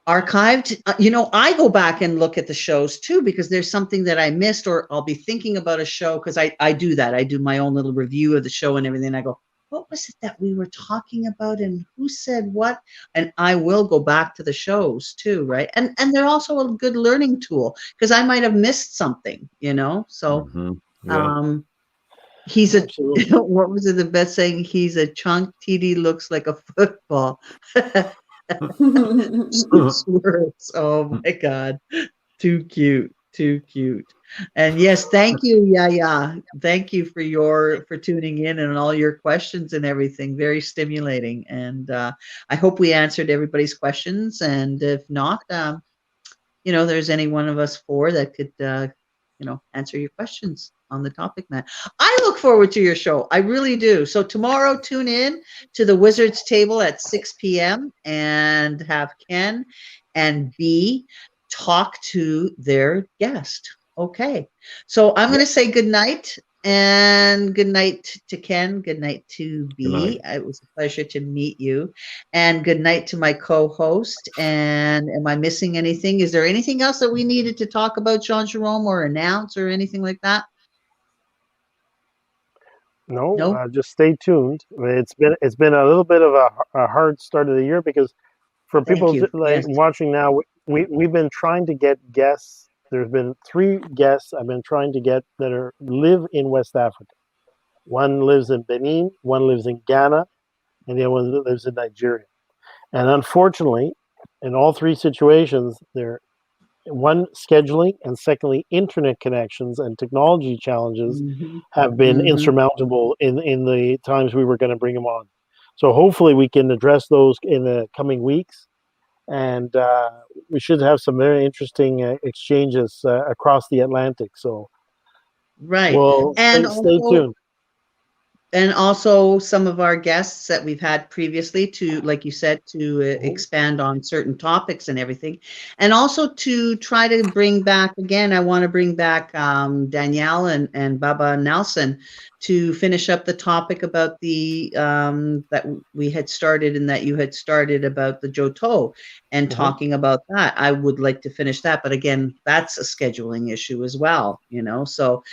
archived. I go back and look at the shows too because there's something that I missed, or I'll be thinking about a show because I do that. I do my own little review of the show and everything. I go, what was it that we were talking about and who said what? And I will go back to the shows too, right? And they're also a good learning tool because I might have missed something, So he's a what was it the best saying? He's a chunk. TD looks like a football. Oh my God, too cute. And yes, thank you, thank you for tuning in and all your questions and everything. Very stimulating, and I hope we answered everybody's questions, and if not, there's any one of us four that could answer your questions on the topic, man. I look forward to your show. I really do. So tomorrow, tune in to the Wizard's Table at 6 p.m. and have Ken and B talk to their guest. Okay. So I'm going to say good night. And good night to Ken. Good night to B. It was a pleasure to meet you. And good night to my co-host. And am I missing anything? Is there anything else that we needed to talk about, Jean Jerome, or announce or anything like that? No, just stay tuned. It's been a little bit of a hard start of the year because for people watching now, we've been trying to get guests. There's been 3 guests I've been trying to get that live in West Africa. One lives in Benin, one lives in Ghana, and the other one lives in Nigeria. And unfortunately, in all 3 situations, one, scheduling, and secondly, internet connections and technology challenges have been insurmountable in the times we were going to bring them on. So hopefully we can address those in the coming weeks. And we should have some very interesting exchanges across the Atlantic. So, well, stay tuned. And also some of our guests that we've had previously to, like you said, to expand on certain topics and everything. And also to try to bring back, again, I want to bring back Danielle and Baba Nelson to finish up the topic about the, that we had started and that you had started about the Joto and talking about that. I would like to finish that. But again, that's a scheduling issue as well, so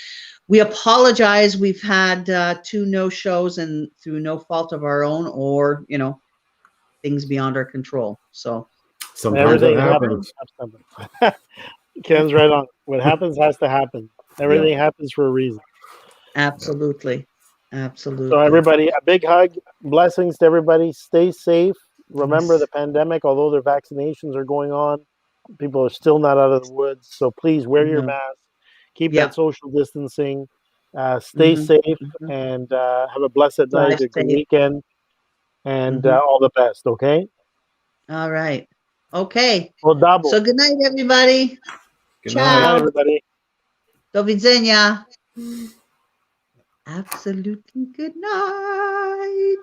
we apologize. We've had 2 no-shows and through no fault of our own or, things beyond our control. So sometimes it happens. Ken's right on. What happens has to happen. Everything happens for a reason. Absolutely. Absolutely. So everybody, a big hug. Blessings to everybody. Stay safe. Remember the pandemic, although their vaccinations are going on, people are still not out of the woods. So please wear your mask. Keep that social distancing. Stay safe and have a blessed night, a good weekend. and all the best. Okay. All right. Okay. Well, double. So good night, everybody. Good Ciao. night, everybody. Do widzenia. Absolutely good night.